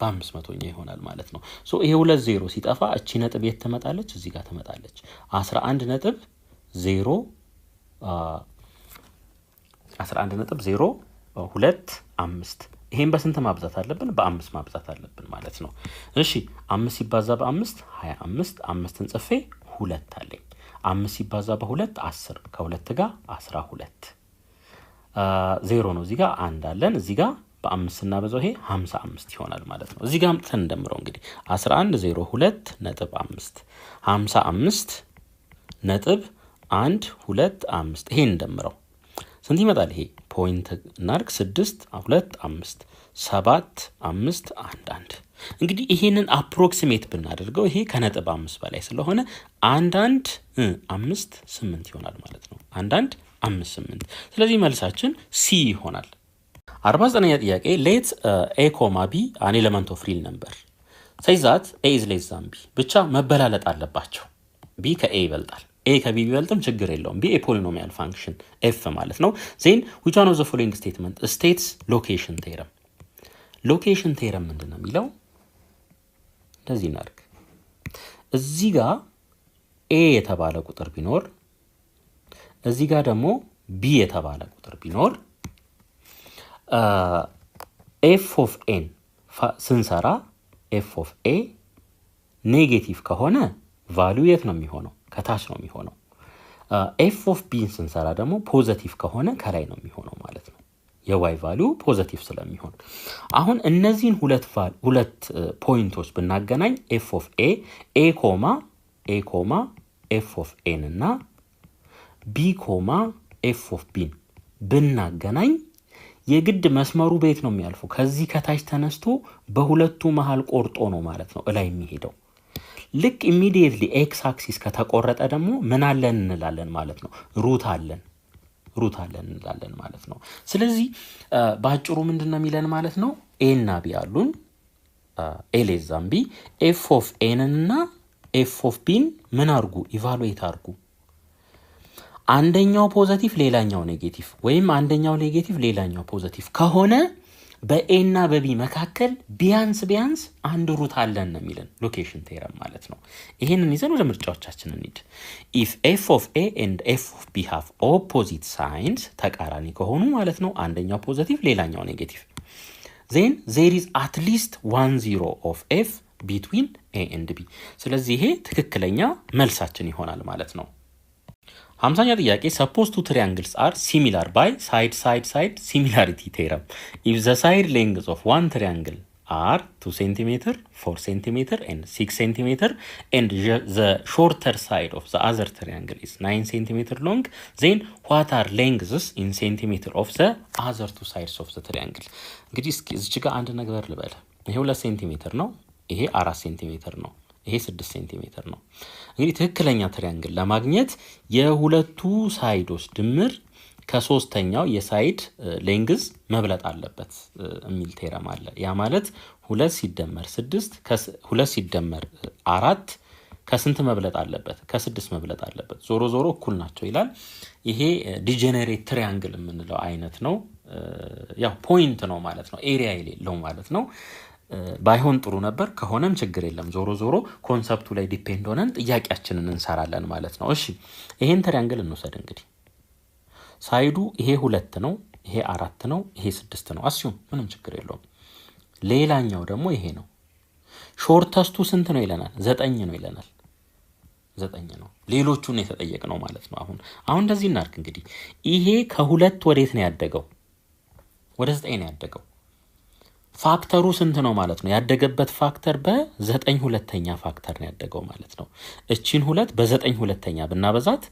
በ500ኛ ይሆናል ማለት ነው። ሶ ይሄ 2 ዜሮ ሲጠፋ እቺ ነጥብ የት ትመጣለች? እዚህ ጋር ትመጣለች። 11.025 ይሄን በስንት ማብዛት አለብን? በ5 ማብዛት አለብን ማለት ነው። እሺ 5 ሲባዛ በ5 25 5ን ጽፌ 2 አለኝ። 5 ሲባዛ በ2 10 ከ2 ጋር 12 ዜሮ ነው። እዚህ ጋር 1 አለን። እዚህ ጋር በ5 ስናበዛው ይሄ 55 ይሆናል ማለት ነው። እዚህ ጋር አምጥተን እንደምረው እንግዲህ 11,0,2.5 55.125 ይሄን እንደምረው ስንት ይመጣል? ይሄ ፖይንት እናርግ 6 2 5 7 5 1 1 እንግዲህ ይሄንን አፕሮክሲሜት ብናደርገው ይሄ ከነጥብ 5 በላይ ስለሆነ 1 1 5 8 ይሆናል ማለት ነው። 1 1 5 8 ስለዚህ መልሳችን ሲ ይሆናል። 49ኛ ጥያቄ ሌት a, b an element of real number says that a is less than b ብቻ መበላለጥ አለባቸው። b ከa ይበልጣል። a ከb ቢበልጥም ችግር የለውም። b a polynomial function f ማለት ነው። then which one of the following statement states location theorem? location theorem ምንድነው የሚለው? እንደዚህ እናድርግ። እዚህ ጋር a የተባለ ቁጥር ቢኖር እዚህ ጋር ደግሞ b የተባለ ቁጥር ቢኖር f of n ስንሰራ f of a ኔጌቲቭ ከሆነ ቫልዩ የት ነው የሚሆነው? ከታች ነው የሚሆነው። f of b ስንሰራ ደግሞ ፖዚቲቭ ከሆነ ከላይ ነው የሚሆነው ማለት ነው። የy ቫልዩ ፖዚቲቭ ስለሚሆን አሁን እነዚህን ሁለት ፖይንቶች ብናገናኝ f of a f of n እና b f of b ብናገናኝ የግድ መስመሩ ቤት ነው የሚያልፈው። ከዚህ ከታች ተነስቶ በሁለቱ መሃል ቆርጦ ነው ማለት ነው ላይ የሚሄደው። ልክ ኢሚዲየትሊ ኤክስ አክሲስ ከተቆረጠ ደግሞ ምን አለን እንላለን ማለት ነው? ሩት አለን እንላለን ማለት ነው። ስለዚህ ባጭሩ ምንድነው የሚለን ማለት ነው? ኤ እና ቢ አሉን። ኤ ሌስ ዛን ቢ ኤፍ ኦፍ ኤን እና ኤፍ ኦፍ ቢን ምን አርጉ? ኢቫሉዌት አርጉ። አንደኛው ፖዚቲቭ ሌላኛው ኔጌቲቭ ወይም አንደኛው ኔጌቲቭ ሌላኛው ፖዚቲቭ ከሆነ በኤ እና በቢ መካከል ቢያንስ አንድ ሩት አለን ነው የሚለን ሎኬሽን ቴረም ማለት ነው። ይሄንን ይዘን ወደ ምርጫዎቻችን እንሂድ። if f of a and f of b have opposite signs ተቃራኒ ከሆኑ ማለት ነው አንደኛው ፖዚቲቭ ሌላኛው ኔጌቲቭ then there is at least one zero of f between a and b ስለዚህ ይሄ ትክክለኛ መልሳችን ይሆናል ማለት ነው። 50ኛ ጥያቄ suppose two triangles are similar by side similarity theorem if the side lengths of one triangle are 2 cm 4 cm and 6 cm and the shorter side of the other triangle is 9 cm long then what are lengths in centimeter of the other two sides of the triangle? እንግዲህ እዚህ ጋር አንድ ነገር ልበል። ይሄ 2 ሴንቲሜትር ነው፣ ይሄ 4 ሴንቲሜትር ነው፣ ይሄ 6 ሴንቲሜትር ነው። እንግዲህ ትክክለኛ ትሪያንግል ለማግኘት የሁለቱ ሳይዶች ድምር ከሶስተኛው የሳይድ ሌንግዝ መብለጥ አለበት የሚል ቴረም አለ። ያ ማለት 2 ሲደመር 6 2 ሲደመር 4 ከስንት መብለጥ አለበት? ከ6 መብለጥ አለበት። ዞሮ እኩል ናቸው ይላል። ይሄ ዲጀነሬት ትሪያንግል የምንለው አይነት ነው። ያው ፖይንት ነው ማለት ነው፣ ኤሪያ የሌለው ማለት ነው። ባይሆን ጥሩ ነበር፣ ከሆነም ችግር የለም። ዞሮ ኮንሰፕቱ ላይ ዲፔንድ ሆነን ጥያቄያችንን እንሰራለን ማለት ነው። እሺ ይሄን ትሪያንግል እንውሰድ። እንግዲህ ሳይዱ ይሄ 2 ነው፣ ይሄ 4 ነው፣ ይሄ 6 ነው። አስዩም ምንም ችግር የለውም። ሌላኛው ደግሞ ይሄ ነው። ሾርተስቱ ስንት ነው ይለናል? 9 ነው ይለናል። 9 ነው። ሌሎቹን የተጠየቅነው ማለት ነው። አሁን እንደዚህ እናርክ። እንግዲህ ይሄ ከ2 ወዴት ነው ያደገው? ወደ 9 ነው ያደገው። ፋክተሩ ስንት ነው ማለት ነው? ያደገበት ፋክተር በ9 ሁለተኛ ፋክተር ነው ያደገው ማለት ነው። እቺን 2 በ9 ሁለተኛ ብናበዛት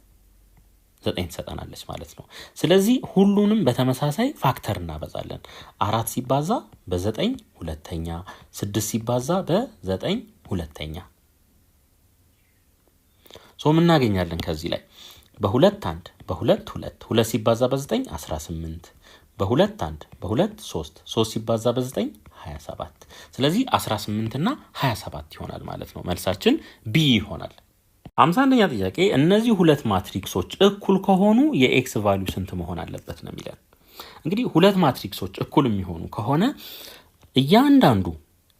9 ትሰጠናለች ማለት ነው። ስለዚህ ሁሉንም በተመሳሳይ ፋክተር እናበዛለን። 4 ሲባዛ በ9 ሁለተኛ፣ 6 ሲባዛ በ9 ሁለተኛ ምን እናገኛለን ከዚህ ላይ? በ2 1 በ2 2 2 ሲባዛ በ9 18 በሁለት 1 በሁለት 3 3 ሲባዛ በ9 27 ስለዚህ 18 እና 27 ይሆናል ማለት ነው። መልሳችን ቢ ይሆናል። 51ኛ ጥያቄ እነዚህ ሁለት ማትሪክሶች እኩል ከሆኑ የኤክስ ቫልዩ ስንት መሆን አለበት ነው የሚለን። እንግዲህ ሁለት ማትሪክሶች እኩል የሚሆኑ ከሆነ እያንዳንዱ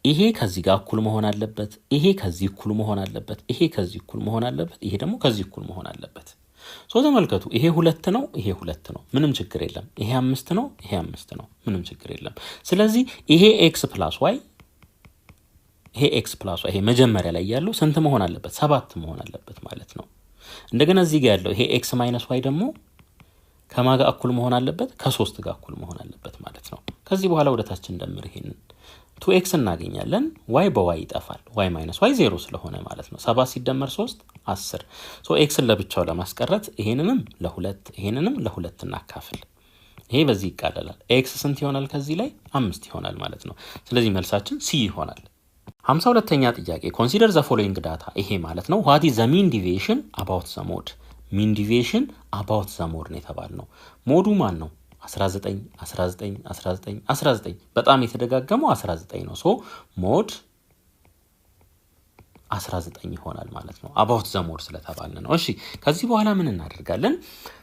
ይሄ ከዚህ ጋር እኩል መሆን አለበት፣ ይሄ ከዚህ እኩል መሆን አለበት፣ ይሄ ከዚህ እኩል መሆን አለበት፣ ይሄ ደግሞ ከዚህ እኩል መሆን አለበት። ተመልከቱ፣ ይሄ 2 ነው፣ ይሄ 2 ነው፣ ምንም ችግር የለም። ይሄ 5 ነው፣ ይሄ 5 ነው፣ ምንም ችግር የለም። ስለዚህ ይሄ ኤክስ ፕላስ ዋይ ይሄ መጀመሪያ ላይ ያለው ስንት መሆን አለበት? 7 መሆን አለበት ማለት ነው። እንደገና እዚህ ጋር ያለው ይሄ ኤክስ ማይነስ ዋይ ደግሞ ከማጋ እኩል መሆን አለበት? ከ3 ጋር እኩል መሆን አለበት ማለት ነው። ከዚህ በኋላ ወደታችን እንደምር ይሄንን 2x እናገኛለን። y በy ይጠፋል። y ማይነስ y 0 ስለሆነ ማለት ነው። 7 ሲደመር 3 10 xን ለብቻው ለማስቀረት ይሄንንም ለ2 እናካፍል። ይሄ በዚህ ይቃለላል። x ስንት ይሆናል? ከዚህ ላይ 5 ይሆናል ማለት ነው። ስለዚህ መልሳችን c ይሆናል። 52ኛ ጥያቄ ኮንሲደር ዘ ፎሎዊንግ ዳታ። ይሄ ማለት ነው what is the mean deviation about the mode mean deviation about the mode ነው የተባልነው። ሞዱ ማን ነው? 19 በጣም የተደጋገመው 19 ነው። ሞድ 19 ይሆናል ማለት ነው። about the mode ስለተባልን ነው። እሺ ከዚህ በኋላ ምን እናደርጋለን?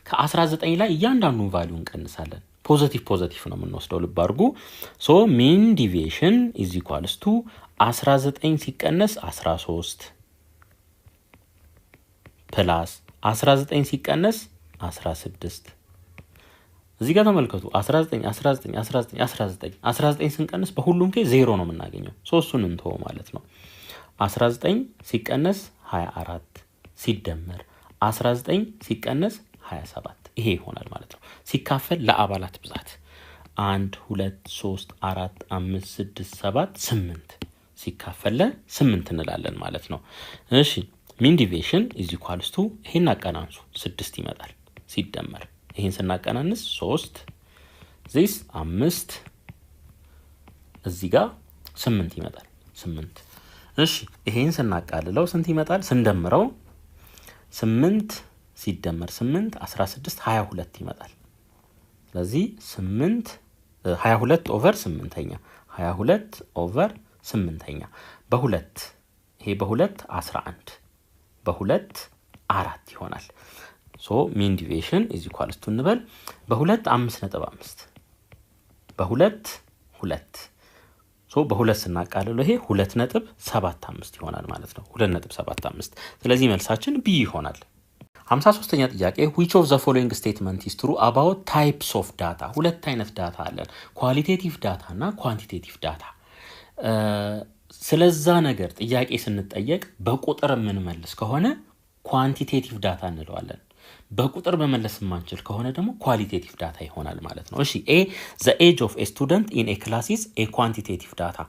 ከ19 ላይ እያንዳንዱን ቫልዩ እንቀንሳለን። ፖዚቲቭ ነው የምንወስደው። ልብ አድርጉ። mean deviation is equals to 19 ሲቀነስ 13 ፕላስ 19 ሲቀነስ 16 እዚህ ጋር ተመልከቱ። 19 ስንቀንስ በሁሉም ኬዝ 0 ነው የምናገኘው። እሱን እንተው ማለት ነው። 19 ሲቀነስ 24 ሲደመር 19 ሲቀነስ 27 ይሄ ይሆናል ማለት ነው። ሲካፈል ለአባላት ብዛት 1 2 3 4 5 6 7 8 ሲካፈል ለ8 እንላለን ማለት ነው። እሺ ሚን ዲቪዬሽን ኢዝ ኢኳልስ ቱ ይሄን አቀናንሱ 6 ይመጣል ሲደመር ይሄን ስናቀናንስ 3 ዚስ 5 እዚህ ጋር 8 ይመጣል 8። እሺ ይሄን ስናቃልለው ስንት ይመጣል? ስንደምረው 8 ሲደመር 8 16 22 ይመጣል። ስለዚህ 8 22 ኦቨር 8ኛ 22 ኦቨር 8ኛ በ2 ይሄ በ2 11 በ2 4 ይሆናል። ሚን ዲቪዬሽን ኢዝ ኢኳልስ ቱ እንበል በ2 5.5 በ2 2 በ2 ስናቃልለው ይሄ 2.75 ይሆናል ማለት ነው። 2.75 ስለዚህ መልሳችን ቢ ይሆናል። 53ኛ ጥያቄ which of the following statement is true about types of data? ሁለት አይነት ዳታ አለን፣ ኳሊቴቲቭ ዳታ እና ኳንቲቴቲቭ ዳታ። ስለዛ ነገር ጥያቄ ስንጠየቅ በቁጥር የምንመልስ ከሆነ ኳንቲቴቲቭ ዳታ እንለዋለን። በቁጥር በመለስ የማንችል ከሆነ ደግሞ ኳሊቴቲቭ ዳታ ይሆናል ማለት ነው። እሺ a the age of a student in a class is a quantitative data።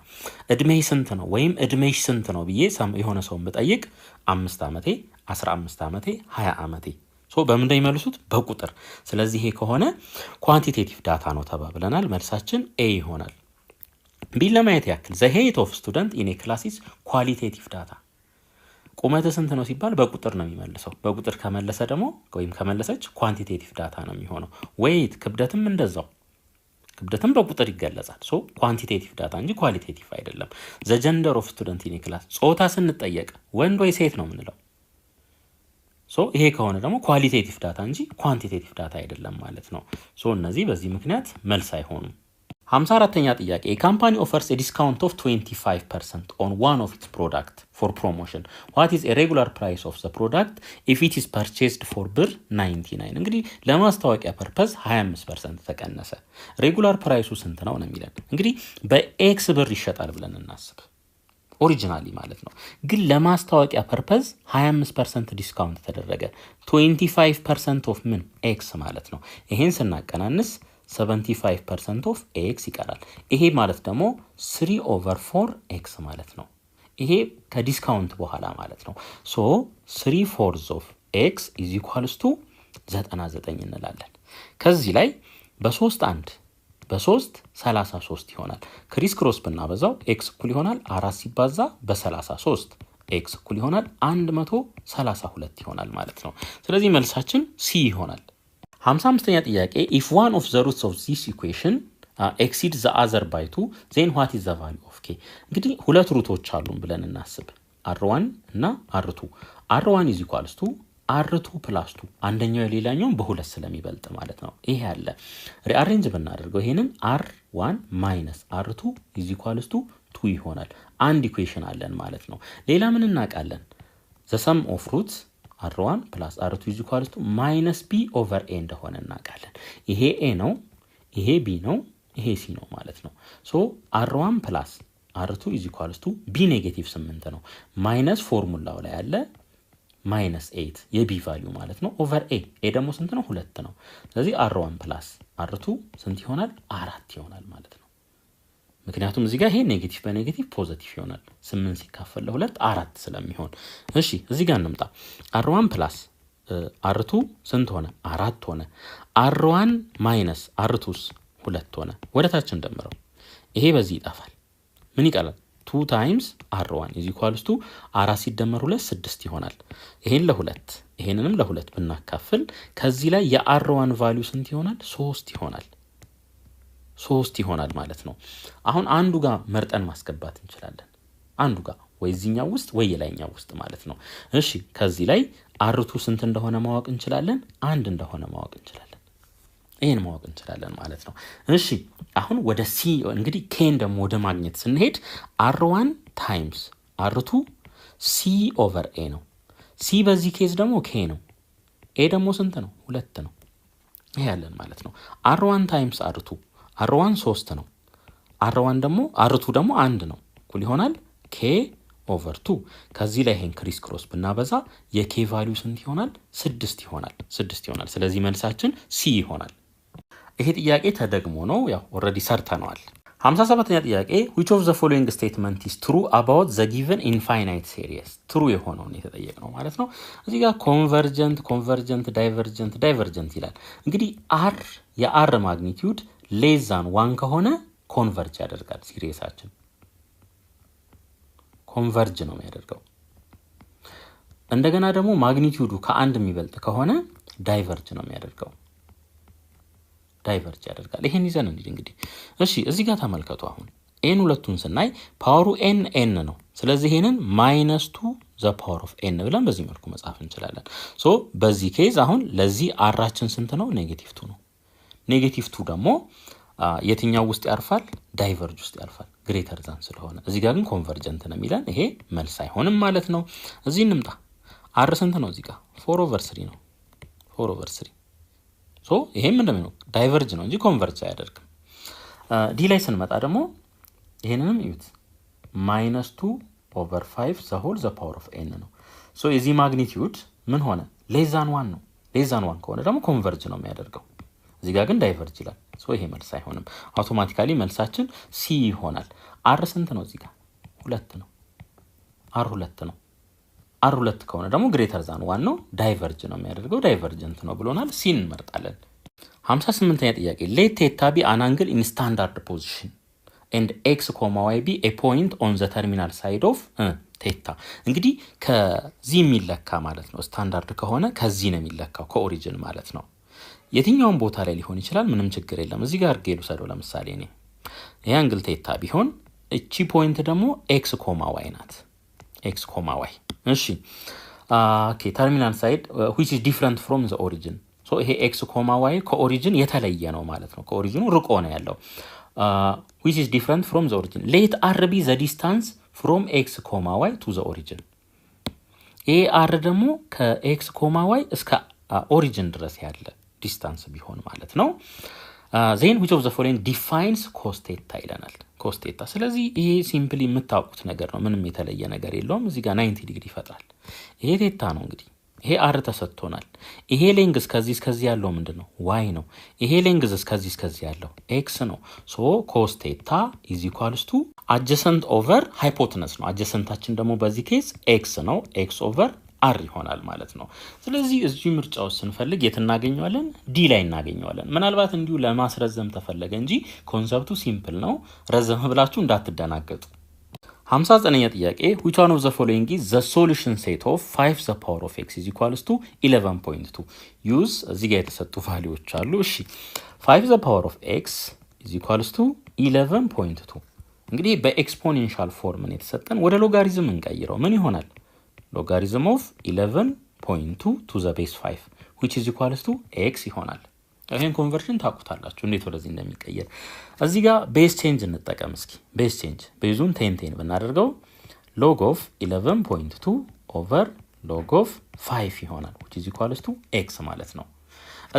እድሜህ ስንት ነው ወይም እድሜሽ ስንት ነው ብዬ የሆነ ሰው ብጠይቅ 5 ዓመቴ 15 ዓመቴ 20 ዓመቴ በምን ይመልሱት? በቁጥር። ስለዚህ ይሄ ከሆነ ኳንቲቴቲቭ ዳታ ነው ተባብለናል። መልሳችን a ይሆናል። ቢል ለማየት ያክል the height of student in a class is qualitative data። ቁመት ስንት ነው ሲባል በቁጥር ነው የሚመልሰው። በቁጥር ከመለሰ ደግሞ ወይም ከመለሰች ኳንቲቴቲቭ ዳታ ነው የሚሆነው። ዌይት ክብደትም እንደዛው፣ ክብደትም በቁጥር ይገለጻል። ኳንቲቴቲቭ ዳታ እንጂ ኳሊቴቲቭ አይደለም። ዘ ጀንደር ኦፍ ስቱደንት ኢን ክላስ ጾታ ስንጠየቅ ወንድ ወይ ሴት ነው የምንለው። ይሄ ከሆነ ደግሞ ኳሊቴቲቭ ዳታ እንጂ ኳንቲቴቲቭ ዳታ አይደለም ማለት ነው። እነዚህ በዚህ ምክንያት መልስ አይሆኑም። 54ኛ ጥያቄ a company offers a discount of 25% on one of its product for promotion. What is a regular price of the product if it is purchased for ብር 99? እንግዲህ ለማስታወቂያ ፐርፐዝ 25% ተቀነሰ። ሬጉላር ፕራይሱ ስንት ነው ነው የሚለን። እንግዲህ በኤክስ ብር ይሸጣል ብለን እናስብ፣ ኦሪጂናሊ ማለት ነው። ግን ለማስታወቂያ ፐርፐዝ 25% ዲስካውንት ተደረገ። 25% ኦፍ ምን ኤክስ ማለት ነው። ይሄን ስናቀናንስ 75% ኦፍ ኤክስ ይቀራል። ይሄ ማለት ደግሞ 3/4 ኤክስ ማለት ነው። ይሄ ከዲስካውንት በኋላ ማለት ነው። 3/4 ኦፍ ኤክስ ኢዝ ኢኳልስ ቱ 99 እንላለን። ከዚህ ላይ በ3 33 ይሆናል። ክሪስ ክሮስ ብናበዛው ኤክስ እኩል ይሆናል 4 ሲባዛ በ33 ኤክስ እኩል ይሆናል 132 ይሆናል ማለት ነው። ስለዚህ መልሳችን ሲ ይሆናል። 55ኛ ጥያቄ if one of the roots of this equation exceeds the other by 2 then what is the value of k? እንግዲህ ሁለት ሩቶች አሉን ብለን እናስብ r1 እና r2 r1 is equals to r2 plus 2 አንደኛው የሌላኛው በሁለት ስለሚበልጥ ማለት ነው። ይሄ አለ ሪአሬንጅ ብናደርገው ይሄንን r1 minus r2 is equals to 2 ይሆናል። አንድ ኢኩዌሽን አለን ማለት ነው። ሌላ ምን እናውቃለን? the sum of roots r1 plus r2 is equals to minus b over a እንደሆነ እናውቃለን። ይሄ a ነው፣ ይሄ b ነው፣ ይሄ c ነው ማለት ነው። so r1 plus r2 is equals to b negative 8 ነው minus ፎርሙላው ላይ ያለ minus 8 የb ቫልዩ ማለት ነው over a ደግሞ ስንት ነው? 2 ነው። ስለዚህ r1 plus r2 ስንት ይሆናል? 4 ይሆናል ማለት ነው። ምክንያቱም እዚህ ጋር ይሄ ኔጌቲቭ በኔጌቲቭ ፖዚቲቭ ይሆናል 8 ሲካፈል ለ2 4 ስለሚሆን። እሺ እዚህ ጋር እንምጣ r1 plus r2 ስንት ሆነ? 4 ሆነ። r1 minus r2ስ 2 ሆነ። ወደታች እንደምረው ይሄ በዚህ ይጣፋል። ምን ይቀራል? 2 times r1 is equals to 4 ሲደመር 2 6 ይሆናል። ይሄን ለ2 ይሄንንም ለ2 ብናካፍል ከዚህ ላይ የr1 ቫልዩ ስንት ይሆናል? 3 ይሆናል። 3 ይሆናል ማለት ነው። አሁን አንዱ ጋር መርጠን ማስገባት እንችላለን። አንዱ ጋር ወይ እዚህኛው ውስጥ ወይ የላይኛው ውስጥ ማለት ነው። እሺ ከዚህ ላይ r2 ስንት እንደሆነ ማወቅ እንችላለን? 1 እንደሆነ ማወቅ እንችላለን። ይሄን ማወቅ እንችላለን ማለት ነው። እሺ አሁን ወደ c እንግዲህ k ደግሞ ወደ ማግኘት ስንሄድ r1 times r2 c over a ነው። c በዚህ ኬዝ ደግሞ k ነው። a ደግሞ ስንት ነው? 2 ነው። ይሄ ያለን ማለት ነው። r1 times r2 r1 3 ነው። r1 ደግሞ r2 ደግሞ 1 ነው። እኩል ይሆናል k over 2 ከዚህ ላይ ይሄን ክሪስ ክሮስ ብናበዛ የk ቫልዩ ስንት ይሆናል? 6 ይሆናል። 6 ይሆናል። ስለዚህ መልሳችን c ይሆናል። ይሄ ጥያቄ ተደግሞ ነው ያው ኦሬዲ ሰርተናል። 57ኛ ጥያቄ which of the following statement is true about the given infinite series? true የሆነው ነው የተጠየቅነው ማለት ነው። እዚህ ጋር convergent divergent ይላል። እንግዲህ r የr ማግኒቲዩድ less than 1 ከሆነ ኮንቨርጅ ያደርጋል። ሲሪየሳችን ኮንቨርጅ ነው የሚያደርገው። እንደገና ደግሞ ማግኒቲዩዱ ከአንድ የሚበልጥ ከሆነ ዳይቨርጅ ነው የሚያደርገው። ዳይቨርጅ ያደርጋል። ይሄን ይዘን እንግዲህ እሺ እዚህ ጋር ተመልከቱ። አሁን n ሁለቱን ስናይ ፓወሩ n ነው። ስለዚህ ይሄንን -2 the power of n ብለን በዚህ መልኩ መጻፍ እንችላለን። ሶ በዚህ ኬዝ አሁን ለዚህ r-ችን ስንት ነው? -2 ነው። -2 ደግሞ የትኛው ውስጥ ያርፋል? ዳይቨርጅ ውስጥ ያርፋል ግሬተር ዛን ስለሆነ። እዚህ ጋር ግን ኮንቨርጀንት ነው የሚለን። ይሄ መልስ አይሆንም ማለት ነው። እዚህ እንምጣ። r ስንት ነው? እዚህ ጋር 4/3 ነው። 4/3 ሶ ይሄ ምንድነው ነው? ዳይቨርጅ ነው እንጂ ኮንቨርጅ አያደርግም። ዲ ላይ ስንመጣ ደግሞ ይሄንንም እዩት -2/5 the whole the power of n ነው። ሶ የዚህ ማግኒቲዩድ ምን ሆነ? less than 1 ነው። less than 1 ከሆነ ደግሞ ኮንቨርጅ ነው የሚያደርገው። እዚህ ጋር ግን ዳይቨርጅ ይላል። ሶ ይሄ መልስ አይሆንም። አውቶማቲካሊ መልሳችን ሲ ይሆናል። r ስንት ነው? እዚህ ጋር 2 ነው። r 2 ነው። r 2 ከሆነ ደግሞ ግሬተር ዛን 1 ነው። ዳይቨርጅ ነው የሚያደርገው። ዳይቨርጀንት ነው ብሎናል። ሲ እንመርጣለን። 58ኛ ጥያቄ let theta be an angle in standard position and x, y be a point on the terminal side of theta። እንግዲህ ከዚህ የሚለካ ማለት ነው። ስታንዳርድ ከሆነ ከዚህ ነው የሚለካው ከኦሪጂን ማለት ነው። የትኛውን ቦታ ላይ ሊሆን ይችላል። ምንም ችግር የለም። እዚህ ጋር አድርጌ ልውሰደው። ለምሳሌ እኔ ይሄ አንግል ቴታ ቢሆን እቺ ፖይንት ደግሞ x, y ናት። x, y እሺ ኦኬ ተርሚናል ሳይድ which is different from the origin። ሶ ይሄ x, y ከኦሪጂን የተለየ ነው ማለት ነው። ከኦሪጂኑ ርቆ ነው ያለው። which is different from the origin let r be the distance from x, y to the origin። ይሄ r ደግሞ ከx, y እስከ ኦሪጂን ድረስ ያለ ዲስታንስ ቢሆን ማለት ነው። then which of the following defines cos theta ይለናል። cos theta ስለዚህ ይሄ ሲምፕሊ የምታውቁት ነገር ነው። ምንም የተለየ ነገር የለውም። እዚህ ጋር 90 ዲግሪ ይፈጥራል። ይሄ ቴታ ነው እንግዲህ። ይሄ r ተሰጥቶናል። ይሄ ሌንግዝ ከዚህ እስከዚህ ያለው ምንድነው? y ነው። ይሄ ሌንግዝ ከዚህ እስከዚህ ያለው x ነው። ሶ cos theta is equals to adjacent over hypotenuse ነው። adjacentታችን ደግሞ በዚህ ኬስ x ነው። x over r ይሆናል ማለት ነው። ስለዚህ እዚህ ምርጫው ስንፈልግ የት እናገኘዋለን? ዲ ላይ እናገኘዋለን። ምናልባት እንዲሁ ለማስረዘም ተፈለገ እንጂ ኮንሰፕቱ ሲምፕል ነው። ረዘም ብላችሁ እንዳትደናገጡ። 59ኛ ጥያቄ which one of the following is the solution set of 5 the power of x is equals to 11.2 use እዚህ ጋር የተሰጡ ቫልዩዎች አሉ። እሺ 5 the power of x is equals to 11.2 እንግዲህ በኤክስፖኔንሻል ፎርም ነው የተሰጠን። ወደ ሎጋሪዝም እንቀይረው ምን ይሆናል? ሎጋሪዝም of 11.2 to the base 5 which is equals to x ይሆናል። ይሄን ኮንቨርሽን ታውቁታላችሁ እንዴት ወደዚህ እንደሚቀየር። እዚህ ጋር ቤዝ ቼንጅ እንጠቀም እስኪ። ቤዝ ቼንጅ ቤዙን 10 ብናደርገው log of 11.2 over log of 5 ይሆናል which is equals to x ማለት ነው።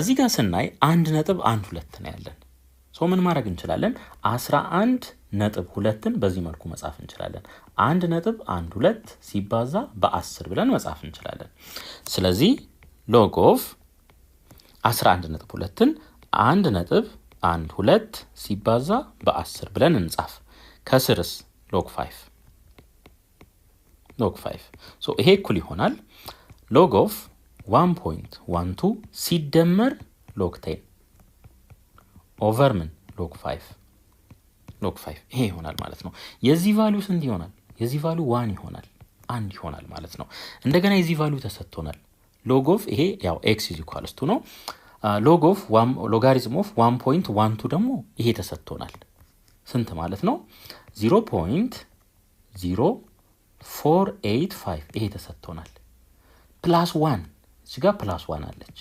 እዚህ ጋር ስናይ 1.12 ነው ያለን። ሶ ምን ማድረግ እንችላለን? 11.2ን በዚህ መልኩ መጻፍ እንችላለን። 1.12 ሲባዛ በ10 ብለን መጻፍ እንችላለን። ስለዚህ log of 11.2ን 1.12 ሲባዛ በ10 ብለን እንጻፍ። ከስርስ log 5 ሶ ይሄ እኩል ይሆናል log of 1.12 ሲደመር log 10 ኦቨር ምን log 5 ይሄ ይሆናል ማለት ነው። የዚህ ቫልዩ ስንት ይሆናል? የዚህ ቫልዩ 1 ይሆናል፣ 1 ይሆናል ማለት ነው። እንደገና የዚህ ቫልዩ ተሰጥቶናል log of ይሄ ያው x is equals to ነው log of logarithm of 1.12 ደግሞ ይሄ ተሰጥቶናል ስንት ማለት ነው? 0.0485 ይሄ ተሰጥቶናል ፕላስ 1 እዚህ ጋር ፕላስ 1 አለች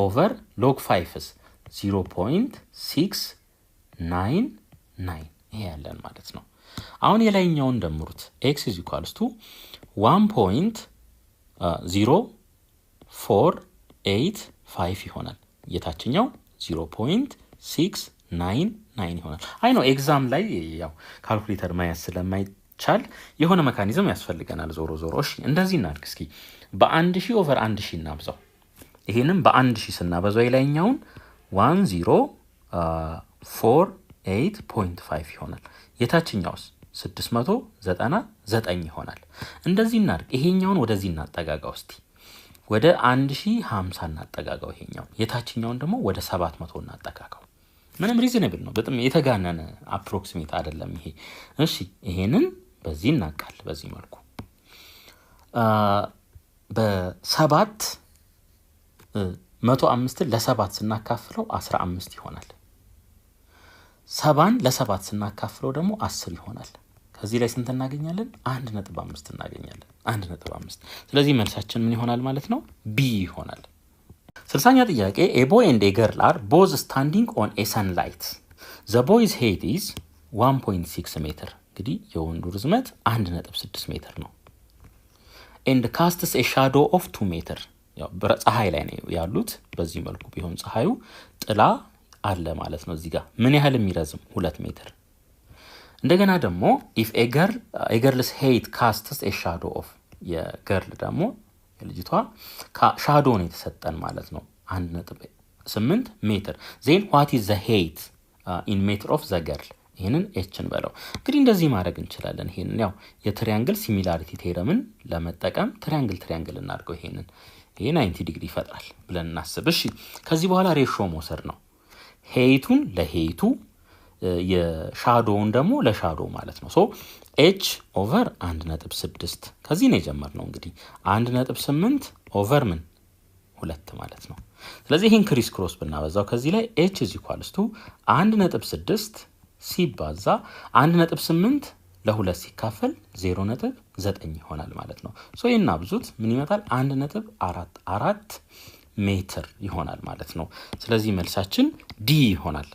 ኦቨር log 5ስ 0.699 ይሄ ያለን ማለት ነው። አሁን የላይኛውን ደምሩት x is equals to 1.0485 ይሆናል። የታችኛው 0.699 ይሆናል። አይ ነው ኤግዛም ላይ ያው ካልኩሌተር ማያዝ ስለማይቻል የሆነ ሜካኒዝም ያስፈልገናል ዞሮ። እሺ እንደዚህ እናድርግ እስኪ። በ1000 ኦቨር 1000 እናብዛው። ይሄንም በ1000 ስናበዛው የላይኛውን 1048.5 ይሆናል። የታችኛውስ 699 ይሆናል። እንደዚህ እናድርግ። ይሄኛውን ወደዚህ እናጠጋጋው እስቲ። ወደ 1050 እናጠጋጋው ይሄኛው። የታችኛውን ደግሞ ወደ 700 እናጠጋጋው። ምንም ሪዝነብል ነው። በጣም የተጋነነ አፕሮክሲሜት አይደለም ይሄ። እሺ ይሄንን በዚህ እናቃል። በዚህ መልኩ በ7 105 ለ7 ስናካፍለው 15 ይሆናል። 7 ለ7 ስናካፍለው ደግሞ 10 ይሆናል። ከዚህ ላይ ስንት እናገኛለን? 1.5 እናገኛለን። 1.5 ስለዚህ መልሳችን ምን ይሆናል ማለት ነው? ቢ ይሆናል። 60ኛ ጥያቄ a boy and a girl are both standing on a sunlight. The boy's height is 1.6 ሜትር። እንግዲህ የወንዱ ርዝመት 1.6 ሜትር ነው። and casts a shadow of 2 ሜትር። ያው ፀሐይ ላይ ነው ያሉት። በዚህ መልኩ ቢሆን ፀሐዩ ጥላ አለ ማለት ነው። እዚህ ጋር ምን ያህል የሚረዝም 2 ሜትር። እንደገና ደግሞ if a girl's height casts a shadow of የገርል ደግሞ የልጅቷ ሻዶው ነው የተሰጠን ማለት ነው 1.8 ሜትር። then what is the height in meter of the girl? ይሄንን hን በለው። እንግዲህ እንደዚህ ማድረግ እንችላለን። ይሄንን ያው የትሪያንግል ሲሚላሪቲ ቴረምን ለመጠቀም ትሪያንግል እናድርገው። ይሄ 90 ዲግሪ ይፈጥራል ብለን እናስብ። እሺ ከዚህ በኋላ ሬሾ መውሰድ ነው። ሄይቱን ለሄይቱ የሻዶውን ደግሞ ለሻዶው ማለት ነው። ሶ h ኦቨር 1.6 ከዚህ ነው የጀመርነው። እንግዲህ 1.8 ኦቨር ምን 2 ማለት ነው። ስለዚህ ይሄን ክሪስ ክሮስ ብናበዛው ከዚህ ላይ h is equals to 1.6 ሲባዛ 1.8 ለ2 ሲካፈል 0.9 ይሆናል ማለት ነው። ሶ ይሄን አብዙት ምን ይመጣል? 1.44 ሜትር ይሆናል ማለት ነው። ስለዚህ መልሳችን ዲ ይሆናል።